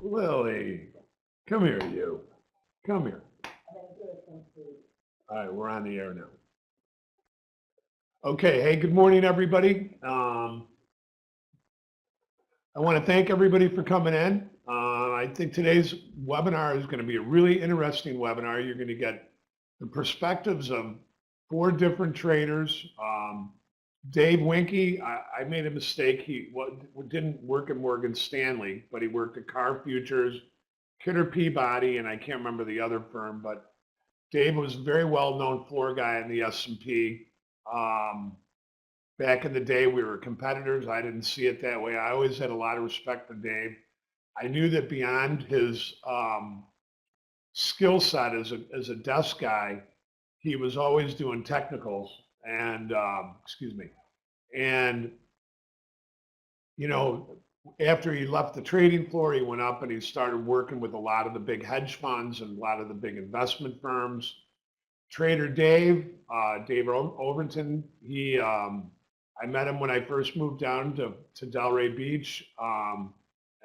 Lily, come here, you. Come here. All right, we're on the air now. Okay, hey, good morning, everybody. I want to thank everybody for coming in. I think today's webinar is going to be a really interesting webinar. You're going to get the perspectives of 4 different traders. Dave Wienke, I made a mistake. He didn't work at Morgan Stanley, but he worked at Car Futures, Kidder Peabody, and I can't remember the other firm, but Dave was a very well-known floor guy in the S&P. Back in the day, we were competitors. I didn't see it that way. I always had a lot of respect for Dave. I knew that beyond his skill set as a desk guy, he was always doing technicals and, and, you know, after he left the trading floor, he went up and he started working with a lot of the big hedge funds and a lot of the big investment firms. Trader Dave, Dave Overton, I met him when I first moved down to Delray Beach.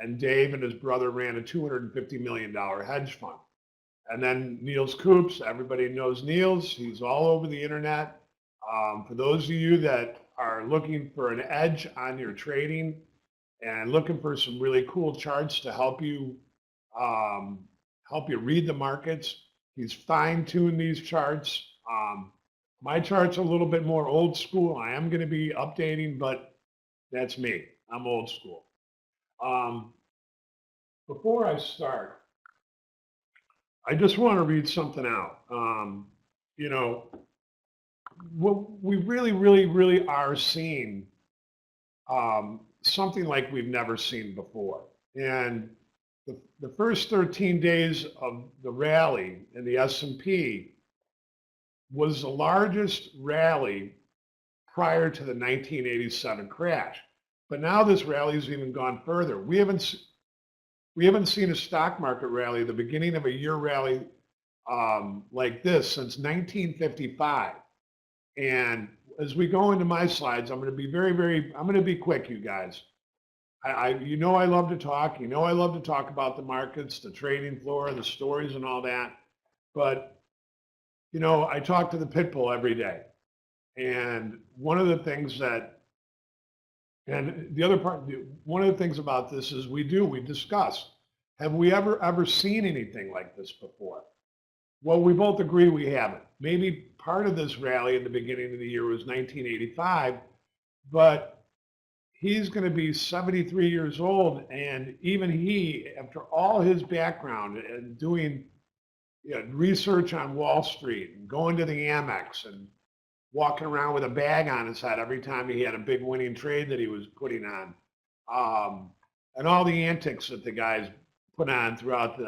And Dave and his brother ran a $250 million hedge fund. And then Niels Koops, everybody knows Niels. He's all over the internet. For those of you that are looking for an edge on your trading and looking for some really cool charts to help you read the markets, he's fine-tuned these charts. My chart's a little bit more old school. I am going to be updating, but that's me. I'm old school. Before I start, I just want to read something out. You know, we really are seeing something like we've never seen before. And the first 13 days of the rally in the S&P was the largest rally prior to the 1987 crash. But now this rally has even gone further. We haven't seen a stock market rally, the beginning of a year rally like this since 1955. And as we go into my slides, I'm going to be I'm going to be quick, you guys. You know I love to talk. You know I love to talk about the markets, the trading floor, the stories and all that. But, you know, I talk to the pit bull every day. And one of the things one of the things about this is we discuss, have we ever seen anything like this before? Well, we both agree we haven't. Maybe part of this rally at the beginning of the year was 1985, but he's going to be 73 years old, and even he, after all his background and doing research on Wall Street and going to the Amex and walking around with a bag on his head every time he had a big winning trade that he was putting on, and all the antics that the guys put on throughout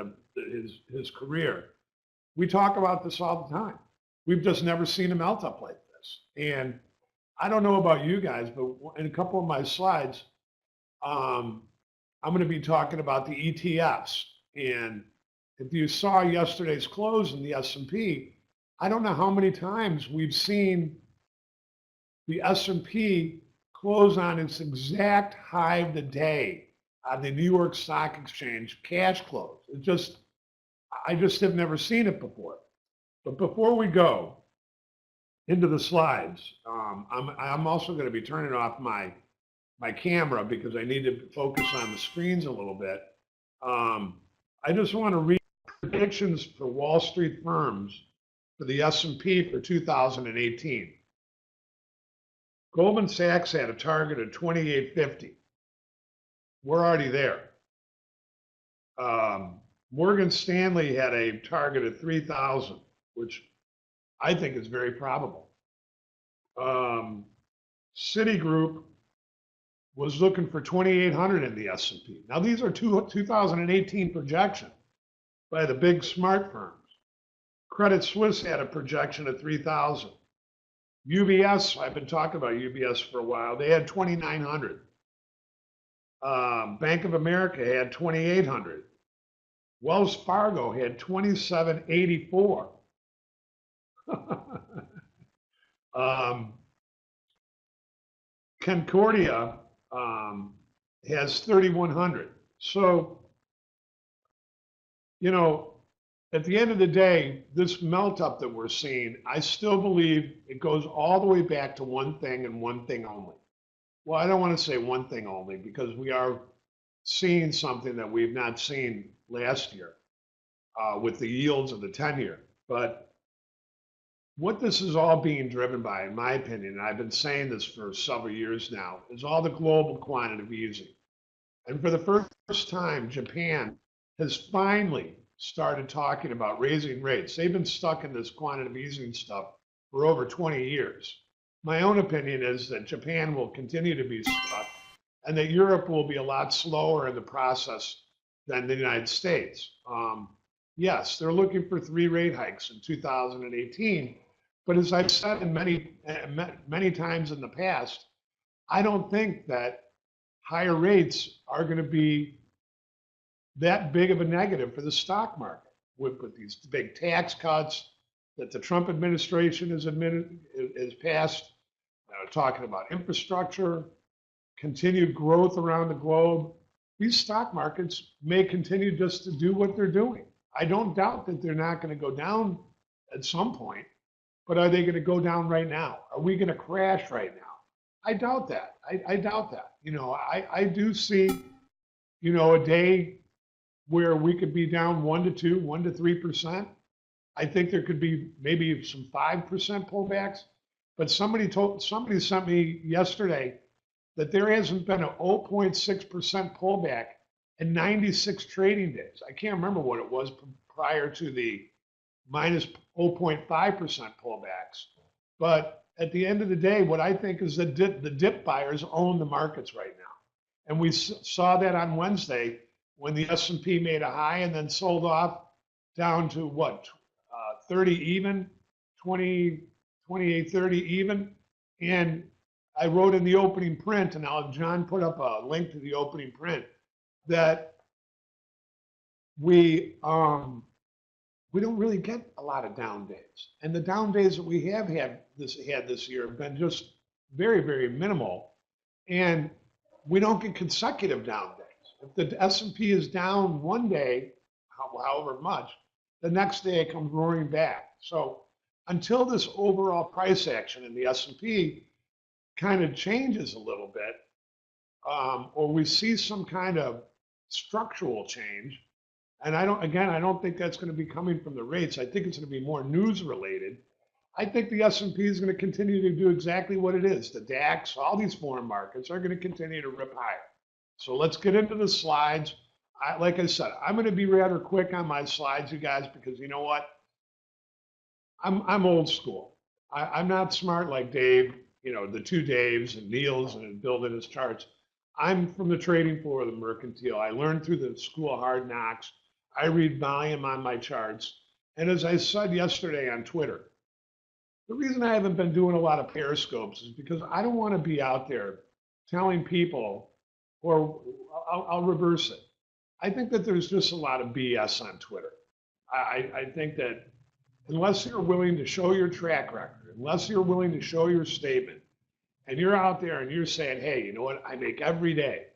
his career. We talk about this all the time. We've just never seen a melt up like this. And I don't know about you guys, but in a couple of my slides, I'm going to be talking about the ETFs. And if you saw yesterday's close in the S&P, I don't know how many times we've seen the S&P close on its exact high of the day on the New York Stock Exchange cash close. I just have never seen it before. But before we go into the slides, I'm also going to be turning off my camera because I need to focus on the screens a little bit. I just want to read predictions for Wall Street firms for the S&P for 2018. Goldman Sachs had a target of 2850. We're already there. Morgan Stanley had a target of 3,000, which I think is very probable. Citigroup was looking for 2,800 in the S&P. Now these are 2018 projections by the big smart firms. Credit Suisse had a projection of 3,000. UBS, I've been talking about UBS for a while. They had 2,900. Bank of America had 2,800. Wells Fargo had 2,784. Concordia has 3,100. So you know, at the end of the day, this melt up that we're seeing, I still believe it goes all the way back to one thing and one thing only. Well, I don't want to say one thing only because we are seeing something that we've not seen last year with the yields of the 10-year. But what this is all being driven by, in my opinion, and I've been saying this for several years now, is all the global quantitative easing. And for the first time, Japan has finally started talking about raising rates. They've been stuck in this quantitative easing stuff for over 20 years. My own opinion is that Japan will continue to be stuck and that Europe will be a lot slower in the process than the United States. Yes, they're looking for 3 rate hikes in 2018. But as I've said in many times in the past, I don't think that higher rates are going to be that big of a negative for the stock market with these big tax cuts that the Trump administration has passed, talking about infrastructure, continued growth around the globe. These stock markets may continue just to do what they're doing. I don't doubt that they're not going to go down at some point, but are they going to go down right now? Are we going to crash right now? I doubt that. I doubt that. I do see, a day where we could be down 1 to 2, 1 to 3%. I think there could be maybe some 5% pullbacks. But somebody sent me yesterday that there hasn't been a 0.6% pullback in 96 trading days. I can't remember what it was prior to the minus 0.5% pullbacks. But at the end of the day, what I think is that the dip buyers own the markets right now. And we saw that on Wednesday when the S&P made a high and then sold off down to what, 30 even, 28, 30 even. And I wrote in the opening print, and I'll have John put up a link to the opening print, that we don't really get a lot of down days. And the down days that we have had this year have been just very, very minimal. And we don't get consecutive down days. If the S&P is down one day, however much, the next day it comes roaring back. So until this overall price action in the S&P kind of changes a little bit, or we see some kind of structural change, and I don't think that's going to be coming from the rates. I think it's going to be more news related. I think the S&P is going to continue to do exactly what it is. The DAX, all these foreign markets are going to continue to rip higher. So let's get into the slides. Like I said, I'm going to be rather quick on my slides, you guys, because you know what? I'm old school. I'm not smart like Dave, the two Daves and Niels and building his charts. I'm from the trading floor of the mercantile. I learned through the school of hard knocks. I read volume on my charts. And as I said yesterday on Twitter, the reason I haven't been doing a lot of periscopes is because I don't want to be out there telling people, or I'll reverse it. I think that there's just a lot of BS on Twitter. I think that unless you're willing to show your track record, unless you're willing to show your statement, and you're out there and you're saying, hey, you know what, I make every day.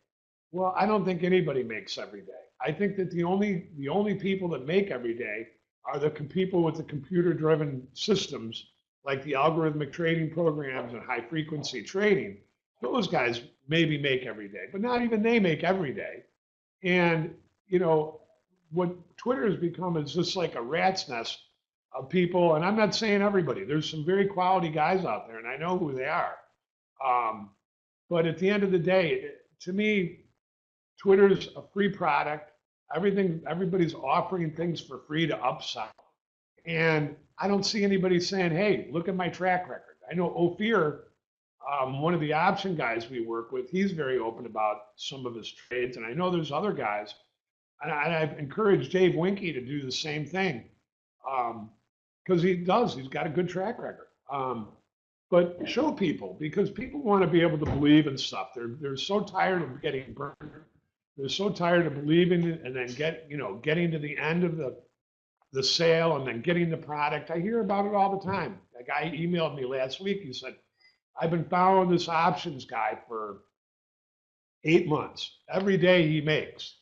Well, I don't think anybody makes every day. I think that the only people that make every day are the people with the computer-driven systems, like the algorithmic trading programs and high-frequency trading. Those guys maybe make every day, but not even they make every day. And, what Twitter has become is just like a rat's nest of people. And I'm not saying everybody. There's some very quality guys out there, and I know who they are. But at the end of the day, to me, Twitter's a free product. Everybody's offering things for free to upsell. And I don't see anybody saying, hey, look at my track record. I know Ophir, one of the option guys we work with, he's very open about some of his trades. And I know there's other guys. And I've encouraged Dave Wienke to do the same thing because he's got a good track record. But show people, because people want to be able to believe in stuff. They're so tired of getting burned. They're so tired of believing it and then getting to the end of the sale and then getting the product. I hear about it all the time. A guy emailed me last week. He said, I've been following this options guy for 8 months. Every day he makes.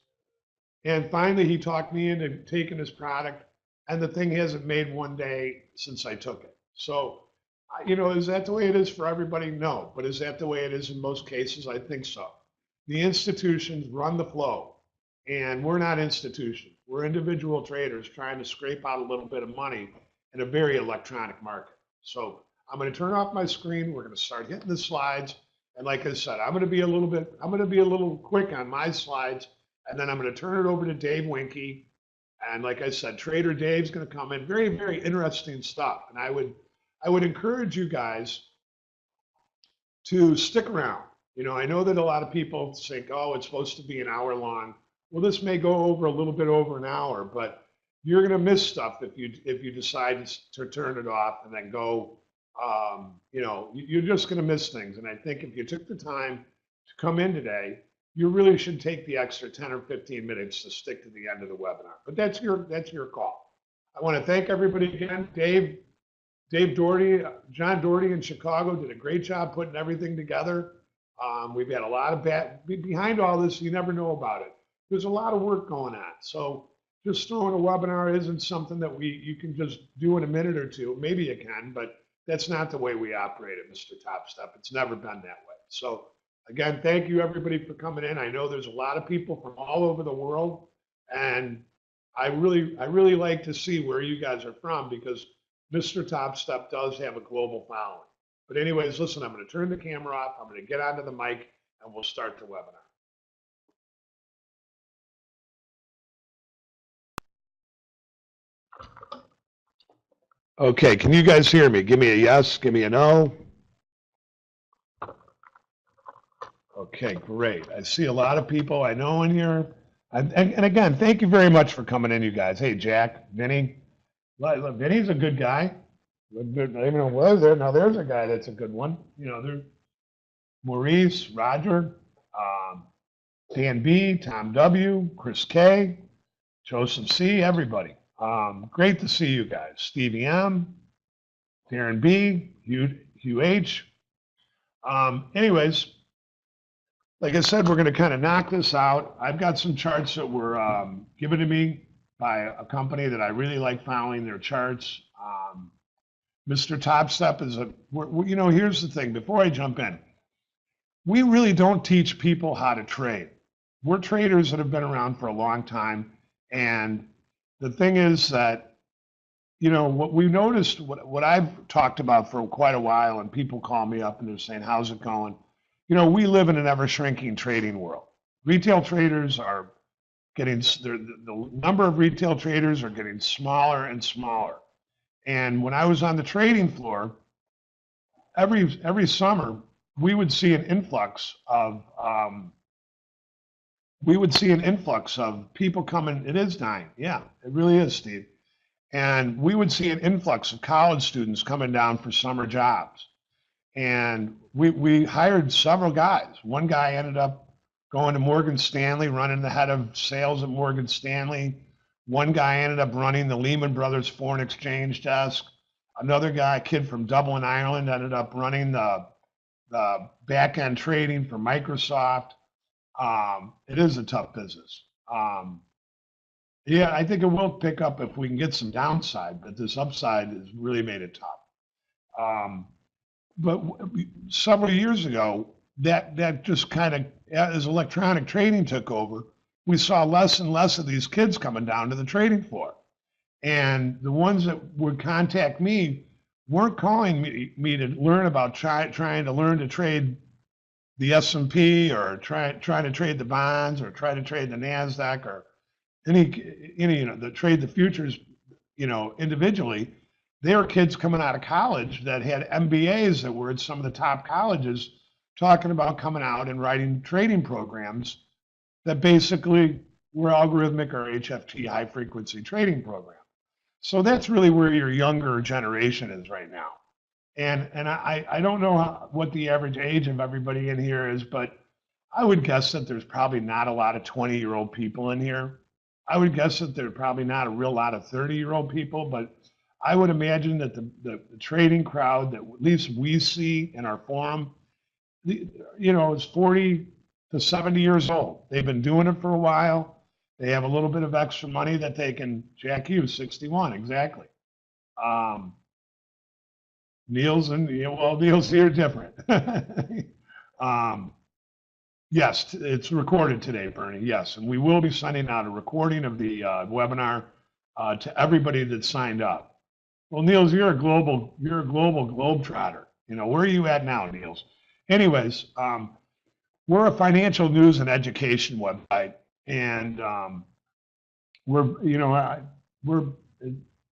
And finally, he talked me into taking his product, and the thing hasn't made one day since I took it. So, is that the way it is for everybody? No. But is that the way it is in most cases? I think so. The institutions run the flow, and we're not institutions. We're individual traders trying to scrape out a little bit of money in a very electronic market. So I'm going to turn off my screen. We're going to start hitting the slides. And like I said, I'm going to be a little quick on my slides, and then I'm going to turn it over to Dave Wienke. And like I said, Trader Dave's going to come in. Very, very interesting stuff. And I would encourage you guys to stick around. I know that a lot of people think, oh, it's supposed to be an hour long. Well, this may go over a little bit over an hour, but you're going to miss stuff if you decide to turn it off and then go. You're just going to miss things. And I think if you took the time to come in today, you really should take the extra 10 or 15 minutes to stick to the end of the webinar. But that's your call. I want to thank everybody again. Dave Doherty, John Doherty in Chicago did a great job putting everything together. We've had a lot of behind all this, you never know about it. There's a lot of work going on. So just throwing a webinar isn't something that you can just do in a minute or two. Maybe you can, but that's not the way we operate at MrTopStep. It's never been that way. So again, thank you everybody for coming in. I know there's a lot of people from all over the world, and I really like to see where you guys are from, because MrTopStep does have a global following. But anyways, listen, I'm going to turn the camera off. I'm going to get onto the mic, and we'll start the webinar. Okay, can you guys hear me? Give me a yes, give me a no. Okay, great. I see a lot of people I know in here. And again, thank you very much for coming in, you guys. Hey, Jack, Vinny. Vinny's a good guy. Now there's a guy that's a good one. There's Maurice, Roger, Dan B, Tom W, Chris K, Joseph C, everybody. Great to see you guys. Stevie M, Darren B, Hugh H. Anyways, like I said, we're going to kind of knock this out. I've got some charts that were given to me by a company that I really like following their charts. MrTopStep is here's the thing. Before I jump in, we really don't teach people how to trade. We're traders that have been around for a long time. And the thing is that, what we noticed, what I've talked about for quite a while, and people call me up and they're saying, how's it going? We live in an ever-shrinking trading world. Retail traders are getting, the number of retail traders are getting smaller and smaller. And when I was on the trading floor, every summer, we would see an influx of people coming. It is dying. Yeah, it really is, Steve. And we would see an influx of college students coming down for summer jobs. And we hired several guys. One guy ended up going to Morgan Stanley, running the head of sales at Morgan Stanley. One guy ended up running the Lehman Brothers foreign exchange desk. Another guy, a kid from Dublin, Ireland, ended up running the back-end trading for Microsoft. It is a tough business. Yeah, I think it will pick up if we can get some downside, but this upside has really made it tough. But several years ago, that just kind of, as electronic trading took over, we saw less and less of these kids coming down to the trading floor. And the ones that would contact me weren't calling me to learn about trying to learn to trade the S&P or trying to trade the bonds or try to trade the NASDAQ or any the trade the futures, individually. They were kids coming out of college that had MBAs that were at some of the top colleges talking about coming out and writing trading programs that basically were algorithmic or HFT, high frequency trading program. So that's really where your younger generation is right now. And I don't know what the average age of everybody in here is, but I would guess that there's probably not a lot of 20-year-old people in here. I would guess that there's probably not a real lot of 30-year-old people, but I would imagine that the trading crowd that at least we see in our forum, is 40 to 70 years old. They've been doing it for a while. They have a little bit of extra money that they can jack you, 61, exactly. Niels and, well, Niels here different. Yes, it's recorded today, Bernie, yes. And we will be sending out a recording of the webinar to everybody that signed up. Well, Niels, you're a global globetrotter. You know, where are you at now, Niels? Anyways, we're a financial news and education website, and we're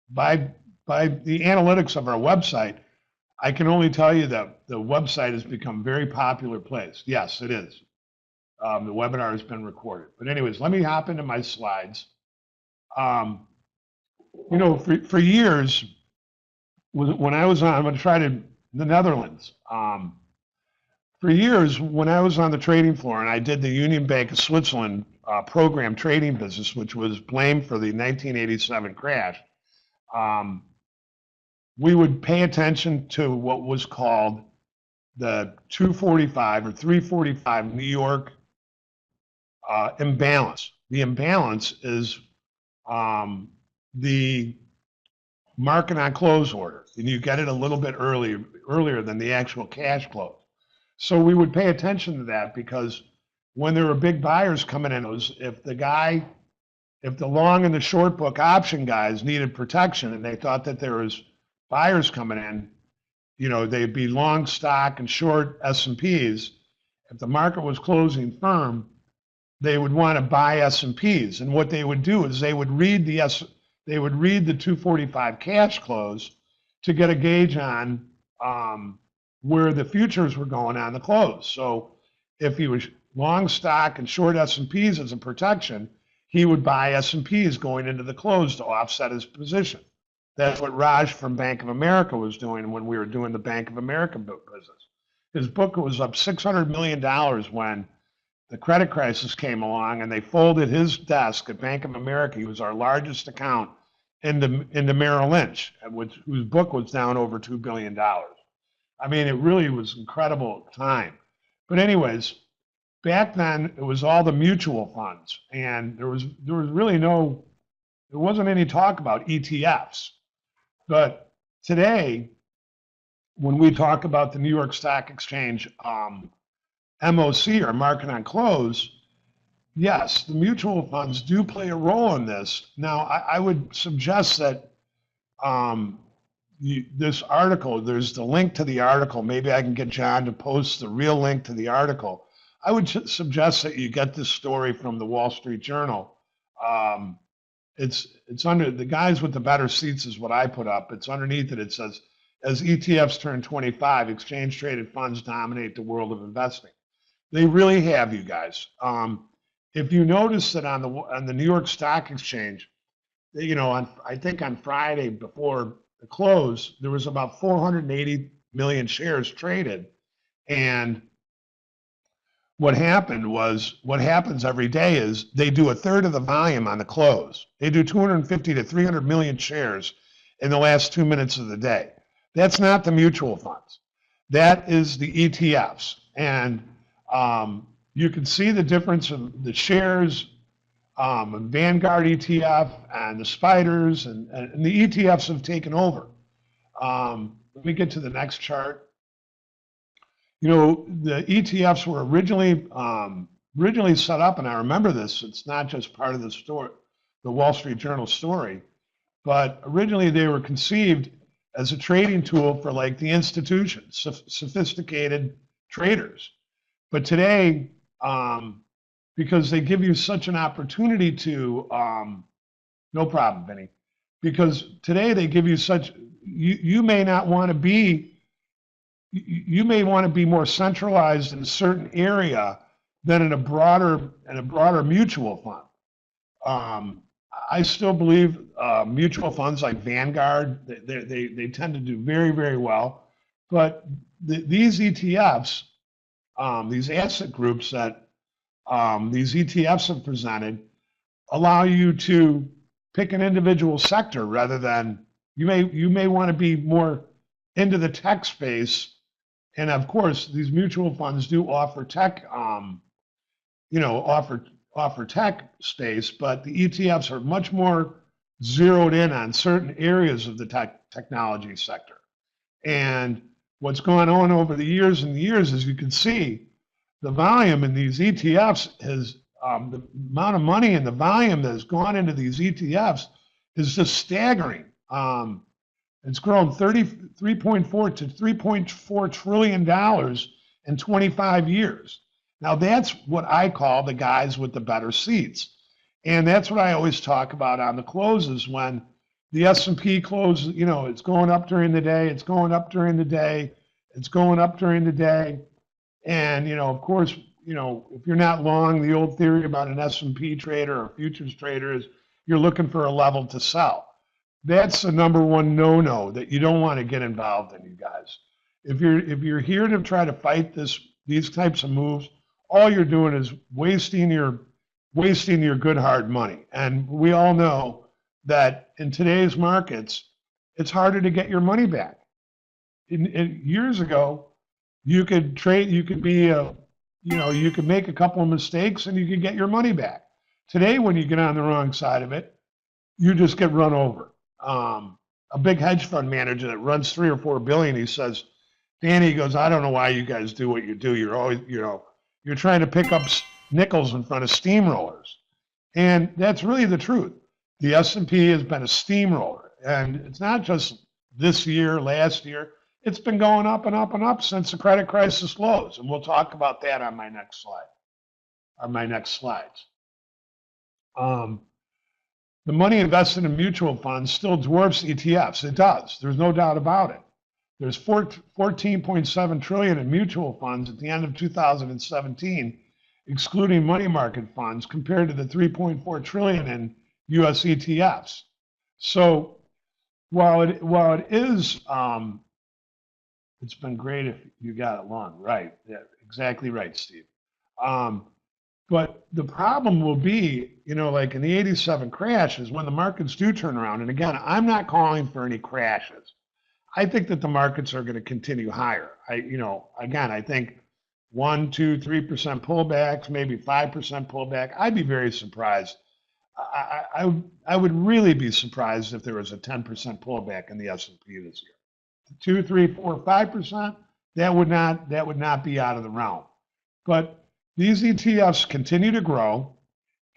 by the analytics of our website, I can only tell you that the website has become a very popular place. Yes, it is. The webinar has been recorded. But anyways, let me hop into my slides. You know, for years, when I was on, I'm going to try to the Netherlands. For years, when I was on the trading floor and I did the Union Bank of Switzerland program trading business, which was blamed for the 1987 crash, we would pay attention to what was called the 245 or 345 New York imbalance. The imbalance is the market on close order, and you get it a little bit earlier than the actual cash close. So we would pay attention to that, because when there were big buyers coming in, it was if the long and the short book option guys needed protection and they thought that there was buyers coming in, you know, they'd be long stock and short S&Ps. If the market was closing firm, they would want to buy S&Ps. And what they would do is they would read the 245 cash close to get a gauge on where the futures were going on the close. So if he was long stock and short S&Ps as a protection, he would buy S&Ps going into the close to offset his position. That's what Raj from Bank of America was doing when we were doing the Bank of America business. His book was up $600 million when the credit crisis came along, and they folded his desk at Bank of America. He was our largest account into Merrill Lynch, whose book was down over $2 billion. I mean, it really was incredible time. But anyways, back then it was all the mutual funds, and there wasn't any talk about ETFs. But today, when we talk about the New York Stock Exchange MOC, or market on close, yes, the mutual funds do play a role in this. Now, I would suggest that this article, there's the link to the article. Maybe I can get John to post the real link to the article. I would suggest that you get this story from the Wall Street Journal. It's under the guys with the better seats is what I put up. It's underneath it. It says, as ETFs turn 25, exchange traded funds dominate the world of investing. They really have, you guys. If you notice that on the New York Stock Exchange, you know, I think on Friday before the close, there was about 480 million shares traded. And what happens every day is they do a third of the volume on the close. They do 250 to 300 million shares in the last 2 minutes of the day. That's not the mutual funds. That is the ETFs. And you can see the difference of the shares, Vanguard ETF and the spiders, and the ETFs have taken over. Let me get to the next chart. You know, the ETFs were originally set up, and I remember this, it's not just part of the story, the Wall Street Journal story, but originally they were conceived as a trading tool for like the institutions, sophisticated traders. But today, because they give you such an opportunity to, no problem, Benny, because today they give you such, you may not want to be, you may want to be more centralized in a certain area than in a broader mutual fund. I still believe mutual funds like Vanguard, they tend to do very, very well. But these ETFs, these asset groups that these ETFs have presented, allow you to pick an individual sector rather than, you may want to be more into the tech space. And of course, these mutual funds do offer tech, you know, offer tech space, but the ETFs are much more zeroed in on certain areas of the technology sector. And what's gone on over the years and the years, as you can see, the volume in these ETFs is the amount of money and the volume that has gone into these ETFs is just staggering. It's grown 3.4 to $3.4 trillion in 25 years. Now that's what I call the guys with the better seats. And that's what I always talk about on the closes when the S&P closes, you know, it's going up during the day, it's going up during the day, it's going up during the day. And, you know, of course, you know, if you're not long, the old theory about an S&P trader or futures trader is you're looking for a level to sell. That's the number one no-no that you don't want to get involved in, you guys. If you're here to try to fight these types of moves, all you're doing is wasting your good hard money. And we all know that in today's markets, it's harder to get your money back. Years ago, you could trade, you could make a couple of mistakes and you could get your money back. Today, when you get on the wrong side of it, you just get run over. A big hedge fund manager that runs 3 or 4 billion, he says, Danny, he goes, I don't know why you guys do what you do. You're always, you're trying to pick up nickels in front of steamrollers. And that's really the truth. The S&P has been a steamroller. And it's not just this year, last year. It's been going up and up and up since the credit crisis lows. And we'll talk about that on my next slide, on my next slides. The money invested in mutual funds still dwarfs ETFs. It does. There's no doubt about it. There's 14.7 trillion in mutual funds at the end of 2017, excluding money market funds, compared to the 3.4 trillion in U.S. ETFs. So while it is, it's been great if you got it long, right? Yeah, exactly right, Steve. But the problem will be, like in the 87 crash is when the markets do turn around. And again, I'm not calling for any crashes. I think that the markets are going to continue higher. I think 1, 2, 3% pullbacks, maybe 5% pullback. I'd be very surprised. I would really be surprised if there was a 10% pullback in the S&P this year. 2, 3, 4, 5%. That would not be out of the realm. But these ETFs continue to grow,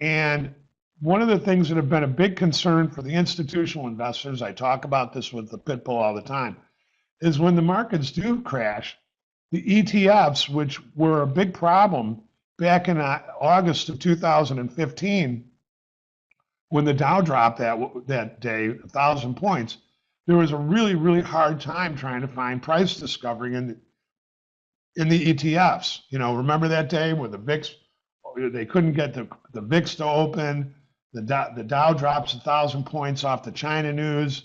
and one of the things that have been a big concern for the institutional investors, I talk about this with the Pitbull all the time, is when the markets do crash, the ETFs, which were a big problem back in August of 2015, when the Dow dropped that day 1,000 points, there was a really, really hard time trying to find price discovery in the ETFs. Remember that day where the VIX, they couldn't get the VIX to open, the Dow drops 1,000 points off the China news,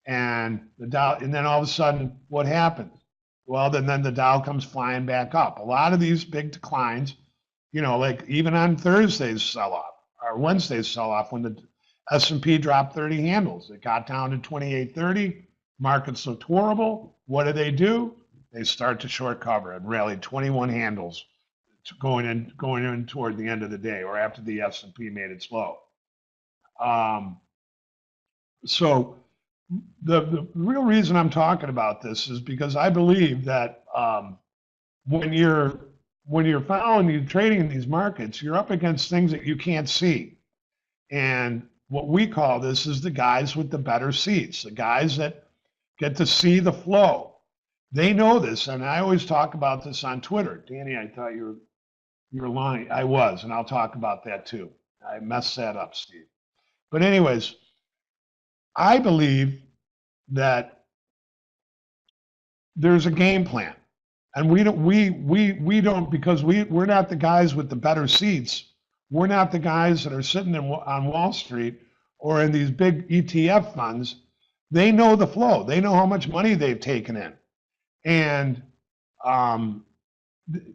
and then all of a sudden, what happens? Well, then the Dow comes flying back up. A lot of these big declines, like even on Thursday's sell-off or Wednesday's sell-off, when the S&P dropped 30 handles, it got down to 2830. Markets looked horrible. What do? They start to short cover and rallied 21 handles going in toward the end of the day or after the S&P made its low. So the real reason I'm talking about this is because I believe that when you're trading in these markets, you're up against things that you can't see. And what we call this is the guys with the better seats, the guys that get to see the flow. They know this, and I always talk about this on Twitter. Danny, I thought you were lying. I was, and I'll talk about that too. I messed that up, Steve. But anyways, I believe that there's a game plan, and we don't because we're not the guys with the better seats. We're not the guys that are sitting on Wall Street or in these big ETF funds. They know the flow. They know how much money they've taken in. And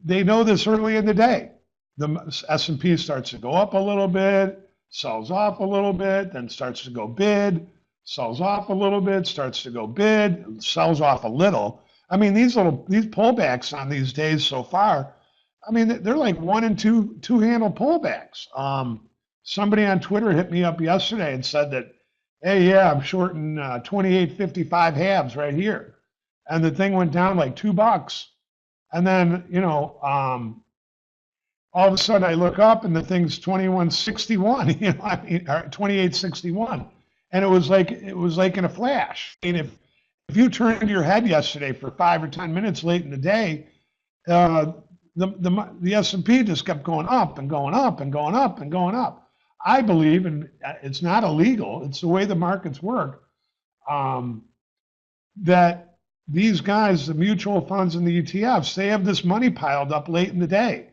they know this early in the day. The S&P starts to go up a little bit, sells off a little bit, then starts to go bid, sells off a little bit, starts to go bid, sells off a little. I mean, these pullbacks on these days so far, I mean, they're like 1 and 2 handle pullbacks. Somebody on Twitter hit me up yesterday and said that, hey, yeah, I'm shorting 28.55 halves right here. And the thing went down like $2. And then, all of a sudden I look up and the thing's 21.61, I mean, or 28.61. And it was like in a flash. I mean, if you turned your head yesterday for 5 or 10 minutes late in the day, the S&P just kept going up and going up and going up and going up. I believe, and it's not illegal, it's the way the markets work, that these guys, the mutual funds and the ETFs, they have this money piled up late in the day.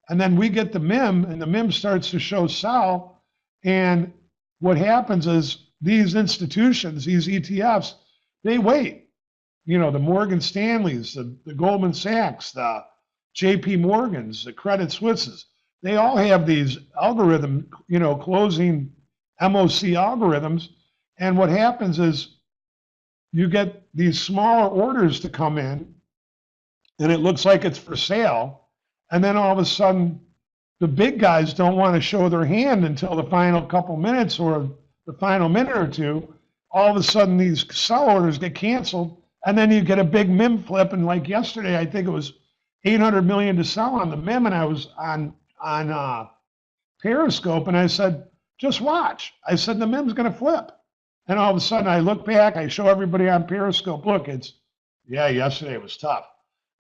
And then we get the MIM, and the MIM starts to show sell. And what happens is these institutions, these ETFs, they wait. The Morgan Stanleys, the Goldman Sachs, the JP Morgans, the Credit Suisses, they all have these algorithm, closing MOC algorithms. And what happens is you get these smaller orders to come in, and it looks like it's for sale. And then all of a sudden, the big guys don't want to show their hand until the final couple minutes or the final minute or two. All of a sudden, these sell orders get canceled, and then you get a big MIM flip. And like yesterday, I think it was 800 million to sell on the MIM, and I was on Periscope, and I said, just watch. I said, the MIM's going to flip. And all of a sudden, I look back, I show everybody on Periscope, look, yesterday it was tough.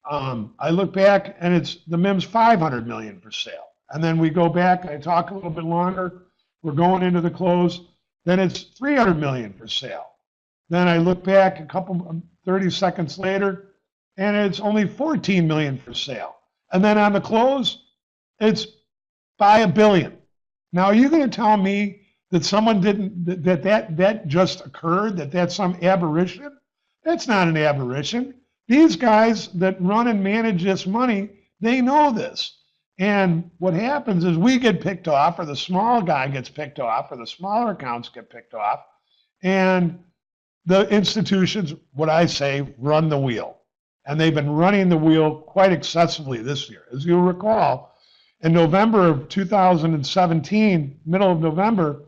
I look back, and the MIM's 500 million for sale. And then we go back, I talk a little bit longer, we're going into the close, then it's 300 million for sale. Then I look back 30 seconds later, and it's only 14 million for sale. And then on the close, it's by $1 billion. Now, are you going to tell me that someone that just occurred, that's some aberration? That's not an aberration. These guys that run and manage this money, they know this. And what happens is we get picked off, or the small guy gets picked off, or the smaller accounts get picked off, and the institutions, what I say, run the wheel. And they've been running the wheel quite excessively this year. As you'll recall, in November of 2017, middle of November,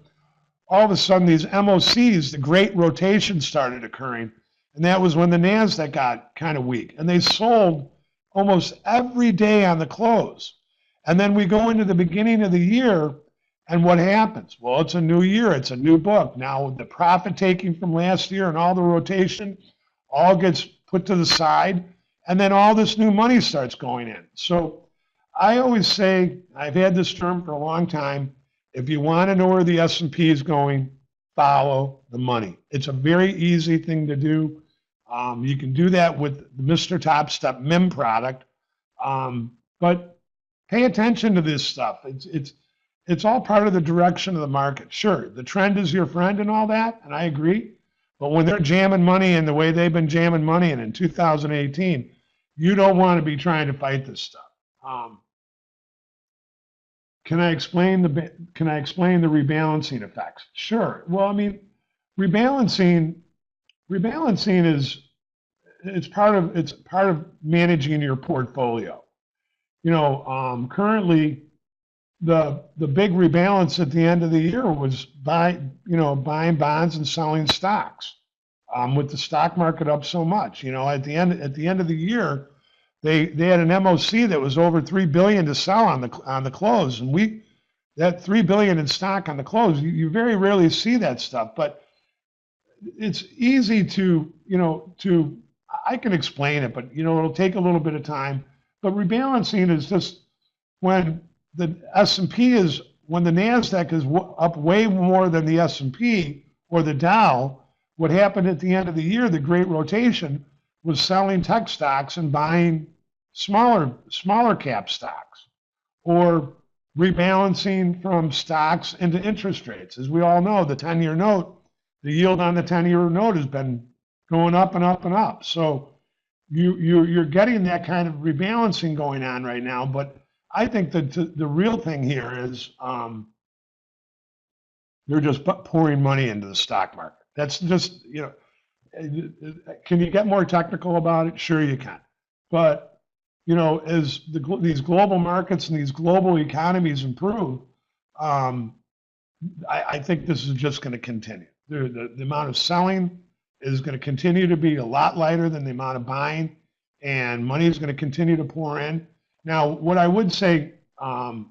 all of a sudden these MOCs, the great rotation started occurring. And that was when the NASDAQ got kind of weak. And they sold almost every day on the close. And then we go into the beginning of the year, and what happens? Well, it's a new year. It's a new book. Now, the profit taking from last year and all the rotation all gets put to the side, and then all this new money starts going in. So I always say, I've had this term for a long time, if you want to know where the S&P is going, follow the money. It's a very easy thing to do. You can do that with the MrTopStep MIM product, but pay attention to this stuff. It's all part of the direction of the market. Sure, the trend is your friend and all that, and I agree. But when they're jamming money in the way they've been jamming money in 2018, you don't want to be trying to fight this stuff. Can I explain the rebalancing effects? Sure. Well, I mean, rebalancing is part of managing your portfolio. Currently the big rebalance at the end of the year was buying bonds and selling stocks. With the stock market up so much, at the end of the year, they had an MOC that was over $3 billion to sell on the close, and that $3 billion in stock on the close, you very rarely see that stuff. But it's easy to I can explain it, but it'll take a little bit of time. But rebalancing is just when the S&P when the NASDAQ is up way more than the S&P or the Dow. What happened at the end of the year, the great rotation, was selling tech stocks and buying smaller cap stocks, or rebalancing from stocks into interest rates. As we all know, the 10-year note, the yield on the 10-year note has been going up and up and up. So you're getting that kind of rebalancing going on right now. But I think that the real thing here is they're just pouring money into the stock market. That's just, can you get more technical about it? Sure you can. But, as these global markets and these global economies improve, I think this is just going to continue. The amount of selling is going to continue to be a lot lighter than the amount of buying, and money is going to continue to pour in. Now, what I would say to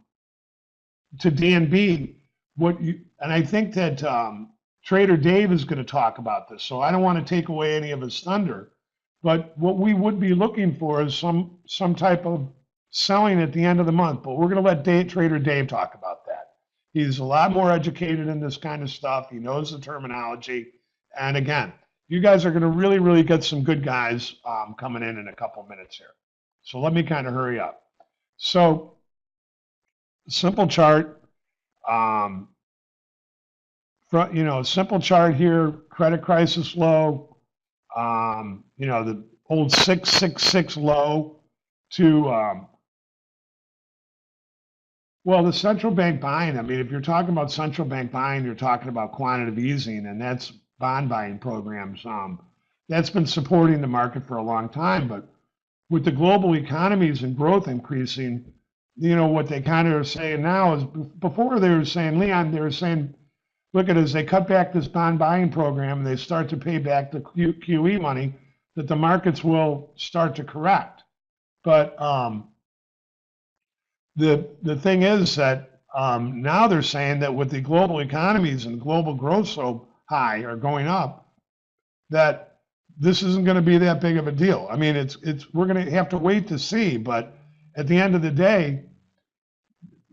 DNB, and I think that Trader Dave is going to talk about this, so I don't want to take away any of his thunder. But what we would be looking for is some type of selling at the end of the month. But we're going to let Trader Dave talk about that. He's a lot more educated in this kind of stuff. He knows the terminology. And again, you guys are going to really, really get some good guys coming in a couple of minutes here. So let me kind of hurry up. So simple chart. Simple chart here, credit crisis low. The old 666 low to, the central bank buying. I mean, if you're talking about central bank buying, you're talking about quantitative easing, and that's bond buying programs. That's been supporting the market for a long time. But with the global economies and growth increasing, what they kind of are saying now is, before they were saying, Leon, they were saying, look at it, as they cut back this bond buying program and they start to pay back the QE money, that the markets will start to correct. But the thing is that now they're saying that with the global economies and global growth so high or going up, that this isn't going to be that big of a deal. I mean, we're going to have to wait to see. But at the end of the day,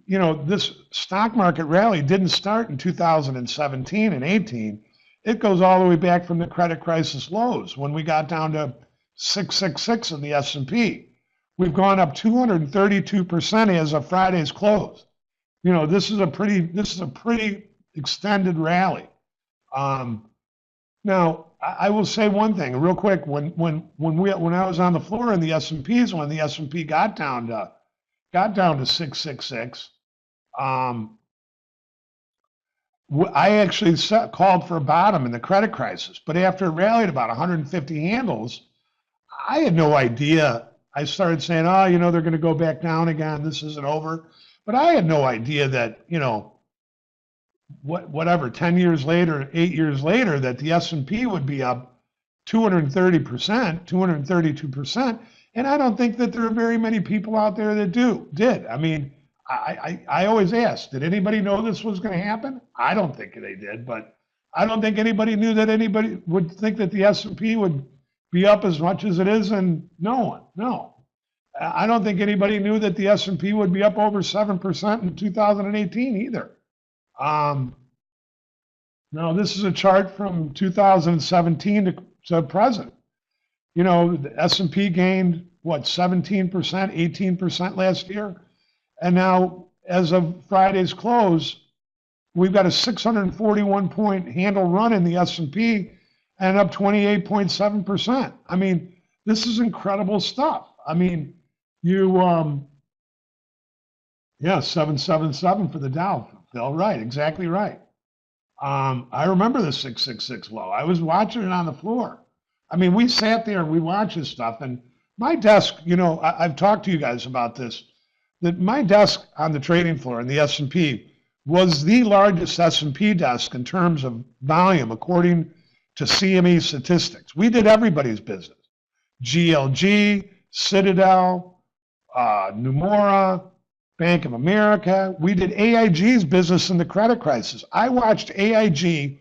this stock market rally didn't start in 2017 and 18. It goes all the way back from the credit crisis lows when we got down to 666 in the S&P. We've gone up 232% as of Friday's close. This is a pretty extended rally. Now, I will say one thing real quick. When I was on the floor in the S&Ps, when the S&P got down to 666, I actually called for a bottom in the credit crisis. But after it rallied about 150 handles, I had no idea. I started saying, they're going to go back down again. This isn't over. But I had no idea that, whatever, 10 years later, 8 years later, that the S&P would be up 230%, 232%. And I don't think that there are very many people out there that did. I mean, I always ask, did anybody know this was going to happen? I don't think they did, but I don't think anybody knew that anybody would think that the S&P would be up as much as it is, and no. I don't think anybody knew that the S&P would be up over 7% in 2018 either. Now, this is a chart from 2017 to present. The S&P gained, 17%, 18% last year? And now, as of Friday's close, we've got a 641-point handle run in the S&P and up 28.7%. I mean, this is incredible stuff. I mean, 777 for the Dow. Phil, right, exactly right. I remember the 666 low. I was watching it on the floor. I mean, we sat there and we watched this stuff. And my desk, I've talked to you guys about this, that my desk on the trading floor in the S&P was the largest S&P desk in terms of volume, according to CME statistics. We did everybody's business. GLG, Citadel, Nomura, Bank of America. We did AIG's business in the credit crisis. I watched AIG.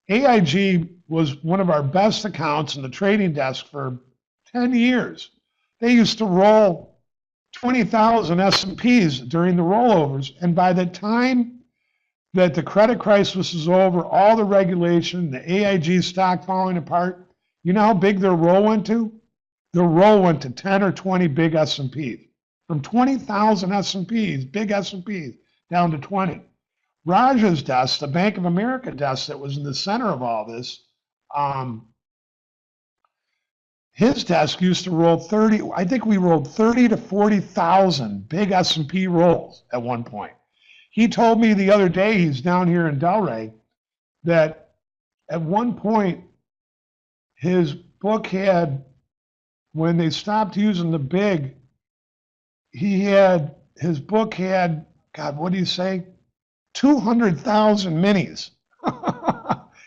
AIG was one of our best accounts in the trading desk for 10 years. They used to roll 20,000 S&Ps during the rollovers. And by the time that the credit crisis was over, all the regulation, the AIG stock falling apart, you know how big their roll went to? Their roll went to 10 or 20 big S&Ps. From 20,000 S&Ps, big S&Ps, down to 20. Raja's desk, the Bank of America desk that was in the center of all this, his desk used to roll 30, I think we rolled 30 to 40,000 big S&P rolls at one point. He told me the other day, he's down here in Delray, that at one point his book had, when they stopped using the big his book had, God, what do you say? 200,000 minis.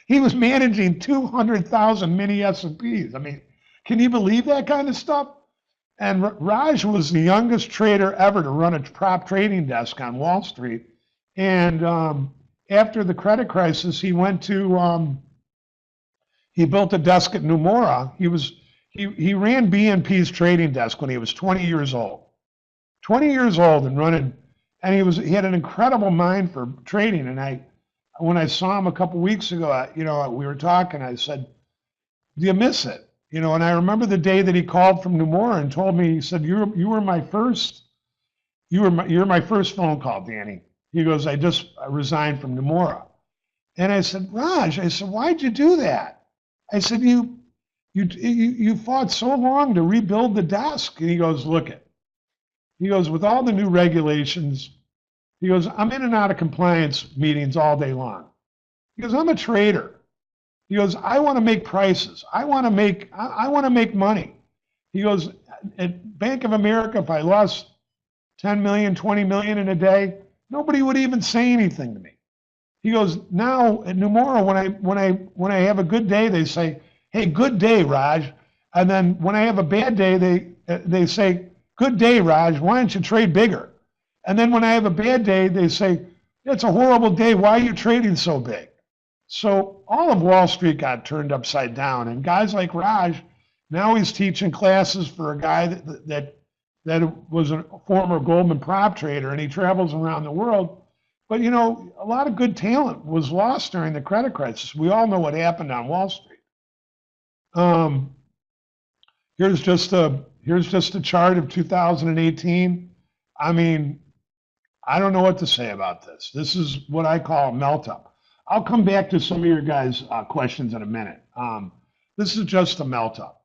He was managing 200,000 mini S&Ps. I mean, can you believe that kind of stuff? And Raj was the youngest trader ever to run a prop trading desk on Wall Street. And after the credit crisis, he went to, he built a desk at Nomura. He ran BNP's trading desk when he was 20 years old. 20 years old and running, and he had an incredible mind for trading. And when I saw him a couple weeks ago, we were talking, I said, do you miss it? And I remember the day that he called from Nomura and told me, he said, you're my first phone call, Danny. He goes, I resigned from Nomura. And I said, Raj, why'd you do that? I said, you fought so long to rebuild the desk. And he goes, look it. He goes, with all the new regulations, he goes, I'm in and out of compliance meetings all day long. He goes, I'm a trader. He goes, I want to make prices. I want to make money. He goes, at Bank of America, if I lost 10 million, 20 million in a day, nobody would even say anything to me. He goes, now at Nomura, when I have a good day, they say, hey, good day, Raj. And then when I have a bad day, they say, good day, Raj. Why don't you trade bigger? And then when I have a bad day, they say, it's a horrible day. Why are you trading so big? So all of Wall Street got turned upside down. And guys like Raj, now he's teaching classes for a guy that was a former Goldman prop trader, and he travels around the world. But, a lot of good talent was lost during the credit crisis. We all know what happened on Wall Street. Here's just a chart of 2018. I mean, I don't know what to say about this. This is what I call a melt up. I'll come back to some of your guys' questions in a minute. This is just a melt up.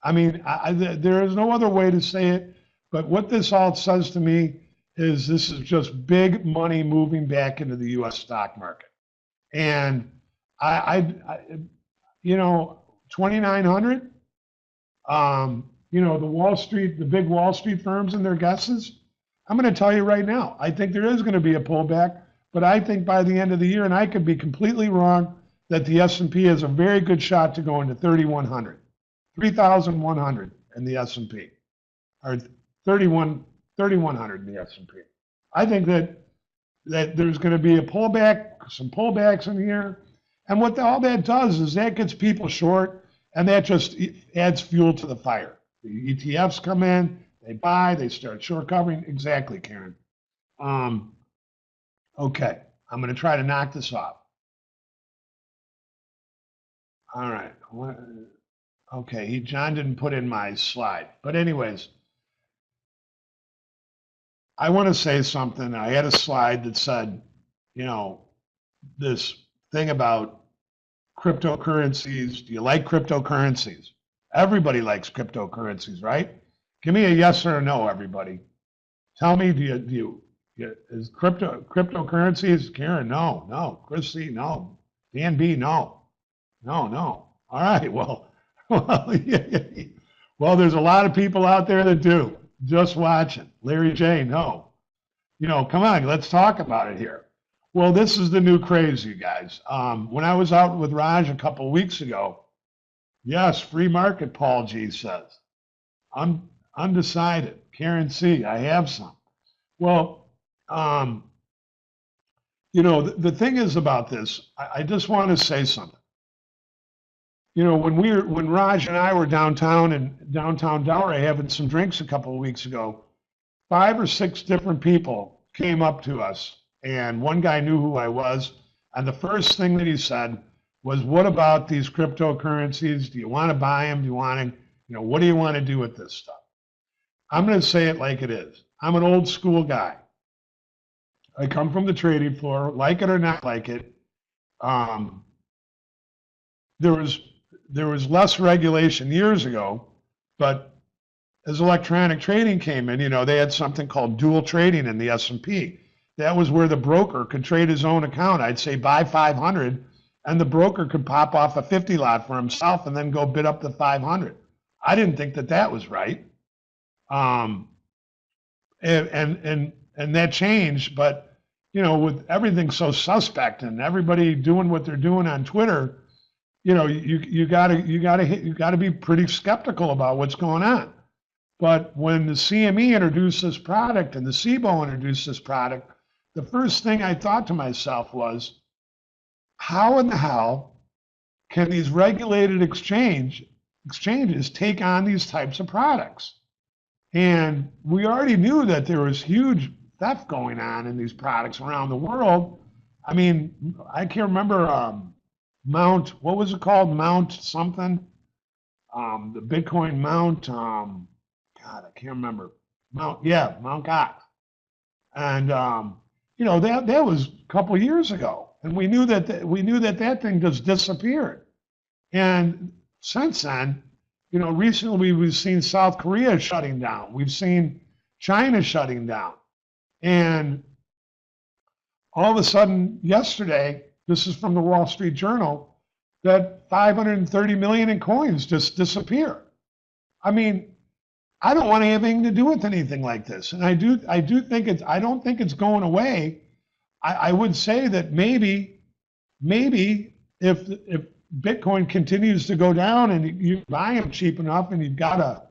I mean, there is no other way to say it, but what this all says to me is this is just big money moving back into the U.S. stock market. And the 2,900, the big Wall Street firms and their guesses, I'm going to tell you right now, I think there is going to be a pullback, but I think by the end of the year, and I could be completely wrong, that the S&P has a very good shot to go into 3,100 in the S&P, or 3,100 in the S&P. I think that there's going to be a pullback, some pullbacks in here, and what all that does is that gets people short, and that just adds fuel to the fire. The ETFs come in, they buy, they start short covering. Exactly, Karen. Okay, I'm going to try to knock this off. All right. Okay, John didn't put in my slide. But anyways, I want to say something. I had a slide that said, this thing about cryptocurrencies. Do you like cryptocurrencies? Everybody likes cryptocurrencies, right? Give me a yes or a no, everybody. Tell me, is cryptocurrencies? Karen, no. Chrissy, no. Dan B, no. All right, well, there's a lot of people out there that do. Just watching. Larry J, no. Come on, let's talk about it here. Well, this is the new craze, you guys. When I was out with Raj a couple of weeks ago, yes, free market, Paul G says. I'm undecided. Karen C, I have some. Well, the thing is about this, I just want to say something. When Raj and I were downtown Delray having some drinks a couple of weeks ago, 5 or 6 different people came up to us, and one guy knew who I was, and the first thing that he said was, what about these cryptocurrencies? Do you want to buy them? Do you want to, what do you want to do with this stuff? I'm going to say it like it is. I'm an old school guy. I come from the trading floor, like it or not like it. There was less regulation years ago, but as electronic trading came in, they had something called dual trading in the S&P. That was where the broker could trade his own account. I'd say buy 500, and the broker could pop off a 50 lot for himself and then go bid up the 500. I didn't think that was right. and that changed. But you know, with everything so suspect and everybody doing what they're doing on Twitter, you know, you gotta be pretty skeptical about what's going on. But when the CME introduced this product and the SIBO introduced this product, the first thing I thought to myself was, how in the hell can these regulated exchanges take on these types of products? And we already knew that there was huge theft going on in these products around the world. I mean, I can't remember Mount, what was it called? Mount something? The Bitcoin Mount, God, I can't remember. Mount Gox. And you know, that was a couple of years ago, and we knew that that thing just disappeared. And since then, you know, recently we've seen South Korea shutting down. We've seen China shutting down. And all of a sudden, yesterday, this is from the Wall Street Journal, that 530 million in coins just disappear. I mean, I don't want to have anything to do with anything like this. And I do think I don't think it's going away. I would say that maybe if Bitcoin continues to go down and you buy them cheap enough and you've got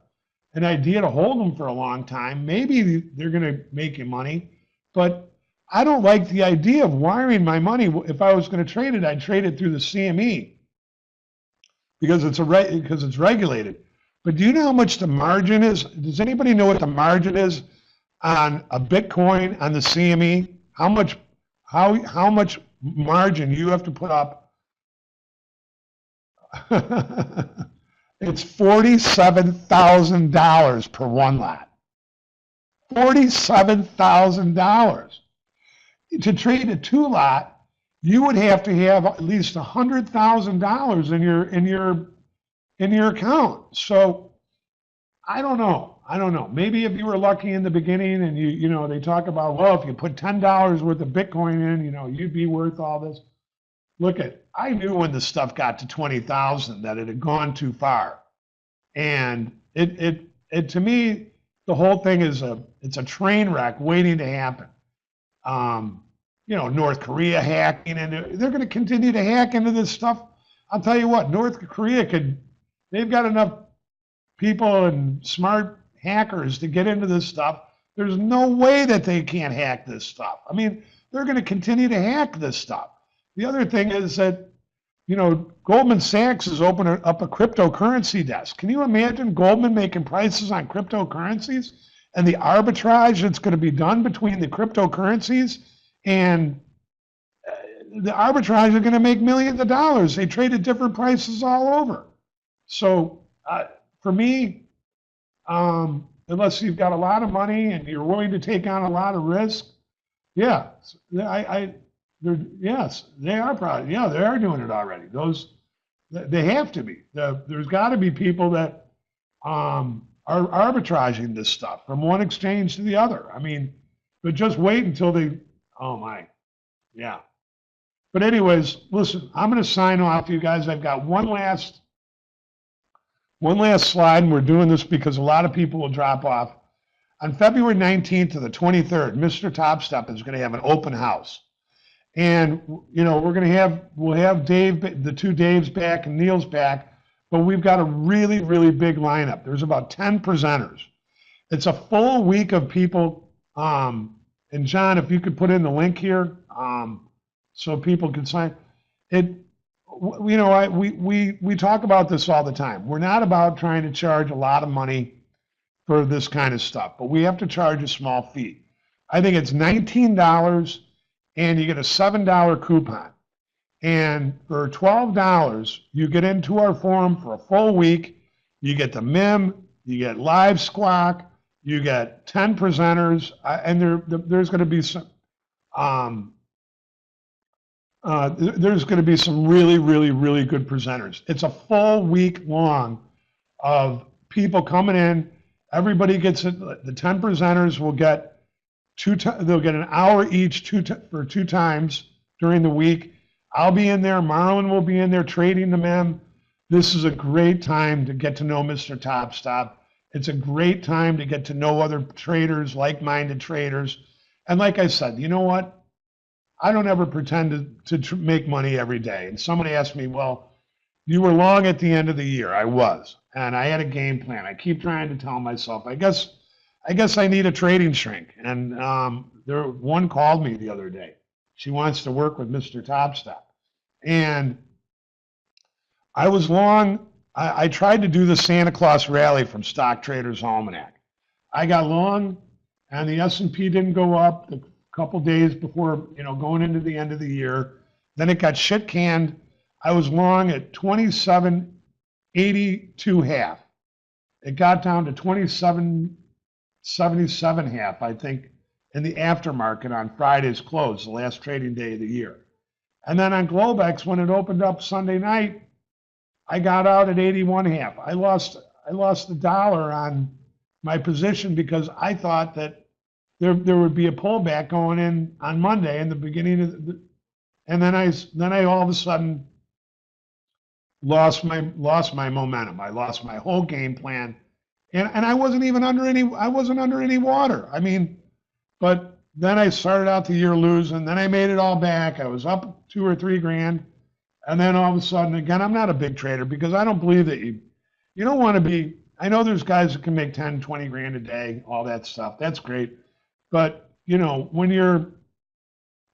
an idea to hold them for a long time, maybe they're going to make you money. But I don't like the idea of wiring my money. If I was going to trade it, I'd trade it through the CME because it's regulated. But do you know how much the margin is? Does anybody know what the margin is on a Bitcoin on the CME? How much margin you have to put up? It's $47,000 per one lot. $47,000. To trade a two lot, you would have to have at least $100,000 in your account. So I don't know. Maybe if you were lucky in the beginning and you know, they talk about, well, if you put $10 worth of Bitcoin in, you know, you'd be worth all this. Look I knew when the stuff got to 20,000 that it had gone too far. And it to me, the whole thing is it's a train wreck waiting to happen. You know, North Korea hacking, and they're going to continue to hack into this stuff. I'll tell you what, North Korea they've got enough people and smart hackers to get into this stuff. There's no way that they can't hack this stuff. I mean, they're going to continue to hack this stuff. The other thing is that, you know, Goldman Sachs is opening up a cryptocurrency desk. Can you imagine Goldman making prices on cryptocurrencies and the arbitrage that's going to be done between the cryptocurrencies? And the arbitrage are going to make millions of dollars. They trade at different prices all over. So for me, unless you've got a lot of money and you're willing to take on a lot of risk, yeah, yes, they are probably, yeah, they are doing it already. They have to be. There's got to be people that are arbitraging this stuff from one exchange to the other. I mean, but just wait until they, oh my, yeah. But anyways, listen, I'm going to sign off, you guys. I've got one last slide, and we're doing this because a lot of people will drop off. On February 19th to the 23rd, MrTopStep is going to have an open house. And, you know, we'll have Dave, the two Daves back and Niels back, but we've got a really, really big lineup. There's about 10 presenters. It's a full week of people. And John, if you could put in the link here, so people can sign it. You know, we talk about this all the time. We're not about trying to charge a lot of money for this kind of stuff, but we have to charge a small fee. I think it's $19, and you get a $7 coupon. And for $12, you get into our forum for a full week. You get the MIM, you get live squawk, you get 10 presenters, and there's going to be some. There's going to be some really, really, really good presenters. It's a full week long of people coming in. Everybody gets it. The 10 presenters will get they'll get an hour each for 2 times during the week. I'll be in there. Marlon will be in there trading the MEM. This is a great time to get to know MrTopStep It's a great time to get to know other traders, like-minded traders. And like I said, you know what? I don't ever pretend to make money every day. And somebody asked me, well, you were long at the end of the year. I was. And I had a game plan. I keep trying to tell myself, I guess I need a trading shrink. And one called me the other day. She wants to work with MrTopStep. And I was long. I tried to do the Santa Claus rally from Stock Traders Almanac. I got long, and the S&P didn't go up a couple days before, going into the end of the year. Then it got shit canned. I was long at 27.82 half. It got down to 27.77 half, I think, in the aftermarket on Friday's close, the last trading day of the year. And then on Globex, when it opened up Sunday night, I got out at 81 half. I lost $1 on my position because I thought that there would be a pullback going in on Monday in the beginning of and then I all of a sudden lost my momentum. I lost my whole game plan, and I wasn't under any water. I mean, but then I started out the year losing. Then I made it all back. I was up 2 or 3 grand. And then all of a sudden, again, I'm not a big trader because I don't believe that you don't want to be. I know there's guys that can make 10, 20 grand a day, all that stuff. That's great. But, when you're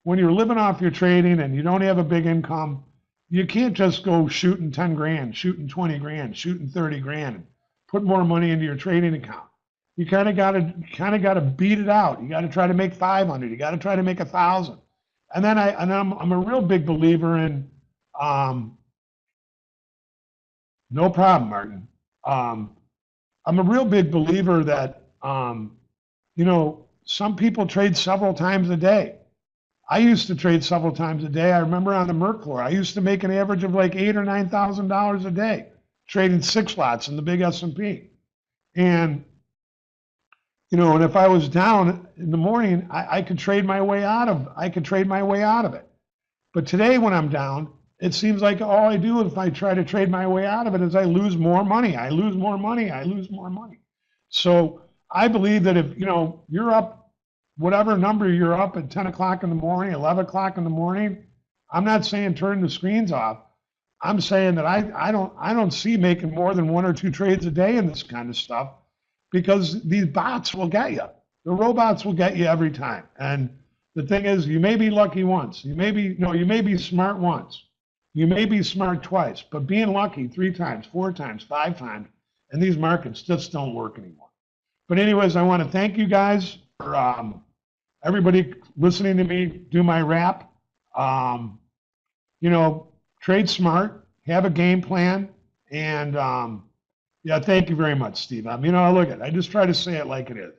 living off your trading and you don't have a big income, you can't just go shooting 10 grand, shooting 20 grand, shooting 30 grand, put more money into your trading account. You kind of got to beat it out. You got to try to make 500. You got to try to make 1,000. And then I'm a real big believer in, no problem, Martin. I'm a real big believer that, some people trade several times a day. I used to trade several times a day. I remember on the Merc floor, I used to make an average of like $8,000 or $9,000 a day, trading 6 lots in the big S&P. And, and if I was down in the morning, I could trade my way out of it. But today when I'm down, it seems like all I do if I try to trade my way out of it is I lose more money. I lose more money. So I believe that if, you're up, whatever number you're up at 10 o'clock in the morning, 11 o'clock in the morning, I'm not saying turn the screens off. I'm saying that I don't see making more than 1 or 2 trades a day in this kind of stuff because these bots will get you. The robots will get you every time. And the thing is, you may be lucky once. You may be smart once. You may be smart twice, but being lucky 3 times, 4 times, 5 times, and these markets just don't work anymore. But anyways, I want to thank you guys for everybody listening to me do my rap. Trade smart, have a game plan, and thank you very much, Steve. I just try to say it like it is.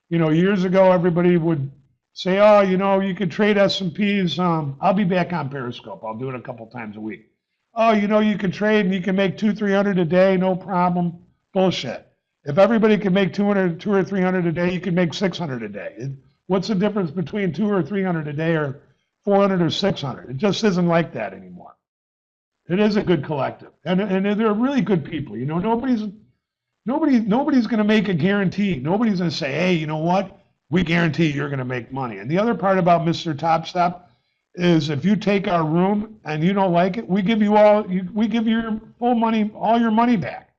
Years ago, everybody would say, oh, you could trade S&Ps. I'll be back on Periscope. I'll do it a couple times a week. Oh, you can trade and you can make 200-300 a day, no problem. Bullshit. If everybody can make 200 or 300 a day, you can make 600 a day. What's the difference between 200 or 300 a day or 400 or 600? It just isn't like that anymore. It is a good collective, and they're really good people. Nobody's going to make a guarantee. Nobody's going to say, hey, you know what? We guarantee you're going to make money. And the other part about MrTopStep is if you take our room and you don't like it, we give you your full money, all your money back.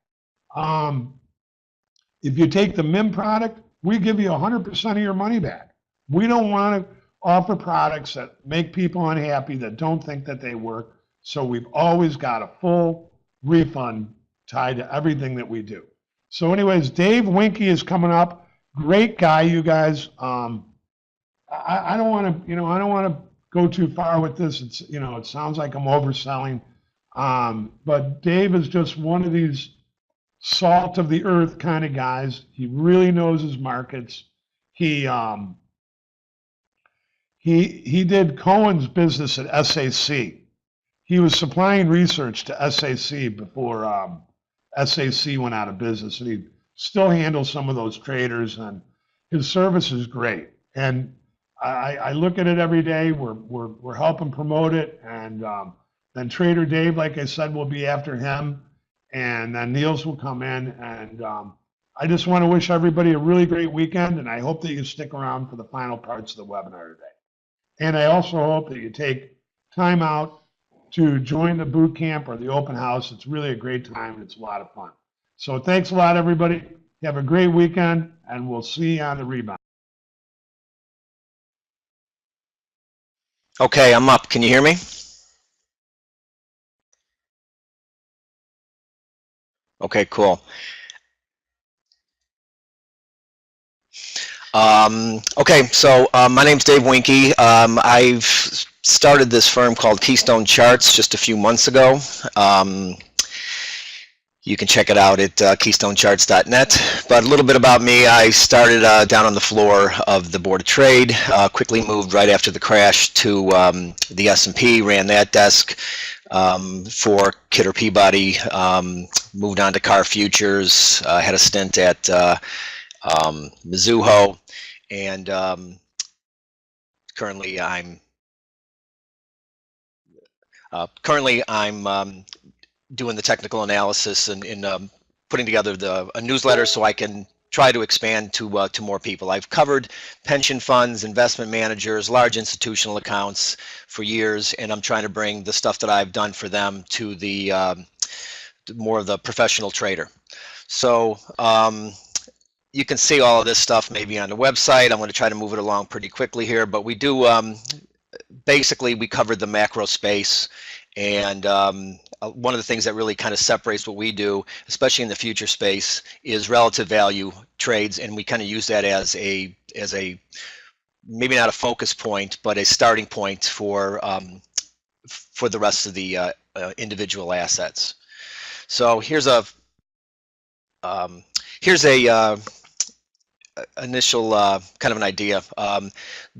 If you take the MIM product, we give you 100% of your money back. We don't want to offer products that make people unhappy, that don't think that they work. So we've always got a full refund tied to everything that we do. So anyways, Dave Wienke is coming up. Great guy, you guys. I don't want to go too far with this. It sounds like I'm overselling. But Dave is just one of these salt of the earth kind of guys. He really knows his markets. He did Cohen's business at SAC. He was supplying research to SAC before SAC went out of business, and he still handles some of those traders, and his service is great. And I look at it every day. We're helping promote it, and then Trader Dave, like I said, will be after him, and then Niels will come in, and I just want to wish everybody a really great weekend, and I hope that you stick around for the final parts of the webinar today. And I also hope that you take time out to join the boot camp or the open house. It's really a great time, and it's a lot of fun. So thanks a lot, everybody. Have a great weekend, and we'll see you on the rebound. Okay, I'm up. Can you hear me? Okay, cool. Okay, so my name's Dave Wienke. I've started this firm called Keystone Charts just a few months ago. You can check it out at keystonecharts.net. But a little bit about me, I started down on the floor of the Board of Trade, quickly moved right after the crash to the S&P, ran that desk for Kidder Peabody, moved on to car futures, had a stint at Mizuho, and currently I'm doing the technical analysis and in putting together a newsletter so I can try to expand to more people. I've covered pension funds, investment managers, large institutional accounts for years, and I'm trying to bring the stuff that I've done for them to the more of the professional trader. So you can see all of this stuff maybe on the website. I'm going to try to move it along pretty quickly here, but we do basically we covered the macro space, and one of the things that really kind of separates what we do, especially in the future space, is relative value trades, and we kind of use that as a maybe not a focus point, but a starting point for the rest of the individual assets. So here's a initial kind of an idea.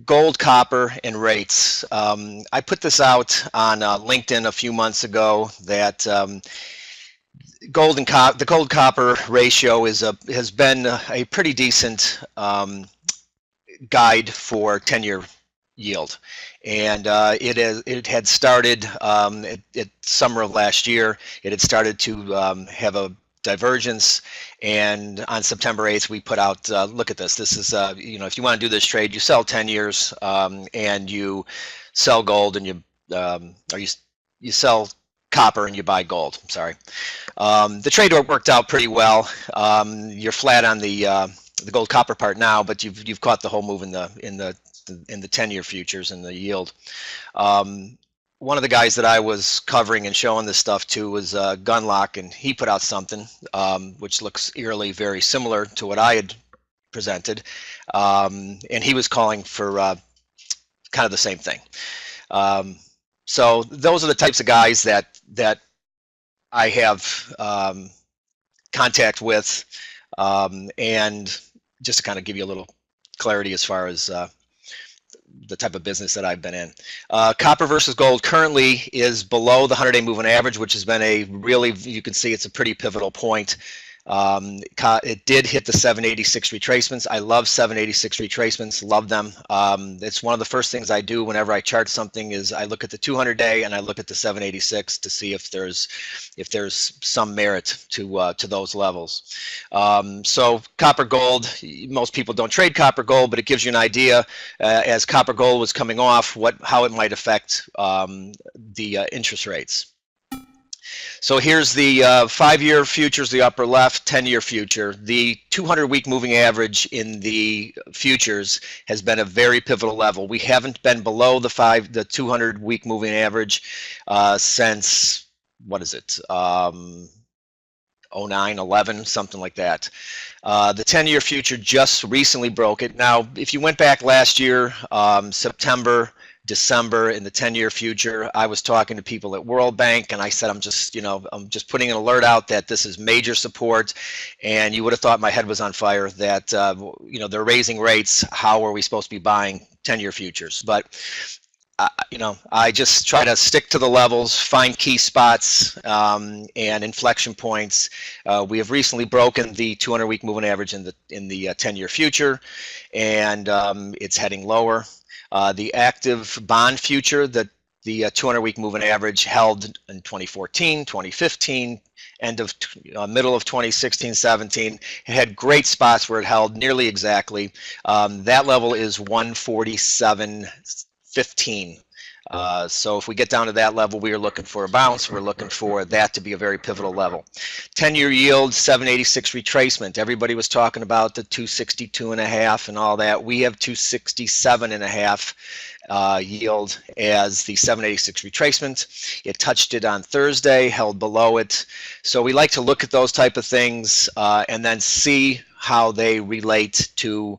Gold, copper, and rates. I put this out on LinkedIn a few months ago that the gold copper ratio has been a pretty decent guide for 10-year yield, and it had started at summer of last year. It had started to have a divergence, and on September 8th we put out look at this. This is you know, if you want to do this trade, you sell 10 years and you sell gold, and you sell copper and you buy gold. I'm sorry. The trade worked out pretty well. You're flat on the gold copper part now, but you've caught the whole move in the 10-year futures and the yield. One of the guys that I was covering and showing this stuff to was Gunlock, and he put out something which looks eerily very similar to what I had presented, and he was calling for kind of the same thing. So those are the types of guys that I have contact with, and just to kind of give you a little clarity as far as the type of business that I've been in. Copper versus gold currently is below the 100-day moving average, which has been a really, you can see it's a pretty pivotal point. It did hit the 786 retracements. I love 786 retracements, love them. It's one of the first things I do whenever I chart something is I look at the 200-day and I look at the 786 to see if there's some merit to those levels. So copper gold, most people don't trade copper gold, but it gives you an idea as copper gold was coming off how it might affect the interest rates. So here's the 5-year futures, the upper left, 10-year future. The 200-week moving average in the futures has been a very pivotal level. We haven't been below the 200-week moving average since, what is it, 09, 11, something like that. The 10-year future just recently broke it. Now, if you went back last year, September, December, in the 10-year future, I was talking to people at World Bank, and I said, I'm just putting an alert out that this is major support, and you would have thought my head was on fire that they're raising rates. How are we supposed to be buying 10-year futures? But I just try to stick to the levels, find key spots and inflection points. We have recently broken the 200-week moving average in the 10-year future, and it's heading lower. The active bond future, the the 200-week moving average held in 2014, 2015, middle of 2016, 17. It had great spots where it held nearly exactly. That level is 147.15. So if we get down to that level, we are looking for a bounce. We're looking for that to be a very pivotal level. 10-year yield, 786 retracement. Everybody was talking about the 262.5 and all that. We have 267.5 yield as the 786 retracement. It touched it on Thursday, held below it. So we like to look at those type of things and then see how they relate to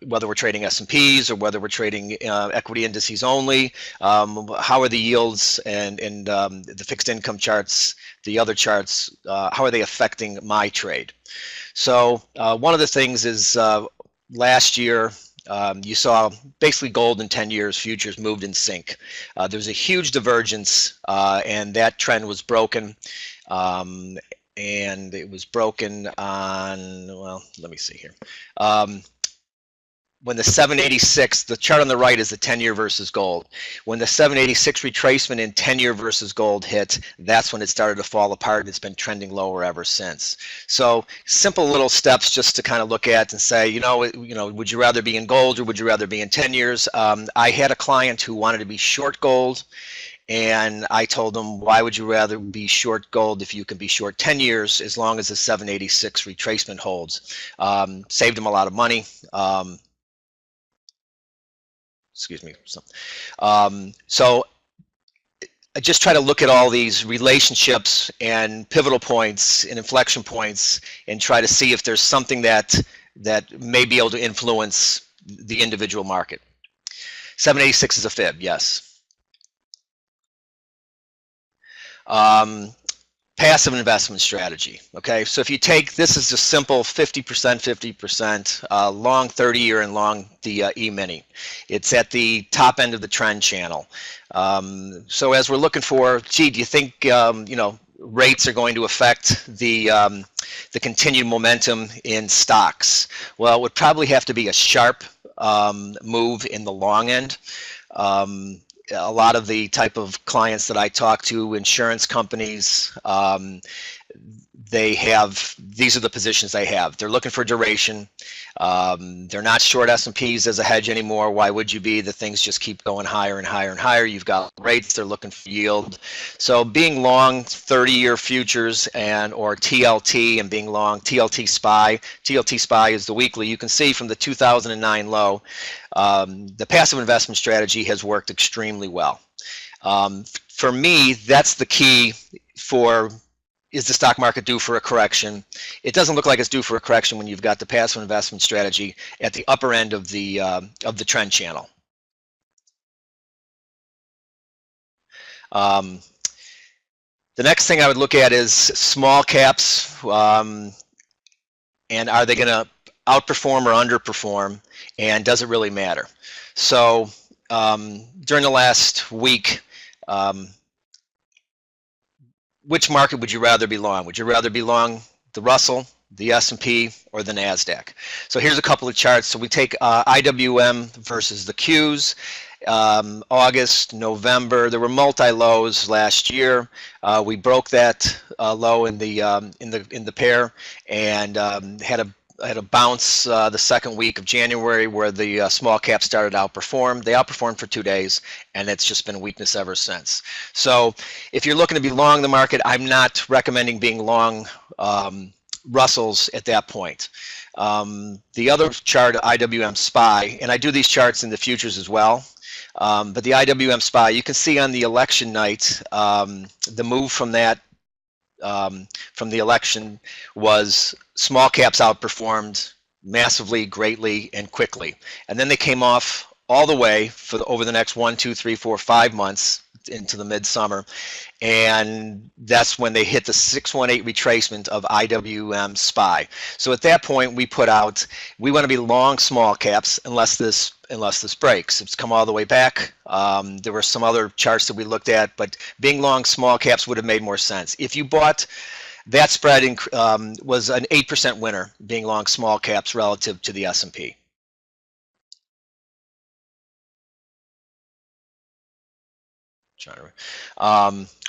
whether we're trading S&Ps or whether we're trading equity indices only. How are the yields and the fixed income charts, the other charts, how are they affecting my trade? So one of the things is last year, you saw basically gold and 10 years futures moved in sync. There was a huge divergence and that trend was broken. And it was broken on, well, let me see here. When the 786, the chart on the right is the 10-year versus gold. When the 786 retracement in 10-year versus gold hit, that's when it started to fall apart, and it's been trending lower ever since. So simple little steps just to kind of look at and say, would you rather be in gold or would you rather be in 10 years? I had a client who wanted to be short gold, and I told them, why would you rather be short gold if you can be short 10 years as long as the 786 retracement holds? Saved him a lot of money. Excuse me. So I just try to look at all these relationships and pivotal points and inflection points and try to see if there's something that may be able to influence the individual market. 786 is a fib, yes. Passive investment strategy. Okay, so if you take, this is just simple 50%, 50%, long 30-year and long the E-mini. It's at the top end of the trend channel. So as we're looking for, gee, do you think rates are going to affect the continued momentum in stocks? Well, it would probably have to be a sharp move in the long end. A lot of the type of clients that I talk to, insurance companies, these are the positions they have. They're looking for duration. They're not short S&Ps as a hedge anymore. Why would you be? The things just keep going higher and higher and higher. You've got rates, they're looking for yield. So being long 30-year futures or TLT and being long TLT SPY is the weekly. You can see from the 2009 low, the passive investment strategy has worked extremely well. For me, that's the key for, is the stock market due for a correction? It doesn't look like it's due for a correction when you've got the passive investment strategy at the upper end of the trend channel. The next thing I would look at is small caps, and are they going to outperform or underperform, and does it really matter? So during the last week, which market would you rather be long? Would you rather be long the Russell, the S&P, or the NASDAQ? So here's a couple of charts. So we take IWM versus the Qs. August, November, there were multi-lows last year. We broke that low in the pair and had a bounce the second week of January where the small cap started to outperform. They outperformed for 2 days, and it's just been weakness ever since. So if you're looking to be long the market, I'm not recommending being long Russells at that point. The other chart, IWM SPY, and I do these charts in the futures as well, but the IWM SPY, you can see on the election night, the move from that from the election was small caps outperformed massively, greatly, and quickly. And then they came off all the way over the next 1, 2, 3, 4, 5 months into the midsummer. And that's when they hit the 618 retracement of IWM SPY. So at that point, we put out, we want to be long small caps unless this breaks. It's come all the way back. There were some other charts that we looked at, but being long small caps would have made more sense. If you bought that spread, was an 8% winner, being long small caps relative to the S&P.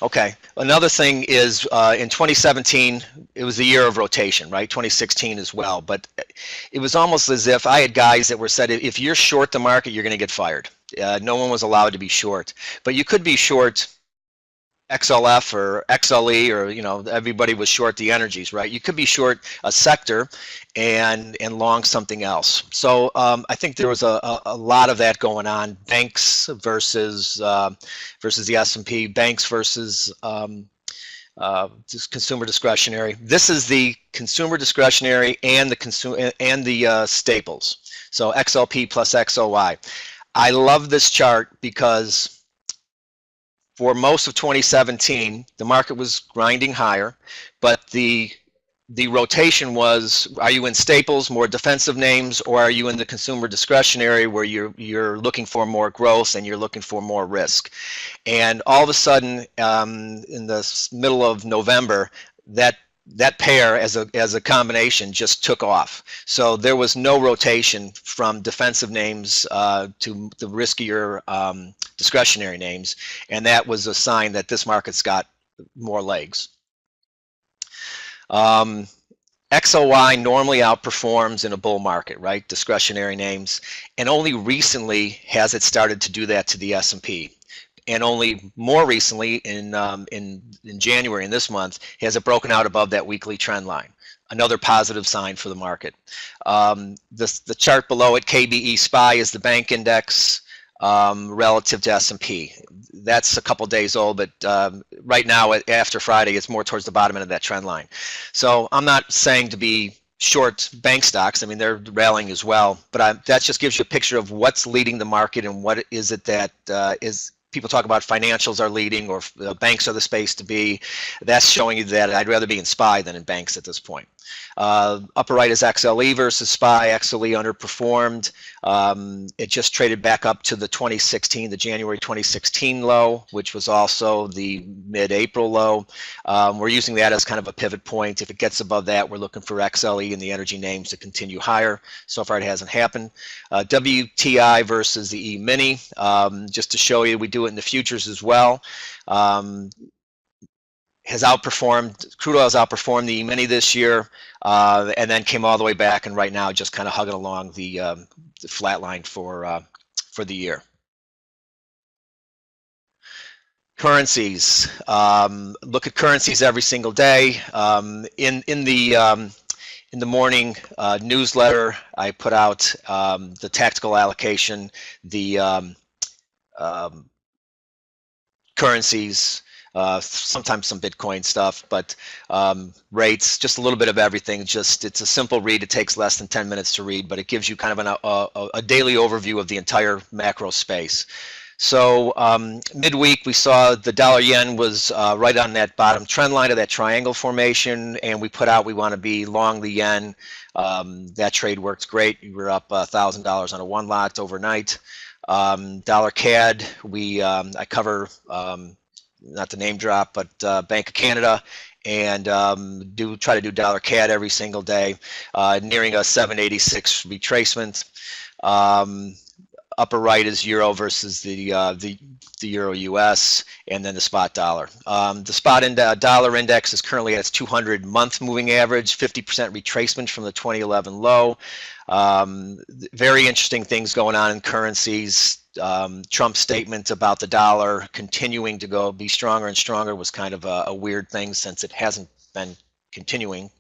Okay. Another thing is in 2017, it was the year of rotation, right? 2016 as well. But it was almost as if I had guys that were said, if you're short the market, you're going to get fired. No one was allowed to be short. But you could be short XLF or XLE, or everybody was short the energies, right? You could be short a sector and long something else. So I think there was a lot of that going on. Banks versus the S&P, banks versus consumer discretionary. This is the consumer discretionary and the staples. So XLP plus XOY. I love this chart because for most of 2017, the market was grinding higher, but the rotation was, are you in staples, more defensive names, or are you in the consumer discretionary where you're looking for more growth and you're looking for more risk? And all of a sudden, in the middle of November, that pair as a combination just took off. So there was no rotation from defensive names to the riskier discretionary names, and that was a sign that this market's got more legs. XOY normally outperforms in a bull market, right? Discretionary names, and only recently has it started to do that to the S&P. And only more recently, in January, in this month, has it broken out above that weekly trend line. Another positive sign for the market. The chart below it, KBE SPY, is the bank index relative to S&P. That's a couple days old, but right now, after Friday, it's more towards the bottom end of that trend line. So I'm not saying to be short bank stocks. I mean, they're rallying as well, but that just gives you a picture of what's leading the market and what is it that is. People talk about financials are leading, or banks are the space to be. That's showing you that I'd rather be in SPY than in banks at this point. Upper right is XLE versus SPY. XLE underperformed. It just traded back up to the January 2016 low, which was also the mid-April low. We're using that as kind of a pivot point. If it gets above that, we're looking for XLE and the energy names to continue higher. So far, it hasn't happened. WTI versus the E-mini, just to show you, we do it in the futures as well. Crude oil has outperformed the E-mini this year, and then came all the way back, and right now just kind of hugging along the flat line for the year. Currencies. Look at currencies every single day. In the morning newsletter, I put out the tactical allocation, the currencies, sometimes some Bitcoin stuff, but rates, just a little bit of everything. It's a simple read. It takes less than 10 minutes to read, but it gives you kind of a daily overview of the entire macro space. So midweek, we saw the dollar-yen was right on that bottom trend line of that triangle formation, and we put out we want to be long the yen. That trade worked great. We were up $1,000 on a one lot overnight. Dollar CAD, I cover, not the name drop, but Bank of Canada, and try to do dollar CAD every single day, nearing a 786 retracement. Upper right is euro versus the euro US, and then the spot dollar. The spot dollar index is currently at its 200-month moving average, 50% retracement from the 2011 low. Very interesting things going on in currencies. Trump's statement about the dollar continuing to be stronger and stronger was kind of a weird thing, since it hasn't been continuing.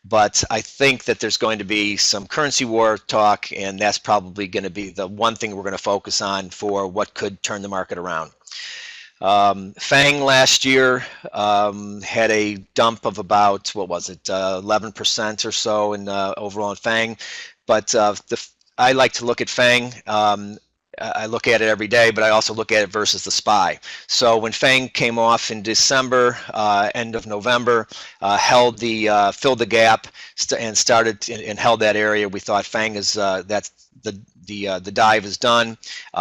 But I think that there's going to be some currency war talk, and that's probably going to be the one thing we're going to focus on for what could turn the market around. FANG last year had a dump of about, 11% or so in overall in FANG. But I like to look at FANG. I look at it every day, but I also look at it versus the SPY. So when FANG came off in December, end of November, filled the gap and started and held that area, we thought FANG is that's the dive is done.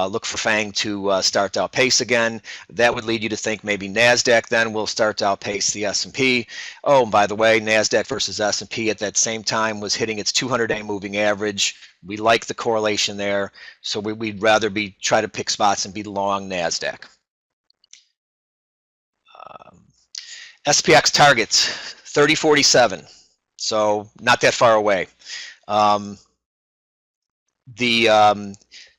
Look for FANG to start to outpace again. That would lead you to think maybe NASDAQ then will start to outpace the S&P. Oh, and by the way, NASDAQ versus S&P at that same time was hitting its 200-day moving average. We like the correlation there, so we'd rather try to pick spots and be long NASDAQ. SPX targets 3047, so not that far away. The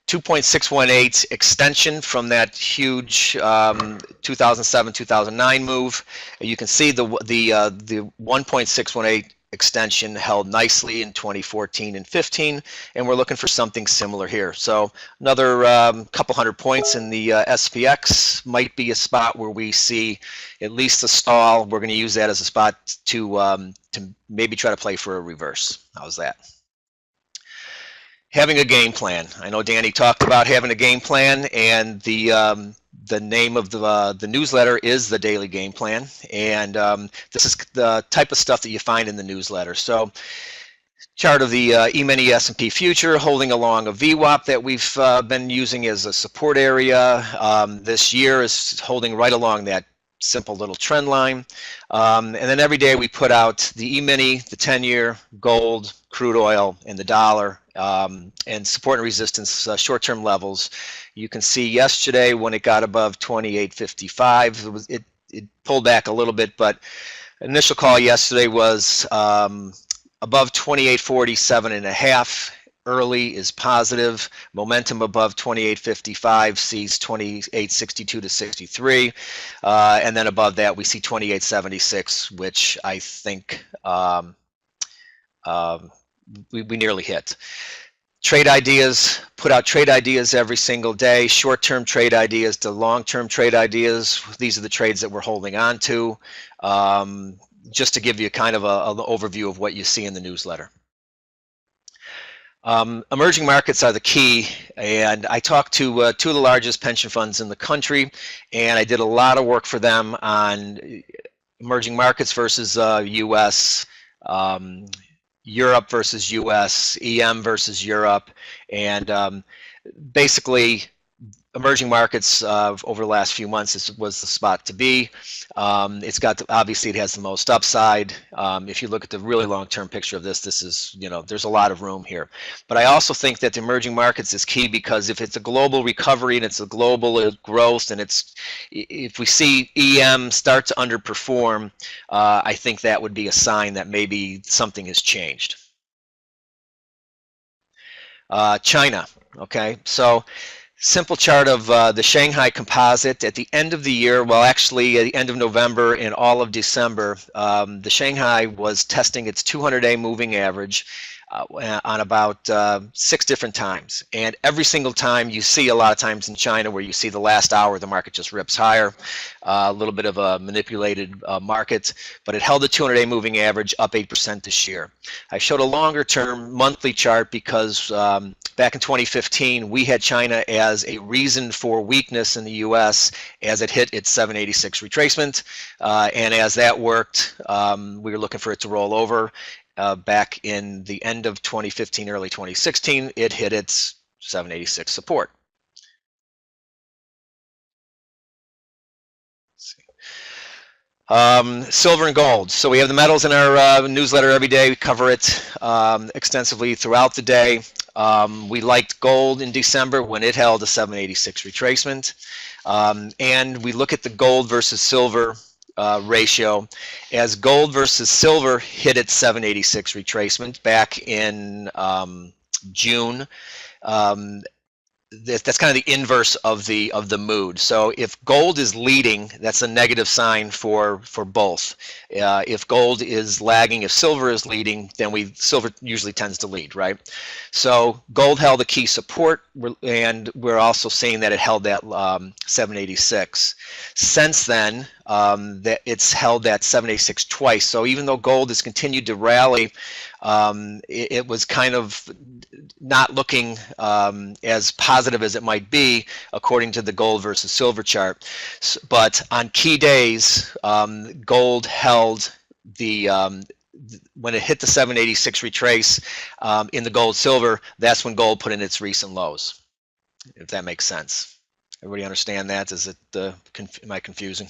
2.618 extension from that huge 2007-2009 move. You can see the 1.618 extension held nicely in 2014 and 15, and we're looking for something similar here. So another couple hundred points in the SPX might be a spot where we see at least a stall. We're going to use that as a spot to maybe try to play for a reverse. How's that? Having a game plan. I know Danny talked about having a game plan, and the name of the newsletter is the Daily Game Plan, and this is the type of stuff that you find in the newsletter. So, chart of the E-mini S&P future holding along a VWAP that we've been using as a support area. This year is holding right along that simple little trend line, and then every day we put out the E-mini, the 10-year, gold, crude oil, and the dollar, and support and resistance short-term levels. You can see yesterday when it got above 28.55, it pulled back a little bit, but initial call yesterday was above 28.47.5. Early is positive. Momentum above 28.55 sees 28.62 to 63, and then above that we see 28.76, which I think we nearly hit. Trade ideas, put out trade ideas every single day, short-term trade ideas to long-term trade ideas. These are the trades that we're holding on to, just to give you kind of an overview of what you see in the newsletter. Emerging markets are the key, and I talked to two of the largest pension funds in the country, and I did a lot of work for them on emerging markets versus US, Europe versus US, EM versus Europe, and basically emerging markets over the last few months was the spot to be. It's got obviously it has the most upside. If you look at the really long-term picture of this is, you know, there's a lot of room here. But I also think that the emerging markets is key, because if it's a global recovery and it's a global growth, and if we see EM start to underperform, I think that would be a sign that maybe something has changed. China, okay, so simple chart of the Shanghai Composite at the end of the year, well actually at the end of November and all of December, the Shanghai was testing its 200-day moving average on about 6 different times. And every single time, you see a lot of times in China where you see the last hour the market just rips higher, a little bit of a manipulated market, but it held the 200-day moving average up 8% this year. I showed a longer term monthly chart because back in 2015 we had China as a reason for weakness in the US as it hit its 786 retracement, and as that worked, we were looking for it to roll over. Back in the end of 2015, early 2016, it hit its 786 support. Silver and gold. So we have the metals in our newsletter every day. We cover it extensively throughout the day. We liked gold in December when it held a 786 retracement. And we look at the gold versus silver ratio as gold versus silver hit its 786 retracement back in June. That's kind of the inverse of the mood. So if gold is leading, that's a negative sign for both. If gold is lagging, if silver is leading, then silver usually tends to lead, right? So gold held a key support, and we're also seeing that it held that 786. Since then, that it's held that 786 twice. So even though gold has continued to rally, it was kind of not looking as positive as it might be according to the gold versus silver chart. But on key days, gold held the when it hit the 786 retrace in the gold silver, that's when gold put in its recent lows, if that makes sense. Everybody understand that? Is it am I confusing?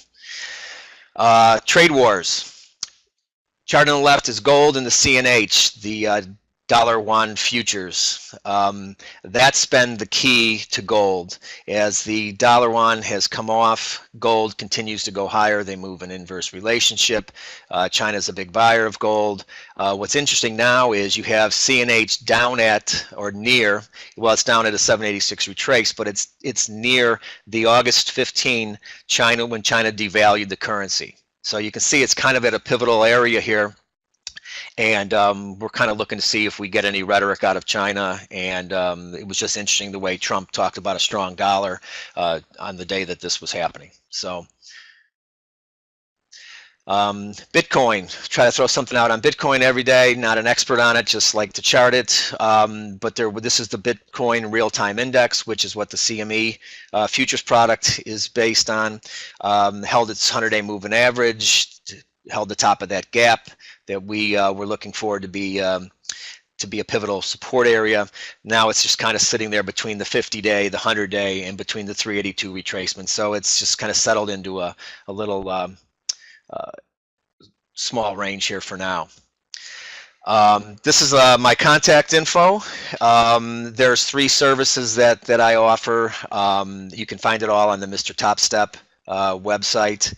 Trade wars. Chart on the left is gold and the CNH. The dollar yuan futures. That's been the key to gold. As the dollar yuan has come off, gold continues to go higher. They move in inverse relationship. China's a big buyer of gold. What's interesting now is you have CNH down at or near, well, it's down at a 786 retrace, but it's near the August 15 China, when China devalued the currency. So you can see it's kind of at a pivotal area here. And we're kind of looking to see if we get any rhetoric out of China. And it was just interesting the way Trump talked about a strong dollar on the day that this was happening. So Bitcoin, try to throw something out on Bitcoin every day. Not an expert on it, just like to chart it. But this is the Bitcoin real-time index, which is what the CME futures product is based on. Held its 100-day moving average, held the top of that gap that we were looking for to be a pivotal support area. Now it's just kind of sitting there between the 50-day, the 100-day, and between the 382 retracement. So it's just kind of settled into a little small range here for now. This is my contact info. There's 3 services that I offer. You can find it all on the MrTopStep website.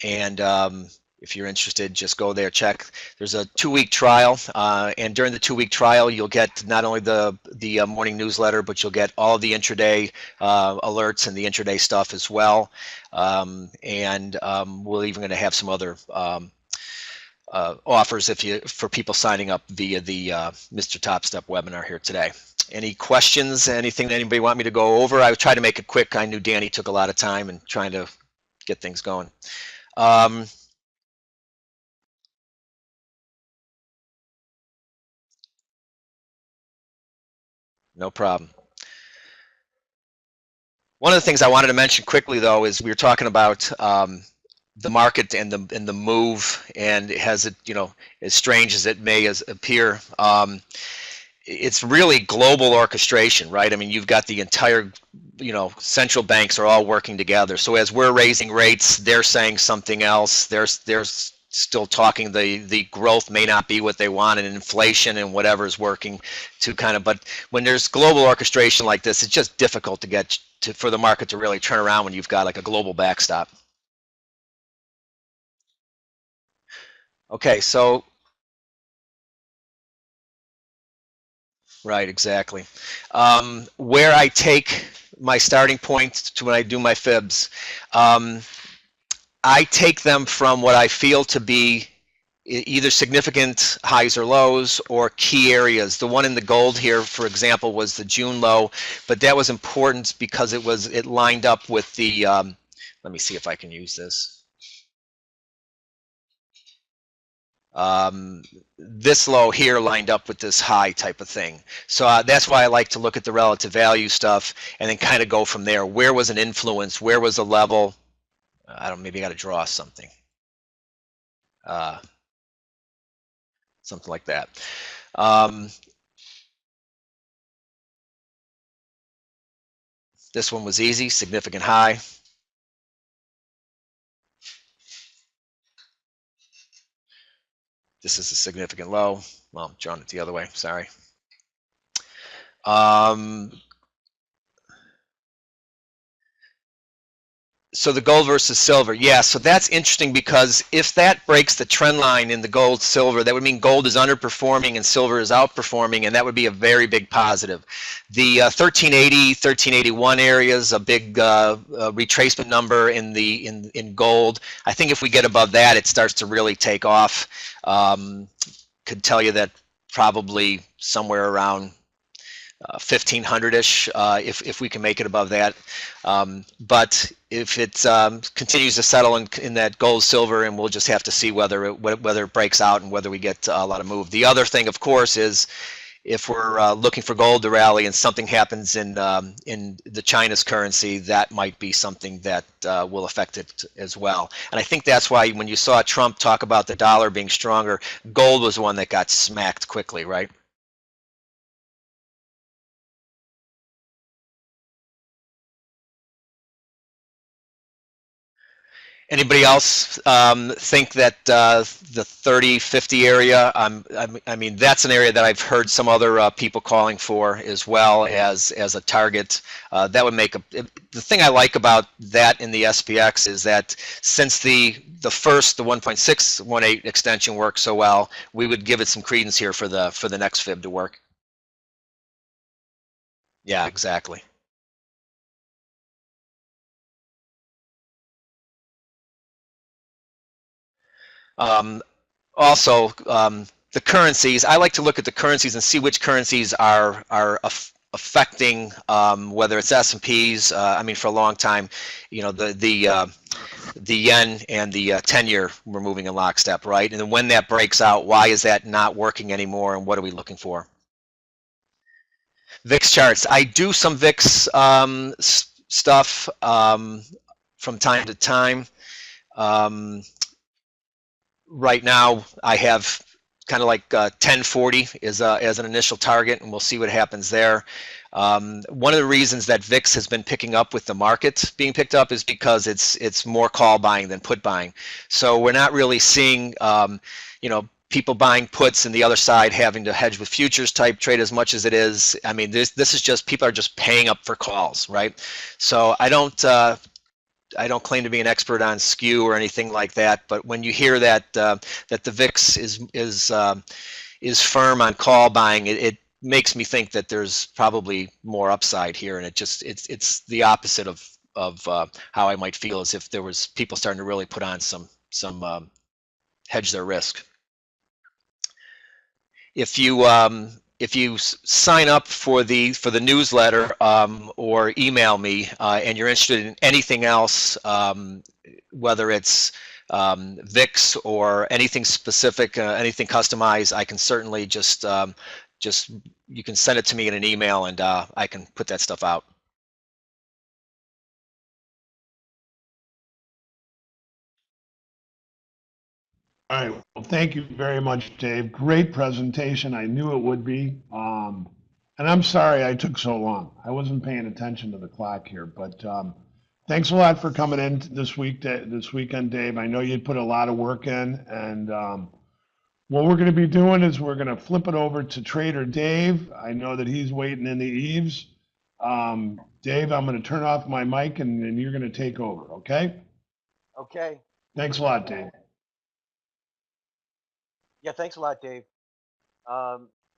And if you're interested, just go there, check. There's a 2-week trial, and during the 2-week trial, you'll get not only the morning newsletter, but you'll get all the intraday alerts and the intraday stuff as well. And we're even going to have some other offers for people signing up via the MrTopStep webinar here today. Any questions? Anything that anybody want me to go over? I would try to make it quick. I knew Danny took a lot of time and trying to get things going. No problem. One of the things I wanted to mention quickly, though, is we were talking about the market and the move, and it has it, as strange as it may appear, it's really global orchestration, right? I mean, you've got the entire, central banks are all working together. So as we're raising rates, they're saying something else. They're still talking, the growth may not be what they want, and inflation and whatever is working to but when there's global orchestration like this, it's just difficult to get for the market to really turn around when you've got like a global backstop. Okay, so right, exactly. Where I take my starting point to when I do my fibs, I take them from what I feel to be either significant highs or lows or key areas. The one in the gold here, for example, was the June low, but that was important because it lined up with the, let me see if I can use this. This low here lined up with this high type of thing. So that's why I like to look at the relative value stuff and then kind of go from there. Where was an influence? Where was a level? Maybe I got to draw something. Something like that. This one was easy, significant high. This is a significant low. Well, I'm drawing it the other way, sorry. So the gold versus silver, yeah, so that's interesting because if that breaks the trend line in the gold silver, that would mean gold is underperforming and silver is outperforming, and that would be a very big positive. The 1380, 1381 area is a big retracement number in gold. I think if we get above that, it starts to really take off. Could tell you that probably somewhere around 1500-ish if we can make it above that, but if it continues to settle in that gold silver, and we'll just have to see whether it breaks out and whether we get a lot of move. The other thing, of course, is if we're looking for gold to rally and something happens in the China's currency, that might be something that will affect it as well. And I think that's why when you saw Trump talk about the dollar being stronger, gold was the one that got smacked quickly, right? Anybody else think that the 30-50 area, I mean, that's an area that I've heard some other people calling for as well as a target. That would make the thing I like about that in the SPX is that since the 1.618 extension worked so well, we would give it some credence here for the next fib to work. Yeah, exactly. Also, the currencies, I like to look at the currencies and see which currencies are affecting, whether it's S&Ps. I mean, for a long time, you know, the yen and the 10-year were moving in lockstep, right? And then when that breaks out, why is that not working anymore, and what are we looking for? VIX charts. I do some VIX stuff from time to time. Right now, I have kind of like 1040 as an initial target, and we'll see what happens there. One of the reasons that VIX has been picking up with the market being picked up is because it's more call buying than put buying. So we're not really seeing, you know, people buying puts and the other side having to hedge with futures type trade as much as it is. I mean, this is just, people are just paying up for calls, right? So I don't claim to be an expert on skew or anything like that, but when you hear that that the VIX is firm on call buying, it makes me think that there's probably more upside here, and it's the opposite of how I might feel as if there was people starting to really put on some hedge their risk. If you sign up for the newsletter or email me and you're interested in anything else, whether it's VIX or anything specific, anything customized, I can certainly just you can send it to me in an email, and I can put that stuff out. All right. Well, thank you very much, Dave. Great presentation. I knew it would be. And I'm sorry I took so long. I wasn't paying attention to the clock here, but thanks a lot for coming in this weekend, Dave. I know you put a lot of work in, and what we're going to be doing is we're going to flip it over to Trader Dave. I know that he's waiting in the eaves. Dave, I'm going to turn off my mic, and you're going to take over, okay? Okay. Thanks a lot, Dave. Yeah, thanks a lot, Dave.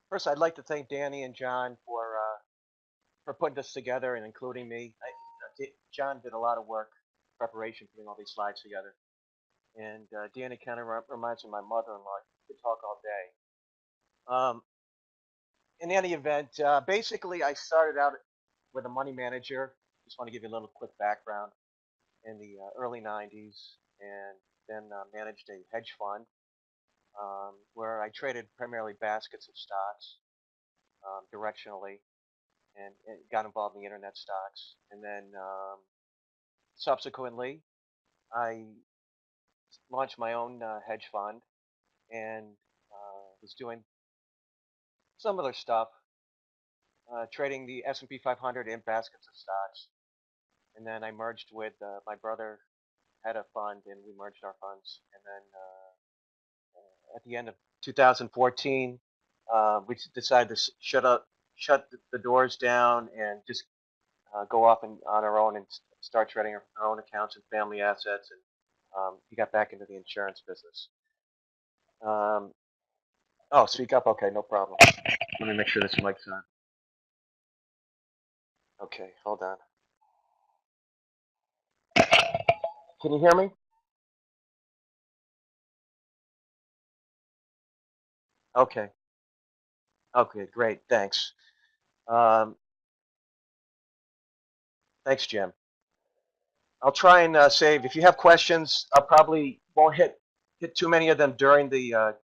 First, I'd like to thank Danny and John for putting this together and including me. John did a lot of work, preparation, putting all these slides together. And Danny kind of reminds me of my mother-in-law. We could talk all day. In any event, basically, I started out with a money manager. Just want to give you a little quick background. In the early 90s, and then managed a hedge fund where I traded primarily baskets of stocks directionally, and got involved in the internet stocks. And then subsequently, I launched my own hedge fund and was doing some other stuff, trading the S&P 500 in baskets of stocks. And then I merged with my brother had a fund, and we merged our funds. And then at the end of 2014, we decided to shut the doors down and just go off on our own and start trading our own accounts and family assets. And he got back into the insurance business. Oh, speak up. Okay, no problem. Let me make sure this mic's on. Okay, hold on. Can you hear me? Okay. Okay, great. Thanks. Thanks, Jim. I'll try and save. If you have questions, I probably won't hit too many of them during the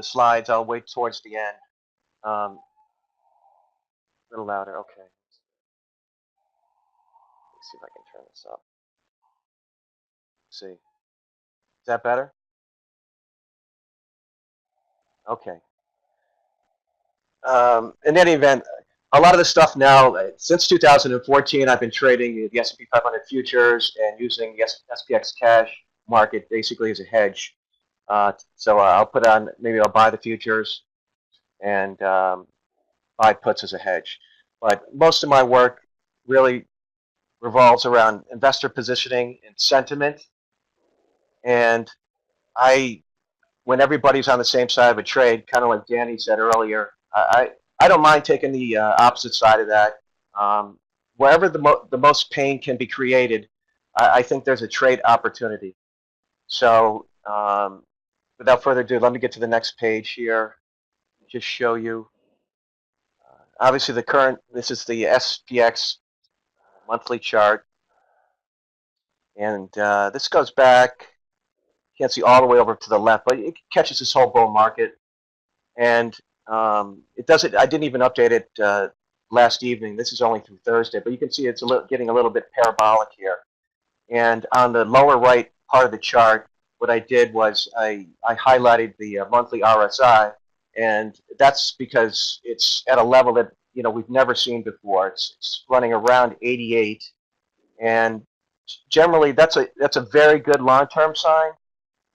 slides. I'll wait towards the end. A little louder. Okay. Let's see if I can turn this up. Let's see. Is that better? Okay. In any event, a lot of the stuff now, since 2014, I've been trading the S&P 500 futures and using the SPX cash market basically as a hedge. So I'll put on, maybe I'll buy the futures and buy puts as a hedge. But most of my work really revolves around investor positioning and sentiment. And when everybody's on the same side of a trade, kind of like Danny said earlier, I don't mind taking the opposite side of that. Wherever the most pain can be created, I think there's a trade opportunity. So without further ado, let me get to the next page here. Just show you. Obviously, this is the SPX monthly chart. And this goes back, can't see all the way over to the left, but it catches this whole bull market. And it doesn't, I didn't even update it last evening. This is only through Thursday, but you can see it's getting a little bit parabolic here. And on the lower right part of the chart, what I did was I highlighted the monthly RSI, and that's because it's at a level that we've never seen before. It's running around 88, and generally that's a very good long-term sign.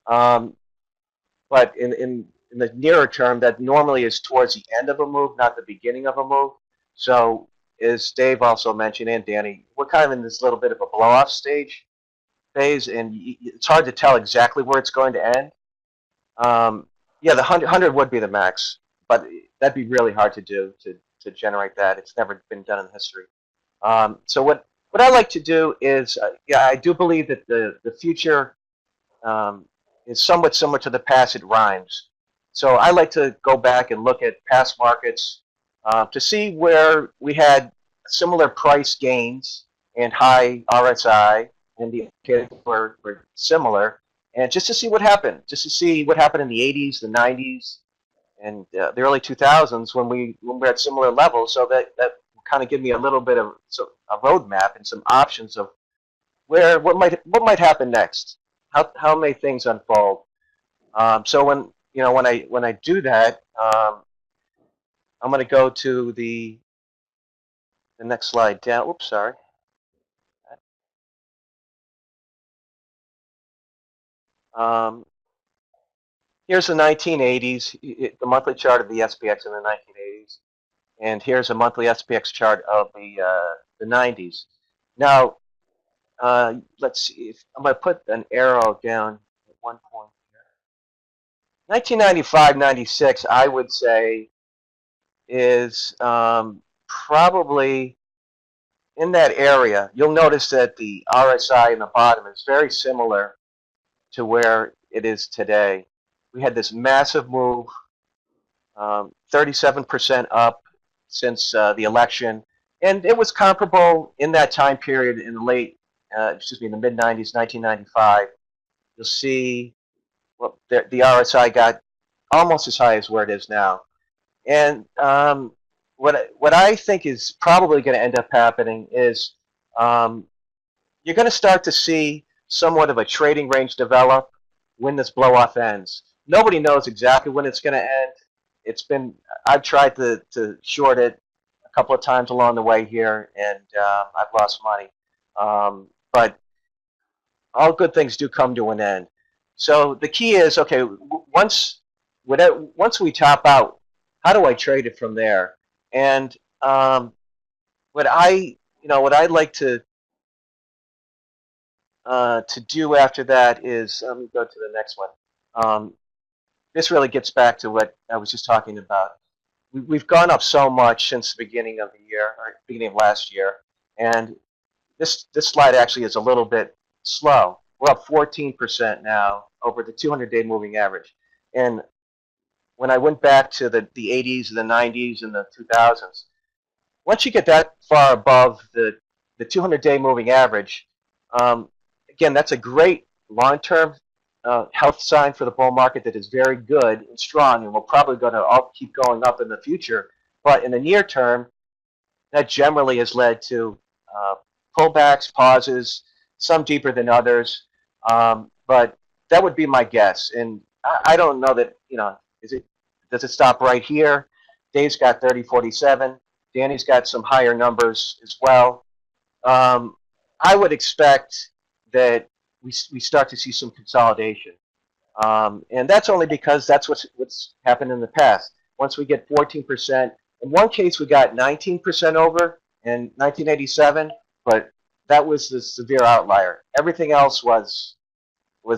But in the nearer term, that normally is towards the end of a move, not the beginning of a move. So as Dave also mentioned, and Danny, we're kind of in this little bit of a blow-off phase, and it's hard to tell exactly where it's going to end. Yeah, the 100 would be the max, but that'd be really hard to do to generate that. It's never been done in history. So what I like to do is, yeah, I do believe that the future is somewhat similar to the past. It rhymes. So I like to go back and look at past markets to see where we had similar price gains and high RSI, and the indicators were similar, and just to see what happened, in the 80s, the 90s, and the early 2000s when we had similar levels. So that kind of give me a little bit of a roadmap and some options of what might happen next. How may things unfold? So when I do that, I'm going to go to the next slide down. Oops, sorry. Here's the 1980s, the monthly chart of the SPX in the 1980s, and here's a monthly SPX chart of the 90s. Now, let's see. I'm going to put an arrow down at one point here. 1995-96, I would say, is probably in that area. You'll notice that the RSI in the bottom is very similar to where it is today. We had this massive move, 37% up since the election, and it was comparable in that time period in the in the mid-90s, 1995. You'll see the RSI got almost as high as where it is now. And what I think is probably going to end up happening is you're going to start to see somewhat of a trading range develop when this blow-off ends. Nobody knows exactly when it's going to end. I've tried to short it a couple of times along the way here, and I've lost money. But all good things do come to an end. So the key is, okay, once we top out, how do I trade it from there? And what I like to do after that is, let me go to the next one. This really gets back to what I was just talking about. We've gone up so much since the beginning of the year, or beginning of last year, and this slide actually is a little bit slow. We're up 14% now over the 200-day moving average. And when I went back to the 80s, the 90s, and the 2000s, once you get that far above the 200-day moving average, again, that's a great long-term health sign for the bull market that is very good and strong, and we're probably going to all keep going up in the future. But in the near term, that generally has led to pullbacks, pauses, some deeper than others. But that would be my guess. And I don't know that, does it stop right here? Dave's got 30.47. Danny's got some higher numbers as well. I would expect that we start to see some consolidation. And that's only because that's what's happened in the past. Once we get 14%, in one case we got 19% over in 1987, but that was the severe outlier. Everything else was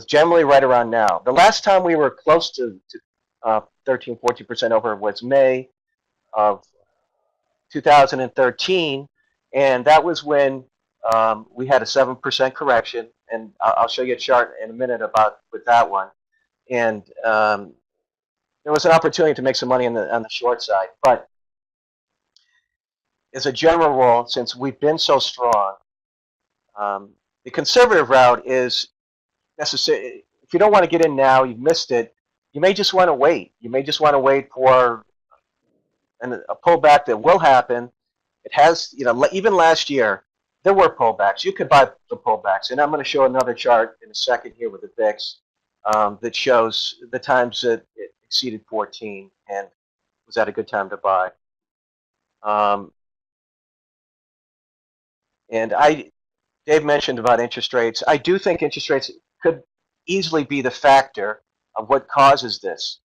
generally right around now. The last time we were close to 13, 14% over was May of 2013, and that was when we had a 7% correction, and I'll show you a chart in a minute about with that one. And there was an opportunity to make some money on the short side, but as a general rule, since we've been so strong, the conservative route is necessary. If you don't want to get in now, you've missed it. You may just want to wait. You may just want to wait for a pullback that will happen. It has, even last year, there were pullbacks. You could buy the pullbacks. And I'm going to show another chart in a second here with the VIX that shows the times that it exceeded 14 and was that a good time to buy. And Dave mentioned about interest rates. I do think interest rates could easily be the factor of what causes this.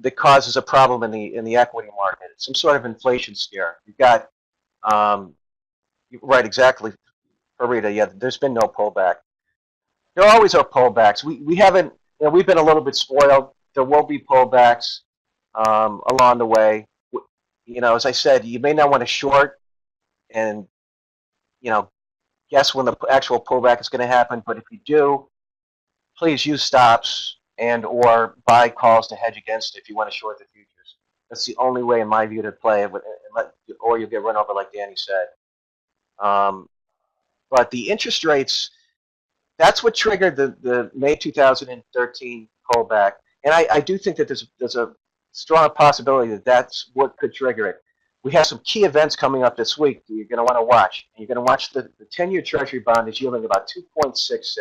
That causes a problem in the equity market. Some sort of inflation scare. You've got, right, exactly, Rita. Yeah, there's been no pullback. There always are pullbacks. We haven't, we've been a little bit spoiled. There will be pullbacks along the way. As I said, you may not want to short and, guess when the actual pullback is going to happen. But if you do, please use stops and or buy calls to hedge against it if you want to short the futures. That's the only way, in my view, to play it, or you'll get run over like Danny said. But the interest rates, that's what triggered the May 2013 pullback. And I do think that there's a strong possibility that that's what could trigger it. We have some key events coming up this week that you're going to want to watch. And you're going to watch the 10-year Treasury bond is yielding about 2.66.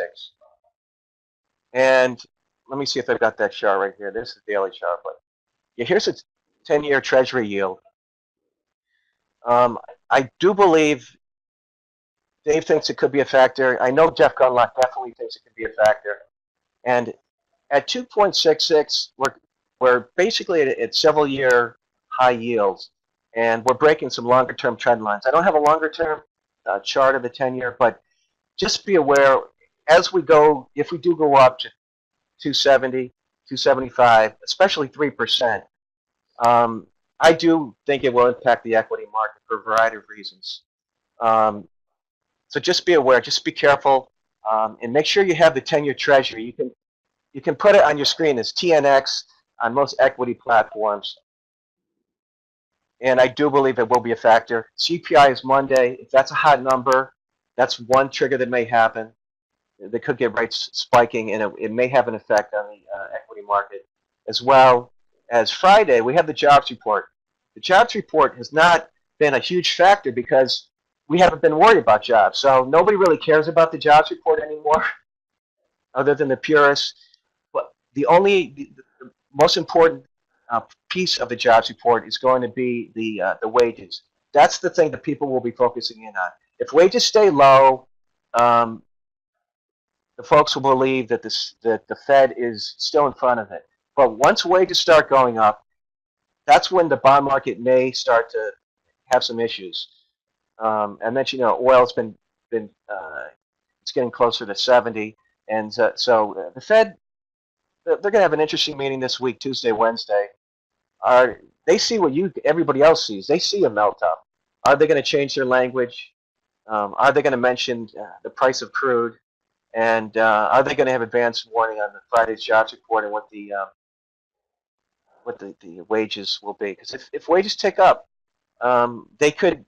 And let me see if I've got that chart right here. This is the daily chart. But yeah, here's a 10-year Treasury yield. I do believe Dave thinks it could be a factor. I know Jeff Gunlock definitely thinks it could be a factor. And at 2.66, we're basically at several-year high yields, and we're breaking some longer-term trend lines. I don't have a longer-term chart of the 10-year, but just be aware as we go, if we do go up to 270, 275, especially 3%, I do think it will impact the equity market for a variety of reasons. So just be aware, just be careful, and make sure you have the 10-year Treasury. You can put it on your screen as TNX on most equity platforms. And I do believe it will be a factor. CPI is Monday. If that's a hot number, that's one trigger that may happen. They could get rates spiking, and it may have an effect on the equity market. As well as Friday, we have the jobs report. The jobs report has not been a huge factor because we haven't been worried about jobs. So nobody really cares about the jobs report anymore, other than the purists. But the most important piece of the jobs report is going to be the wages. That's the thing that people will be focusing in on. If wages stay low, the folks will believe that the Fed is still in front of it. But once wages start going up, that's when the bond market may start to have some issues. I mentioned, oil's been it's getting closer to 70, and so the Fed, they're going to have an interesting meeting this week, Tuesday, Wednesday. They see what everybody else sees. They see a melt up. Are they going to change their language? Are they going to mention the price of crude? And are they going to have advance warning on the Friday's jobs report and what the wages will be? Because if wages tick up, they're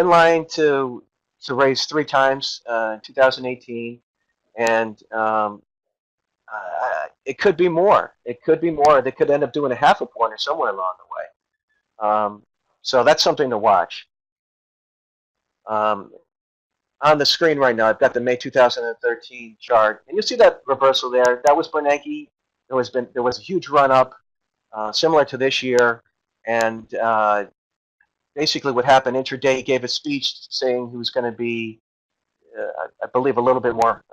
in line to raise 3 times in 2018, and it could be more. It could be more. They could end up doing a half a point or somewhere along the way. So that's something to watch. On the screen right now, I've got the May 2013 chart, and you'll see that reversal there. That was Bernanke. There was a huge run up, similar to this year, and basically what happened, intraday he gave a speech saying he was going to be, I believe, a little bit more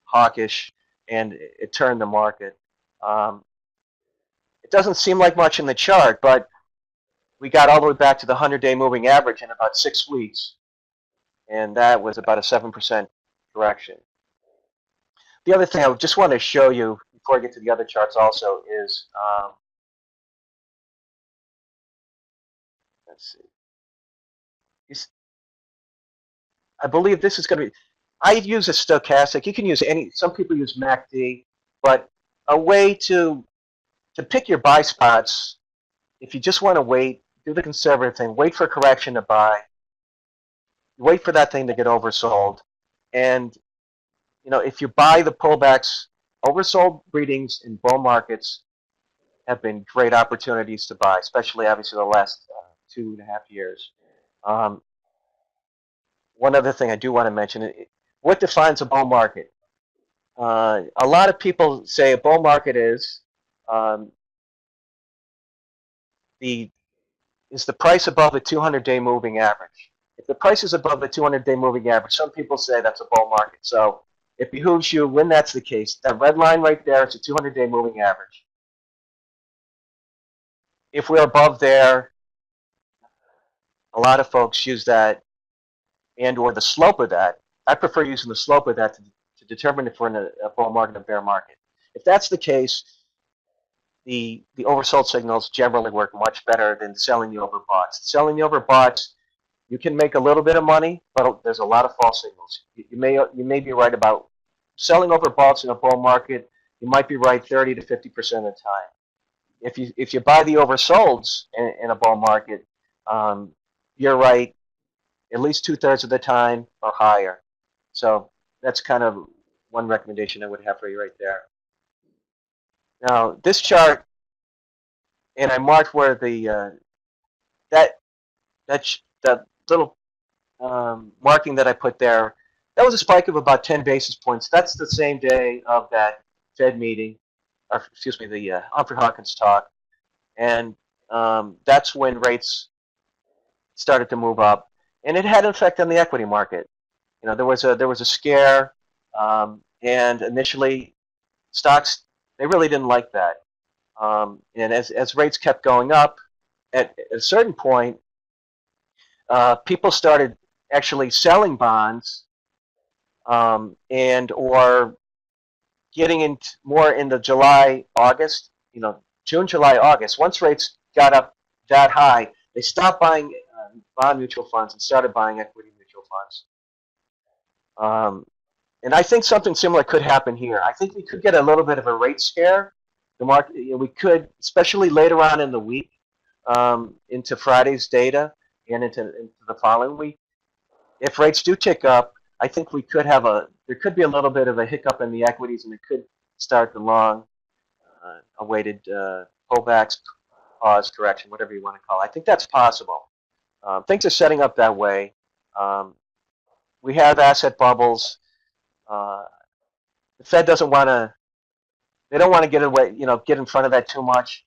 hawkish, and it turned the market. It doesn't seem like much in the chart, but we got all the way back to the 100-day moving average in about 6 weeks, and that was about a 7% correction. The other thing I just want to show you before I get to the other charts also is, let's see, I believe this is going to be, I use a stochastic. You can use any, some people use MACD, but a way to pick your buy spots, if you just want to wait, do the conservative thing, wait for correction to buy, wait for that thing to get oversold, and if you buy the pullbacks, oversold readings in bull markets have been great opportunities to buy, especially obviously the last 2.5 years. One other thing I do want to mention, what defines a bull market? A lot of people say a bull market is the price above the 200-day moving average. If the price is above the 200-day moving average, some people say that's a bull market. So it behooves you, when that's the case, that red line right there is a 200-day moving average. If we're above there, a lot of folks use that, and or the slope of that. I prefer using the slope of that to determine if we're in a bull market or bear market. If that's the case, the oversold signals generally work much better than selling the overboughts. Selling the overboughts, you can make a little bit of money, but there's a lot of false signals. You may be right about selling overboughts in a bull market. You might be right 30 to 50% of the time. If you buy the oversolds in a bull market, you're right at least 2/3 of the time or higher. So that's kind of one recommendation I would have for you right there. Now this chart, and I marked where the that little marking that I put there, that was a spike of about 10 basis points. That's the same day of that Fed meeting, or excuse me, the Humphrey Hawkins talk, and that's when rates started to move up, and it had an effect on the equity market. There was a scare, and initially stocks, they really didn't like that, and as rates kept going up, at a certain point, people started actually selling bonds, and or getting more into July, August, June, July, August. Once rates got up that high, they stopped buying bond mutual funds and started buying equity mutual funds. And I think something similar could happen here. I think we could get a little bit of a rate scare. The market, we could, especially later on in the week, into Friday's data and into the following week. If rates do tick up, I think there could be a little bit of a hiccup in the equities, and it could start the long awaited pullbacks, pause, correction, whatever you want to call it. I think that's possible. Things are setting up that way. We have asset bubbles. The Fed doesn't want to. They don't want to get away. Get in front of that too much.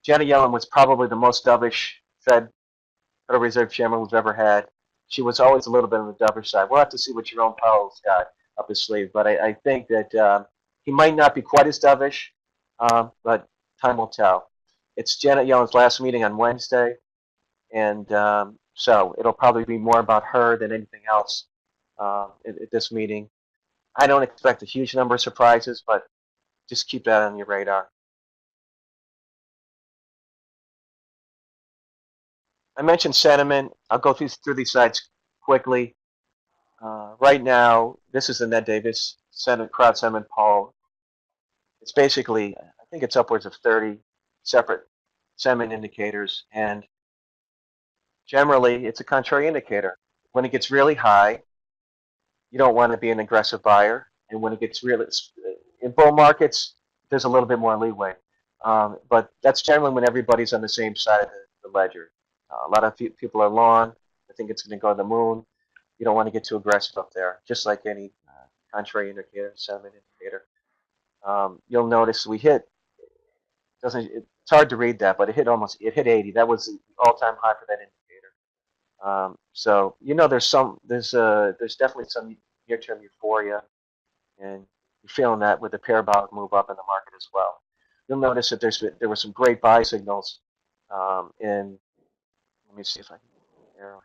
Janet Yellen was probably the most dovish Federal Reserve Chairman we've ever had. She was always a little bit on the dovish side. We'll have to see what Jerome Powell's got up his sleeve, but I think that he might not be quite as dovish, but time will tell. It's Janet Yellen's last meeting on Wednesday, and so it'll probably be more about her than anything else at this meeting. I don't expect a huge number of surprises, but just keep that on your radar. I mentioned sentiment. I'll go through these sites quickly. Right now, this is the Ned Davis crowd sentiment poll. It's basically, I think it's upwards of 30 separate sentiment indicators, and generally, it's a contrary indicator. When it gets really high, you don't want to be an aggressive buyer, and when it gets really, in bull markets, there's a little bit more leeway. But that's generally when everybody's on the same side of the ledger. A lot of people are long. I think it's going to go to the moon. You don't want to get too aggressive up there, just like any contrary indicator, sentiment indicator. You'll notice we hit, it's hard to read that, but it hit 80. That was the all-time high for that indicator. So there's definitely some near-term euphoria, and you're feeling that with the parabolic move up in the market as well. You'll notice that there were some great buy signals in. Let me see if I can get the arrow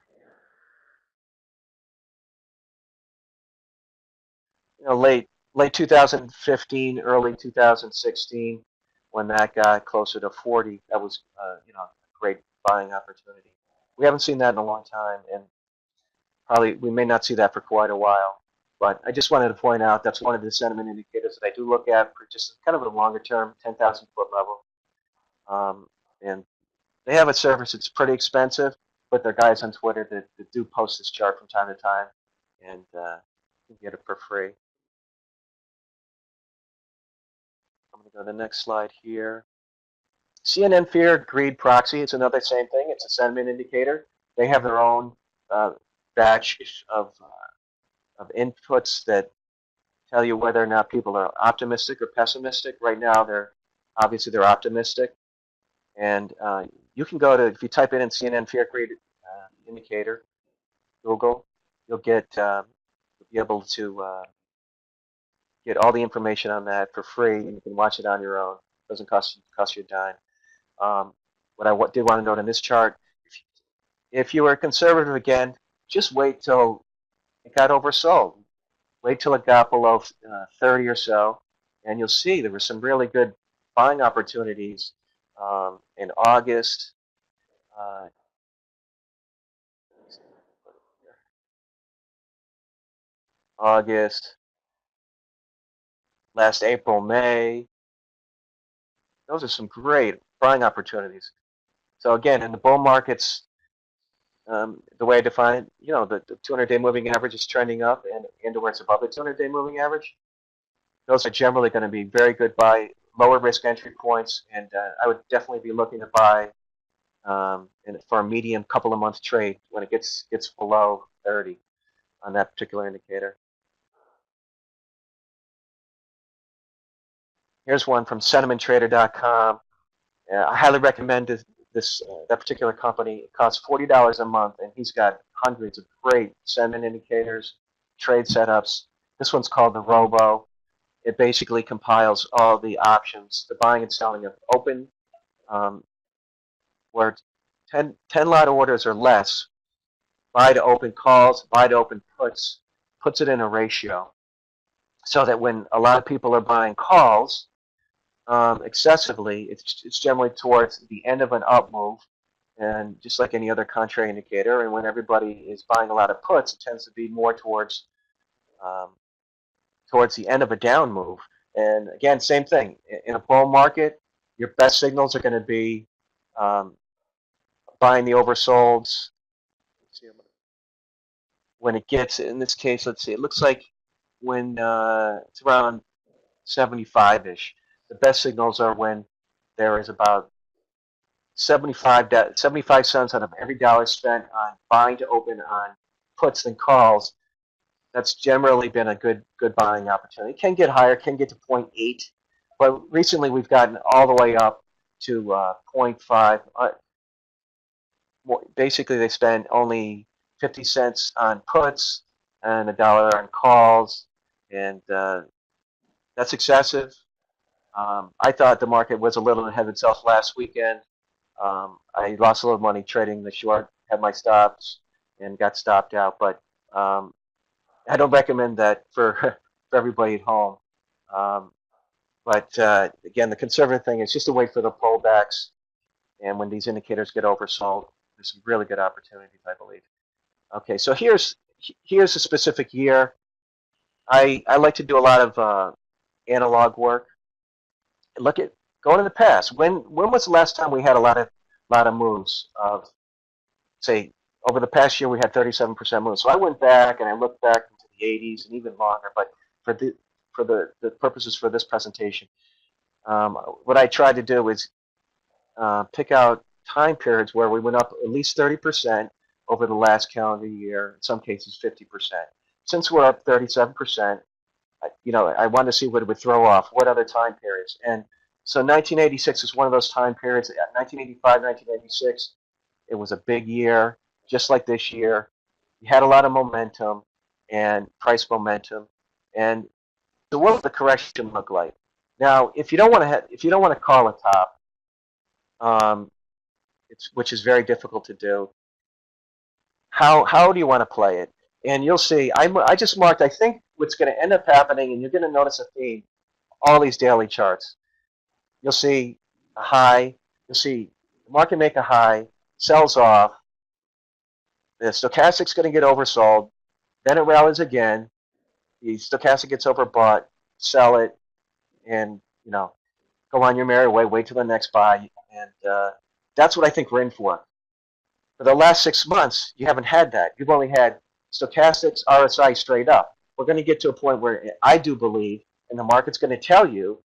here. Late 2015, early 2016, when that got closer to 40, that was a great buying opportunity. We haven't seen that in a long time, and probably we may not see that for quite a while. But I just wanted to point out that's one of the sentiment indicators that I do look at for just kind of a longer term, 10,000 foot level. And they have a service. It's pretty expensive, but there are guys on Twitter that do post this chart from time to time, and you can get it for free. I'm going to go to the next slide here. CNN Fear Greed Proxy. It's another same thing. It's a sentiment indicator. They have their own batch of inputs that tell you whether or not people are optimistic or pessimistic. Right now, they're optimistic, and you can go to, if you type in CNN Fear Greed Indicator, Google, you'll be able to get all the information on that for free, and you can watch it on your own. It doesn't cost you a dime. What I did want to note in this chart, if you were conservative again, just wait till it got oversold. Wait till it got below 30 or so, and you'll see there were some really good buying opportunities in August. Last April, May. Those are some great buying opportunities. So again, in the bull markets, the way I define it, the 200-day moving average is trending up and where it's above the 200-day moving average. Those are generally going to be very good buy, lower risk entry points, and I would definitely be looking to buy for a medium couple of month trade when it gets below 30 on that particular indicator. Here's one from sentimenttrader.com. I highly recommend that particular company. It costs $40 a month, and he's got hundreds of great sentiment indicators, trade setups. This one's called the Robo. It basically compiles all the options, the buying and selling of open, where 10 lot orders or less, buy to open calls, buy to open puts, puts it in a ratio, so that when a lot of people are buying calls excessively, it's generally towards the end of an up move, and just like any other contrary indicator. And when everybody is buying a lot of puts, it tends to be more towards the end of a down move. And again, same thing. In a bull market, your best signals are going to be buying the oversolds. When it gets, in this case, let's see, it looks like when it's around 75-ish. The best signals are when there is about 75 cents out of every dollar spent on buying to open on puts and calls. That's generally been a good buying opportunity. It can get higher, can get to 0.8, but recently we've gotten all the way up to 0.5. Basically, they spend only 50 cents on puts and $1 on calls, and that's excessive. I thought the market was a little ahead of itself last weekend. I lost a little money trading the short, had my stops, and got stopped out. But I don't recommend that for everybody at home. But again, the conservative thing is just to wait for the pullbacks. And when these indicators get oversold, there's some really good opportunities, I believe. Okay, so here's a specific year. I like to do a lot of analog work. Go into the past. When was the last time we had a lot of moves? Say over the past year we had 37% moves. So I went back and I looked back into the 80s and even longer. But for the purposes for this presentation, what I tried to do is pick out time periods where we went up at least 30% over the last calendar year. In some cases, 50%. Since we're up 37%. I wanted to see what it would throw off, what other time periods. And so 1986 is one of those time periods. 1985, 1986, it was a big year. just like this year. You had a lot of momentum and price momentum. And so what would the correction look like? Now, if you don't want to if you don't want to call a top, which is very difficult to do, how do you want to play it? And you'll see, I just marked, I think what's going to end up happening, and you're going to notice a theme, all these daily charts. You'll see a high, you'll see the market make a high, sells off, the stochastic's going to get oversold, then it rallies again, the stochastic gets overbought, sell it, and go on your merry way, wait till the next buy, and that's what I think we're in for. For the last 6 months, you haven't had that. You've only had stochastics, RSI straight up. We're going to get to a point where I do believe, and the market's going to tell you,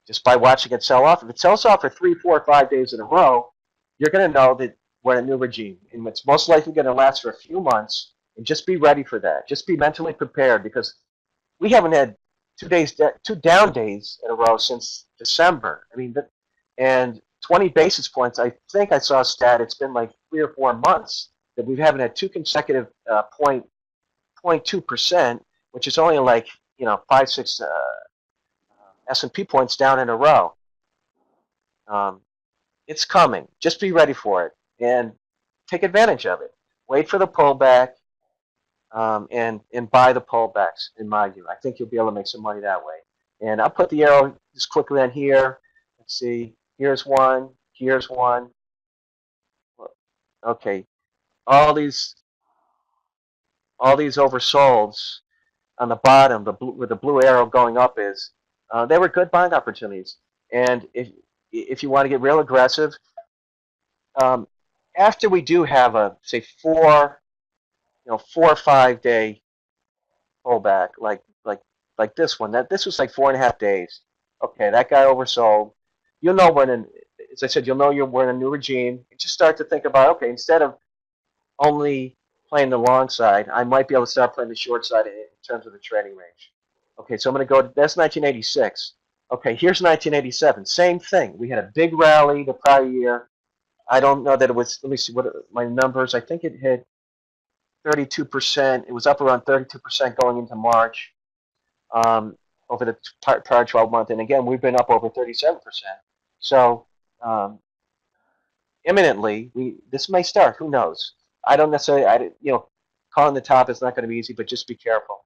just by watching it sell off, if it sells off for 3, 4, 5 days in a row, you're going to know that we're in a new regime, and it's most likely going to last for a few months, and just be ready for that. Just be mentally prepared, because we haven't had 2 down days in a row since December. I mean, and 20 basis points, I think I saw a stat, it's been like 3 or 4 months that we haven't had 2 consecutive 0.2%, which is only like 5, 6 S&P points down in a row. It's coming. Just be ready for it and take advantage of it. Wait for the pullback and buy the pullbacks, in my view. I think you'll be able to make some money that way. And I'll put the arrow just quickly on here. Let's see. Here's one. Here's one. Okay. All these oversolds on the bottom, where the blue arrow going up is, they were good buying opportunities. And if you want to get real aggressive, after we do have a say 4 or 5 day pullback, like this one, this was like 4.5 days. Okay, that guy oversold. You'll know as I said, you'll know we're in a new regime. You just start to think about, okay, instead of only playing the long side, I might be able to start playing the short side in terms of the trading range. Okay, so I'm going to go, that's 1986. Okay, here's 1987. Same thing. We had a big rally the prior year. I don't know that it was, let me see what my numbers, I think it hit 32%. It was up around 32% going into March over the prior 12 months. And again, we've been up over 37%. So imminently, this may start. Who knows? I don't necessarily, calling the top is not going to be easy, but just be careful.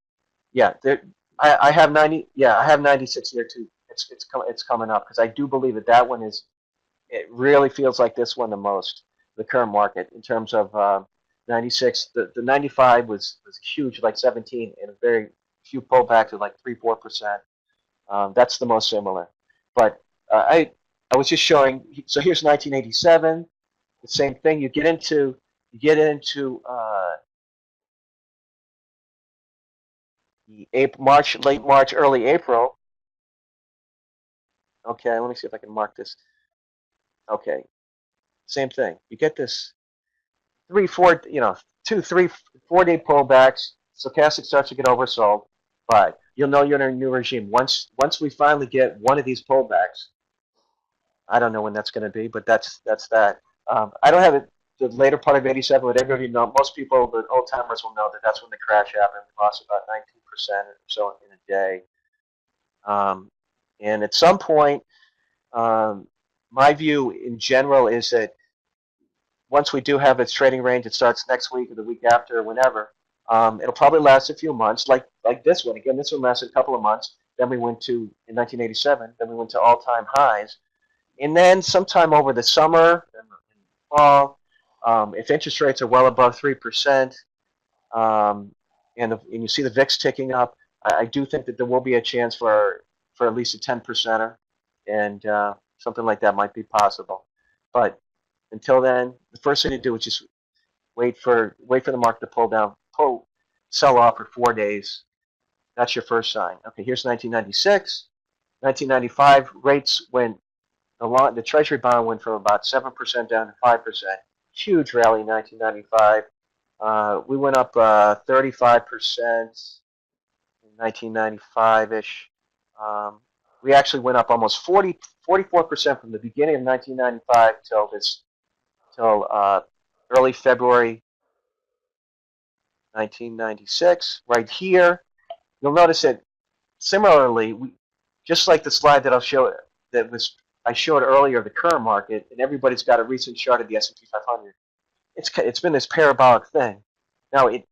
Yeah, I have 90. Yeah, I have 96 here too. It's coming up, because I do believe that one is. It really feels like this one the most, the current market, in terms of 96. The 95 was huge, like 17, and a very few pullbacks of like 3-4%. That's the most similar. But I was just showing. So here's 1987. The same thing. You get into late March, early April. Okay, let me see if I can mark this. Okay, same thing. You get this 2, 3, 4 day pullbacks. Stochastic starts to get oversold, but you'll know you're in a new regime once we finally get one of these pullbacks. I don't know when that's going to be, but that's that. I don't have it. The later part of '87, but everybody know. Most people, the old timers, will know that that's when the crash happened. We lost about 19% or so in a day. And at some point, my view in general is that once we do have its trading range, it starts next week or the week after or whenever. It'll probably last a few months, like this one. Again, this one lasted a couple of months. Then we went to, in 1987, then we went to all-time highs. And then sometime over the summer and fall, if interest rates are well above 3%, and you see the VIX ticking up, I do think that there will be a chance for at least a 10%er, and something like that might be possible. But until then, the first thing to do is just wait for the market to sell off for 4 days. That's your first sign. Okay, here's 1996. 1995 rates went, the Treasury bond went from about 7% down to 5%. Huge rally in 1995. We went up 35% in 1995-ish. We actually went up almost 44% from the beginning of 1995 till early February 1996, right here. You'll notice that similarly, just like the slide that I showed earlier, the current market, and everybody's got a recent chart of the S&P 500. It's been this parabolic thing. Now it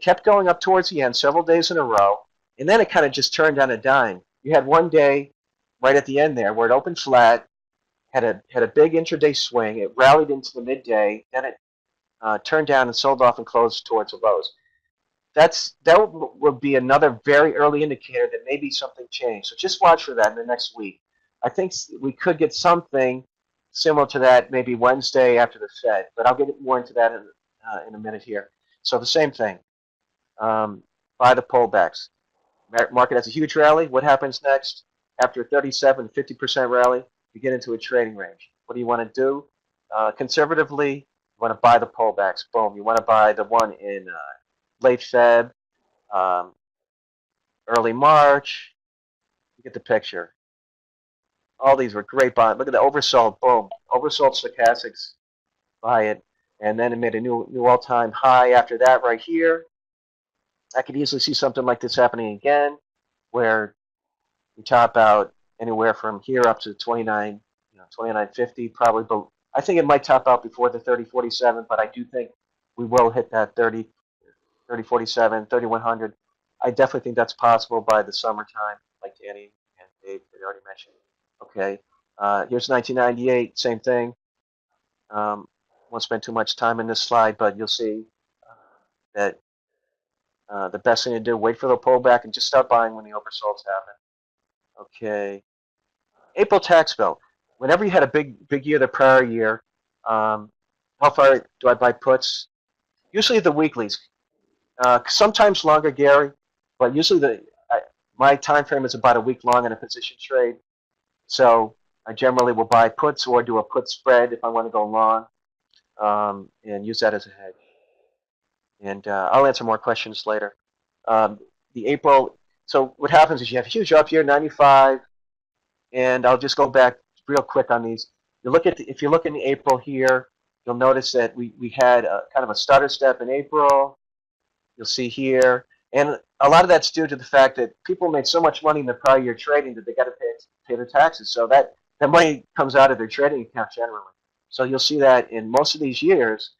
kept going up towards the end several days in a row, and then it kind of just turned on a dime. You had one day right at the end there where it opened flat, had a big intraday swing. It rallied into the midday, then it turned down and sold off and closed towards the lows. That would be another very early indicator that maybe something changed. So just watch for that in the next week. I think we could get something similar to that maybe Wednesday after the Fed, but I'll get more into that in a minute here. So the same thing. Buy the pullbacks. Market has a huge rally. What happens next? After a 37 to 50% rally, you get into a trading range. What do you want to do? Conservatively, you want to buy the pullbacks. Boom. You want to buy the one in late Feb, early March. You get the picture. All these were great buys. Look at the oversold. Boom. Oversold stochastics. Buy it. And then it made a new all-time high after that right here. I could easily see something like this happening again, where you top out anywhere from here up to 29, 29.50 probably. But I think it might top out before the 30.47, but I do think we will hit that 30.47, 3100. I definitely think that's possible by the summertime, like Danny and Dave had already mentioned. Okay, here's 1998, same thing. Won't spend too much time in this slide, but you'll see that the best thing to do, wait for the pullback and just start buying when the oversolds happen. Okay, April tax bill. Whenever you had a big year the prior year, how far do I buy puts? Usually the weeklies. Sometimes longer, Gary, but usually my time frame is about a week long in a position trade. So I generally will buy puts or do a put spread if I want to go long, and use that as a hedge. And I'll answer more questions later. The April. So what happens is you have a huge up year, 95, and I'll just go back real quick on these. You look at if you look in the April here, you'll notice that we had kind of a starter step in April. You'll see here, and a lot of that's due to the fact that people made so much money in the prior year trading that they got to pay their taxes. So that money comes out of their trading account generally. So you'll see that in most of these years,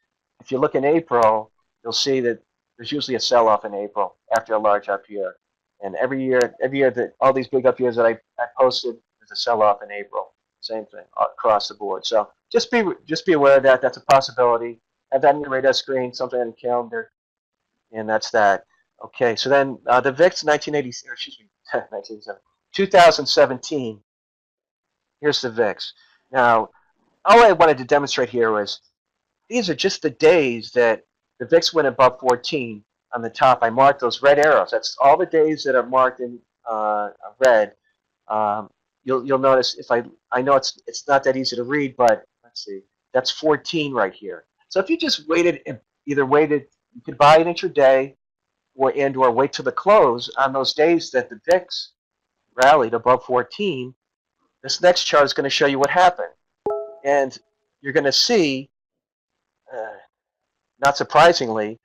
if you look in April, you'll see that there's usually a sell-off in April after a large up year. And every year that all these big up years that I posted, there's a sell-off in April. Same thing across the board. So just be aware of that. That's a possibility. Have that on your radar screen, something on your calendar, and that's that. Okay. So then the VIX 2017. Here's the VIX. Now, all I wanted to demonstrate here was these are just the days that the VIX went above 14 on the top. I marked those red arrows. That's all the days that are marked in red. You'll notice if I know it's not that easy to read, but let's see. That's 14 right here. So if you just either waited, you could buy it intraday or wait till the close on those days that the VIX rallied above 14. This next chart is going to show you what happened. And you're going to see, not surprisingly,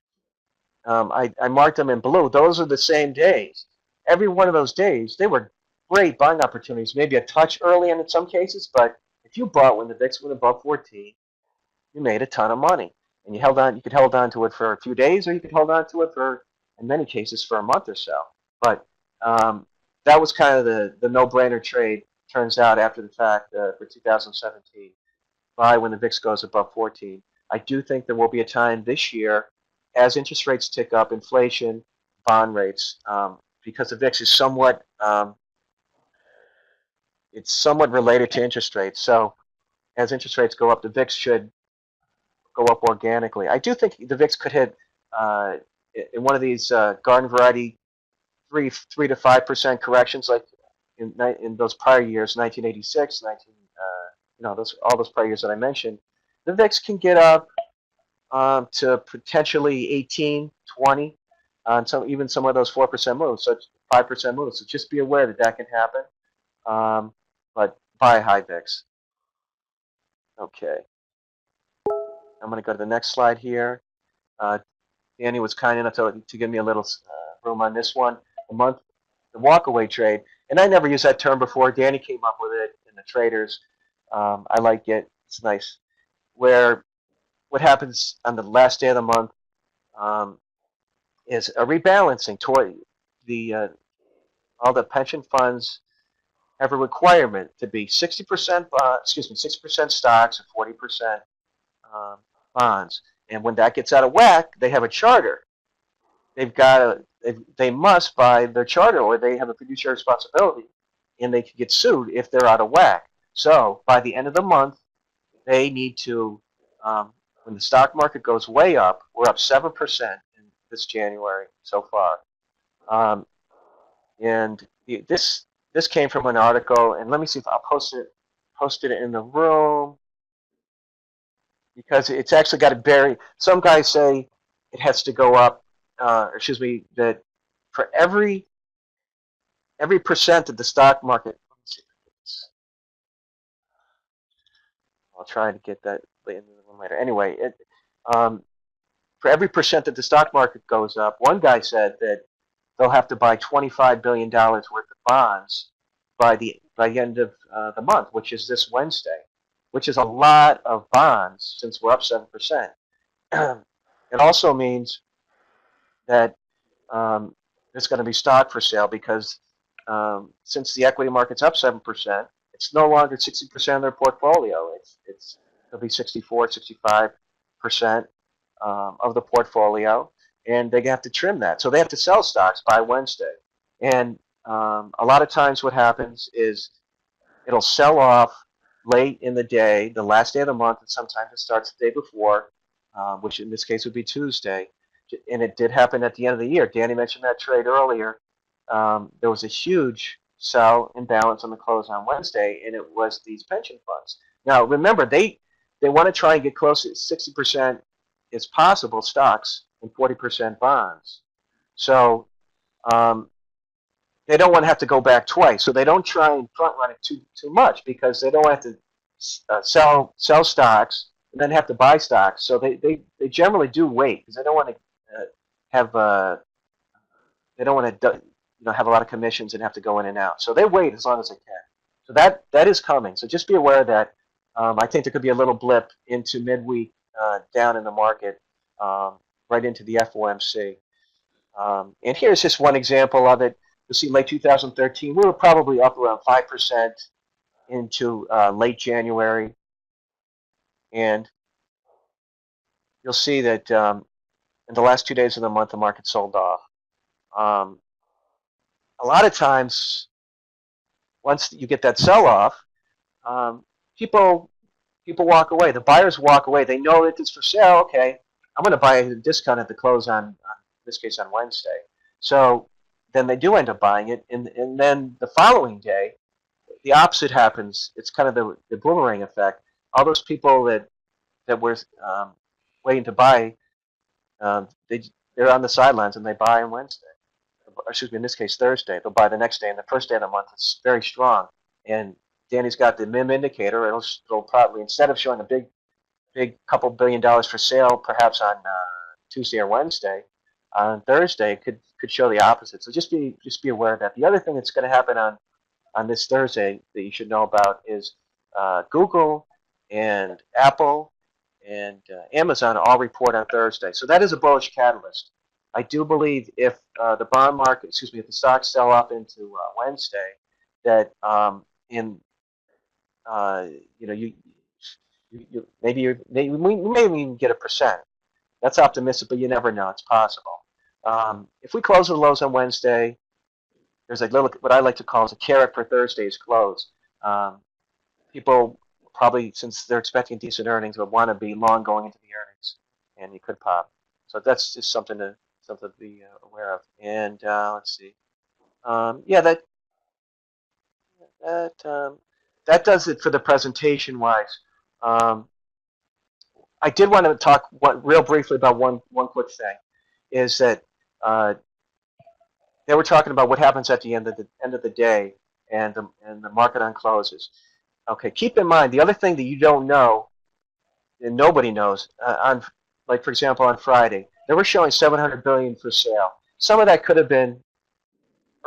I marked them in blue. Those are the same days. Every one of those days, they were great buying opportunities. Maybe a touch early in some cases, but if you bought when the VIX went above 14, you made a ton of money. And you could hold on to it for a few days, or you could hold on to it for, in many cases, for a month or so. But that was kind of the no-brainer trade, turns out, after the fact for 2017. Buy when the VIX goes above 14. I do think there will be a time this year, as interest rates tick up, inflation, bond rates, because the VIX is somewhat related to interest rates. So as interest rates go up, the VIX should go up organically. I do think the VIX could hit in one of these garden variety 3 to 5% corrections, like in those prior years, 1986, all those prior years that I mentioned. The VIX can get up to potentially 18, 20 on even some of those 4% moves, such 5% moves. So just be aware that can happen. But buy high VIX. Okay. I'm going to go to the next slide here. Danny was kind enough to give me a little room on this one. The walkaway trade, and I never used that term before. Danny came up with it in the traders. I like it. It's nice. Where what happens on the last day of the month is a rebalancing toward the all the pension funds have a requirement to be 60%, 60% stocks and 40% bonds. And when that gets out of whack, they have a charter. They must buy their charter, or they have a fiduciary responsibility, and they can get sued if they're out of whack. So by the end of the month, they need to, when the stock market goes way up, we're up 7% in this January so far. And this came from an article, and let me see if I'll post it in the room, because it's actually got it buried. Some guys say it has to go up, that for every percent of the stock market. I'll try to get that later. Anyway, for every percent that the stock market goes up, one guy said that they'll have to buy $25 billion worth of bonds by the end of the month, which is this Wednesday, which is a lot of bonds since we're up 7%. It also means that there's going to be stock for sale, because since the equity market's up 7%, it's no longer 60% of their portfolio. It'll be 64, 65% of the portfolio, and they have to trim that. So they have to sell stocks by Wednesday. And a lot of times what happens is it'll sell off late in the day, the last day of the month, and sometimes it starts the day before, which in this case would be Tuesday. And it did happen at the end of the year. Danny mentioned that trade earlier. There was a huge sell imbalance on the close on Wednesday, and it was these pension funds. Now, remember, they want to try and get close to 60% as possible stocks and 40% bonds. So they don't want to have to go back twice. So they don't try and front run it too much, because they don't have to sell stocks and then have to buy stocks. So they generally do wait, because they don't want to have they don't want to have a lot of commissions and have to go in and out. So they wait as long as they can. So that is coming. So just be aware of that. I think there could be a little blip into midweek down in the market, right into the FOMC. And here's just one example of it. You'll see late 2013, we were probably up around 5% into late January. And you'll see that in the last 2 days of the month, the market sold off. A lot of times, once you get that sell-off, people walk away. The buyers walk away. They know that it's for sale. Okay, I'm going to buy a discount at the close on, in this case, on Wednesday. So then they do end up buying it, and then the following day, the opposite happens. It's kind of the boomerang effect. All those people that were waiting to buy, they're on the sidelines, and they buy on Wednesday. Excuse me, in this case, Thursday. They'll buy the next day, and the first day of the month is very strong. And Danny's got the MIM indicator. It'll probably, instead of showing a big couple $1 billion for sale, perhaps on Tuesday or Wednesday, on Thursday it could show the opposite. So just be aware of that. The other thing that's going to happen on this Thursday that you should know about is Google and Apple and Amazon all report on Thursday. So that is a bullish catalyst. I do believe if the bond market, if the stocks sell off into Wednesday, that we may even get 1%. That's optimistic, but you never know. It's possible. If we close the lows on Wednesday, there's a little, what I like to call is a carrot for Thursday's close. People probably, since they're expecting decent earnings, would want to be long going into the earnings, and you could pop. So that's just something to be aware of. And let's see. That does it for the presentation wise. I did want to talk real briefly about one quick thing, is that they were talking about what happens at the end of the day and the market on closes. Okay, keep in mind the other thing that you don't know and nobody knows like for example on Friday, They were showing 700 billion for sale. Some of that could have been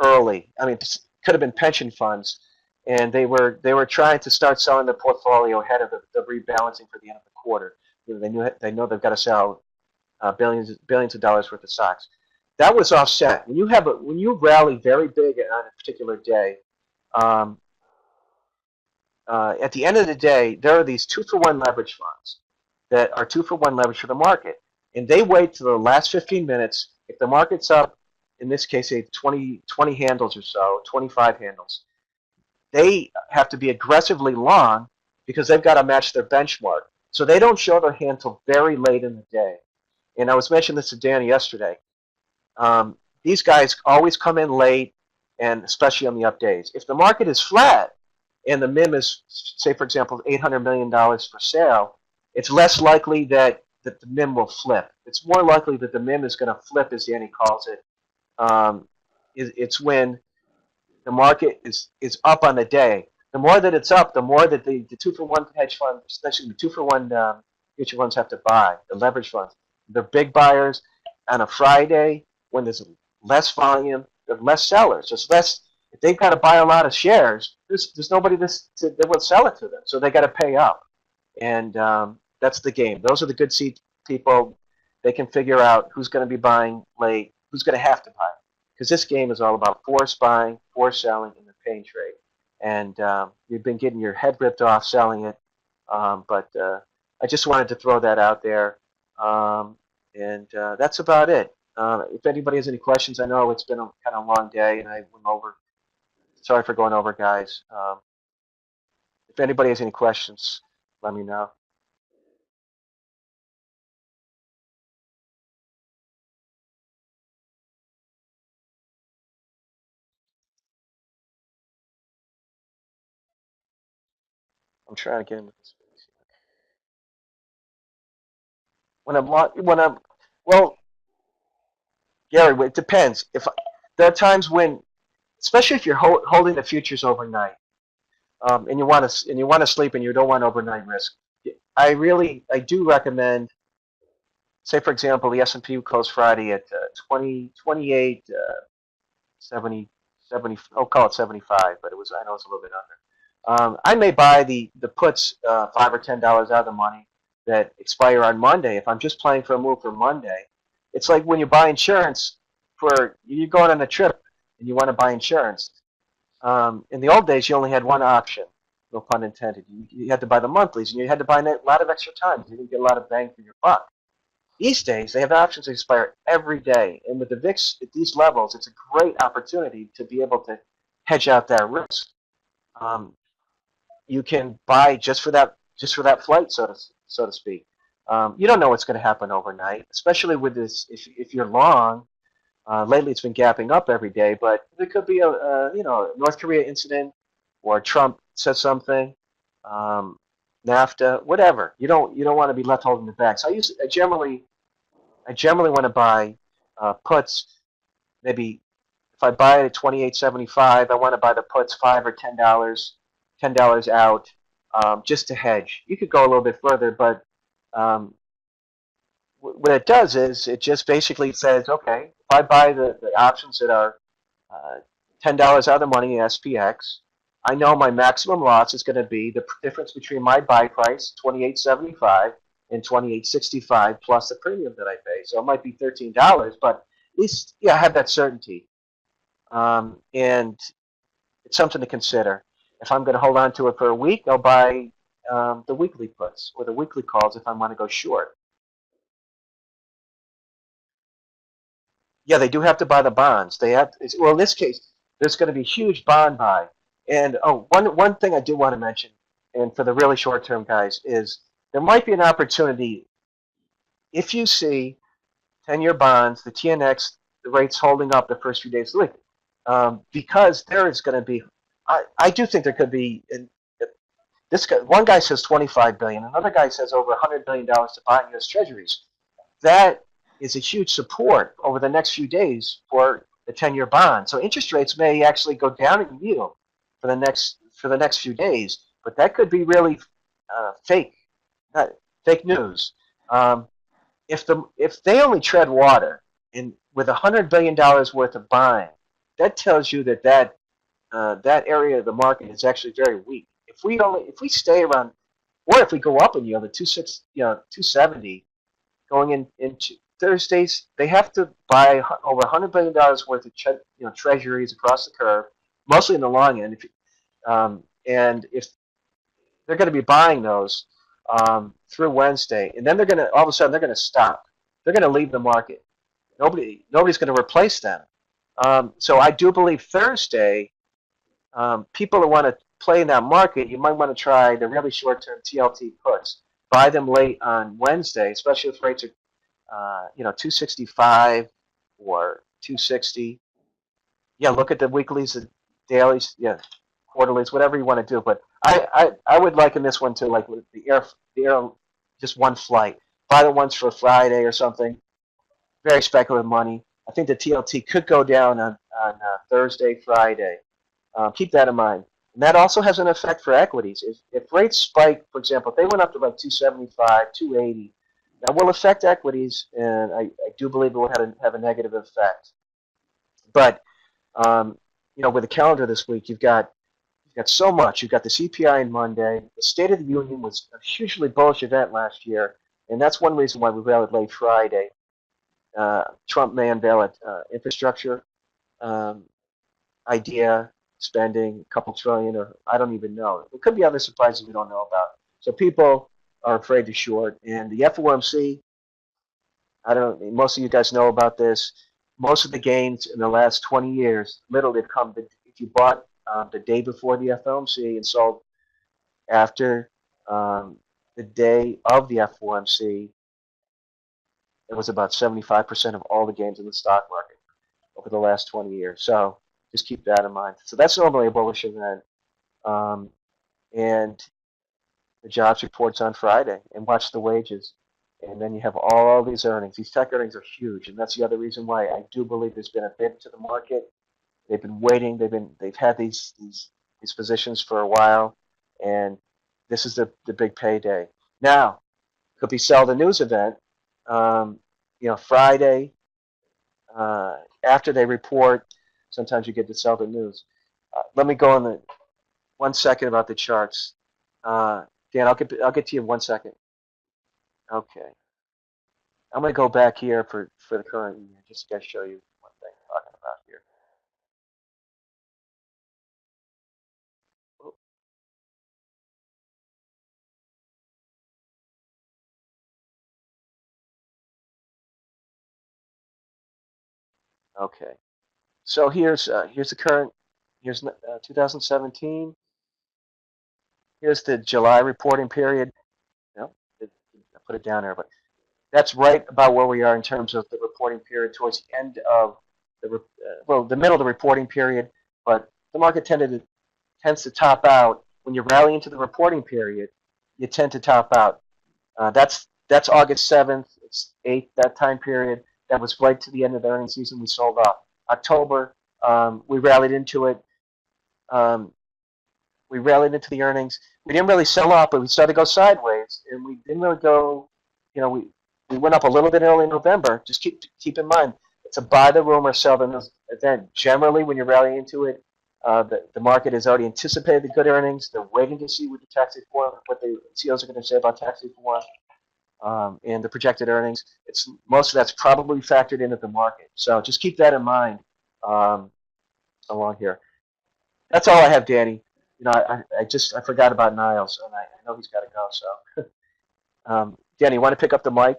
early. I mean, could have been pension funds, and they were trying to start selling the portfolio ahead of the rebalancing for the end of the quarter. They know they've got to sell billions of dollars worth of stocks. That was offset. When you rally very big on a particular day, um, at the end of the day, there are these 2-for-1 leverage funds that are 2-for-1 leverage for the market, and they wait to the last 15 minutes. If the market's up, in this case, say 20 handles or so, 25 handles, they have to be aggressively long because they've got to match their benchmark. So they don't show their hand till very late in the day. And I was mentioning this to Danny yesterday. These guys always come in late, and especially on the up days. If the market is flat and the MIM is, say, for example, $800 million for sale, it's less likely that the MIM will flip. It's more likely that the MIM is going to flip, as Danny calls it. It's when the market is up on the day. The more that it's up, the more that the 2-for-1 hedge fund, especially the 2-for-1 mutual funds, have to buy, the leverage funds. They're big buyers. On a Friday, when there's less volume, there are less sellers. There's less. If they've got to buy a lot of shares, there's nobody that will sell it to them. So they got to pay up, and that's the game. Those are the good seat people. They can figure out who's going to be buying late, who's going to have to buy. Because this game is all about force buying, force selling, and the pain trade. And you've been getting your head ripped off selling it. But I just wanted to throw that out there. And that's about it. If anybody has any questions, I know it's been a kind of long day, and I went over. Sorry for going over, guys. If anybody has any questions, let me know. I'm trying to get into this. Well, Gary, it depends. There are times when, especially if you're holding the futures overnight, and you want to sleep and you don't want overnight risk, I do recommend. Say, for example, the S&P closed Friday at 28, 70, 70. I'll call it 75, but I know it's a little bit under. I may buy the puts $5 or $10 out of the money that expire on Monday if I'm just playing for a move for Monday. It's like when you buy insurance you're going on a trip and you want to buy insurance. In the old days, you only had one option, no pun intended. You had to buy the monthlies, and you had to buy a lot of extra time. You didn't get a lot of bang for your buck. These days, they have options that expire every day. And with the VIX at these levels, it's a great opportunity to be able to hedge out that risk. You can buy just for that flight, so to speak. You don't know what's going to happen overnight, especially with this. If you're long, lately it's been gapping up every day, but there could be a North Korea incident, or Trump says something, NAFTA, whatever. You don't want to be left holding the bag. So I generally want to buy puts. Maybe if I buy it at 28.75, I want to buy the puts $5 or $10 out, just to hedge. You could go a little bit further, but what it does is it just basically says, okay, if I buy the options that are $10 out of the money in SPX, I know my maximum loss is going to be the difference between my buy price, $28.75, and $28.65 plus the premium that I pay. So it might be $13, but at least I have that certainty. And it's something to consider. If I'm going to hold on to it for a week, I'll buy the weekly puts or the weekly calls if I want to go short. Yeah, they do have to buy the bonds. Well, in this case, there's going to be huge bond buy. And one thing I do want to mention, and for the really short-term guys, is there might be an opportunity if you see 10-year bonds, the TNX, the rates holding up the first few days of the week, because there is going to be. I do think there could be. One guy says $25 billion, another guy says over $100 billion to buy U.S. Treasuries. That is a huge support over the next few days for the 10-year bond. So interest rates may actually go down in yield for the next few days, but that could be really fake news. if they only tread water and with $100 billion worth of buying, that tells you that that area of the market is actually very weak. If we stay around, or if we go up in yield at 270 going into Thursdays, they have to buy over $100 billion worth of treasuries across the curve, mostly in the long end. And if they're going to be buying those through Wednesday, and then they're going to all of a sudden they're going to stop. They're going to leave the market. Nobody's going to replace them. So I do believe Thursday, people who want to play in that market, you might want to try the really short-term TLT puts. Buy them late on Wednesday, especially if rates are 265 or 260. Yeah, look at the weeklies, the dailies, yeah, quarterlies, whatever you want to do. But I would liken this one to like the air, just one flight. Buy the ones for Friday or something. Very speculative money. I think the TLT could go down on Thursday, Friday. Keep that in mind. And that also has an effect for equities. If rates spike, for example, if they went up to like 275, 280, that will affect equities, and I do believe it will have a negative effect. But with the calendar this week, you've got so much. You've got the CPI on Monday. The State of the Union was a hugely bullish event last year, and that's one reason why we rallied late Friday. Trump may unveil an infrastructure idea, spending a couple trillion, or I don't even know. There could be other surprises we don't know about. So people are afraid to short. And the FOMC, most of you guys know about this. Most of the gains in the last 20 years literally have come if you bought the day before the FOMC and sold after the day of the FOMC, it was about 75% of all the gains in the stock market over the last 20 years. So just keep that in mind. So that's normally a bullish event. And the jobs report's on Friday, and watch the wages. And then you have all these earnings. These tech earnings are huge, and that's the other reason why I do believe there's been a bid to the market. They've been waiting. They've had these positions for a while, and this is the big payday. Now, could be sell the news event. Friday after they report. Sometimes you get to sell the news. Let me go on the 1 second about the charts. Dan, I'll get to you in 1 second. Okay. I'm going to go back here for the current year, just to show you one thing I'm talking about here. Okay. So here's the current. Here's 2017. Here's the July reporting period. No, I put it down there, but that's right about where we are in terms of the reporting period towards the end of the middle of the reporting period. But the market tends to top out when you rally into the reporting period. You tend to top out. That's August 7th. It's 8th, that time period. That was right to the end of the earnings season. We sold off. October, we rallied into it. We rallied into the earnings. We didn't really sell off, but we started to go sideways, and we didn't really go. We went up a little bit early in November. Just keep in mind, it's a buy the rumor, sell the news event. Generally, when you're rallying into it, the market has already anticipated the good earnings. They're waiting to see what the CEOs are going to say about tax reform and the projected earnings. Most of that's probably factored into the market. So just keep that in mind along here. That's all I have, Danny. I forgot about Niles, and I know he's got to go. So, Danny, you want to pick up the mic,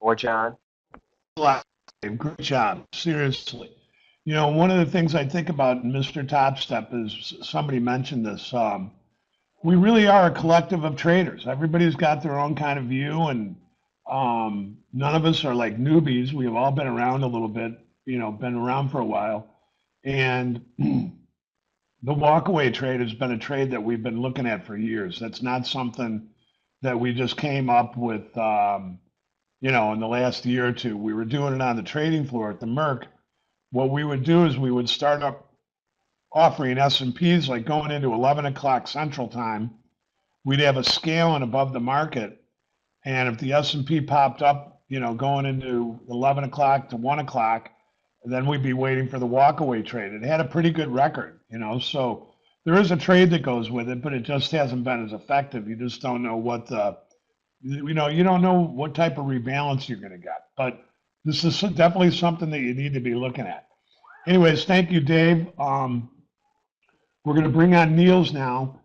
or John? Great job, seriously. One of the things I think about MrTopStep is, somebody mentioned this, we really are a collective of traders. Everybody's got their own kind of view, and none of us are like newbies. We have all been around a little bit, been around for a while. And the walkaway trade has been a trade that we've been looking at for years. That's not something that we just came up with, in the last year or two. We were doing it on the trading floor at the Merc. What we would do is we would start up offering S&Ps, like going into 11 o'clock Central Time. We'd have a scale and above the market, And if the S&P popped up, going into 11 o'clock to 1 o'clock, then we'd be waiting for the walkaway trade. It had a pretty good record, so there is a trade that goes with it, but it just hasn't been as effective. You just don't know you don't know what type of rebalance you're going to get. But this is definitely something that you need to be looking at. Anyways, thank you, Dave. We're going to bring on Niels now.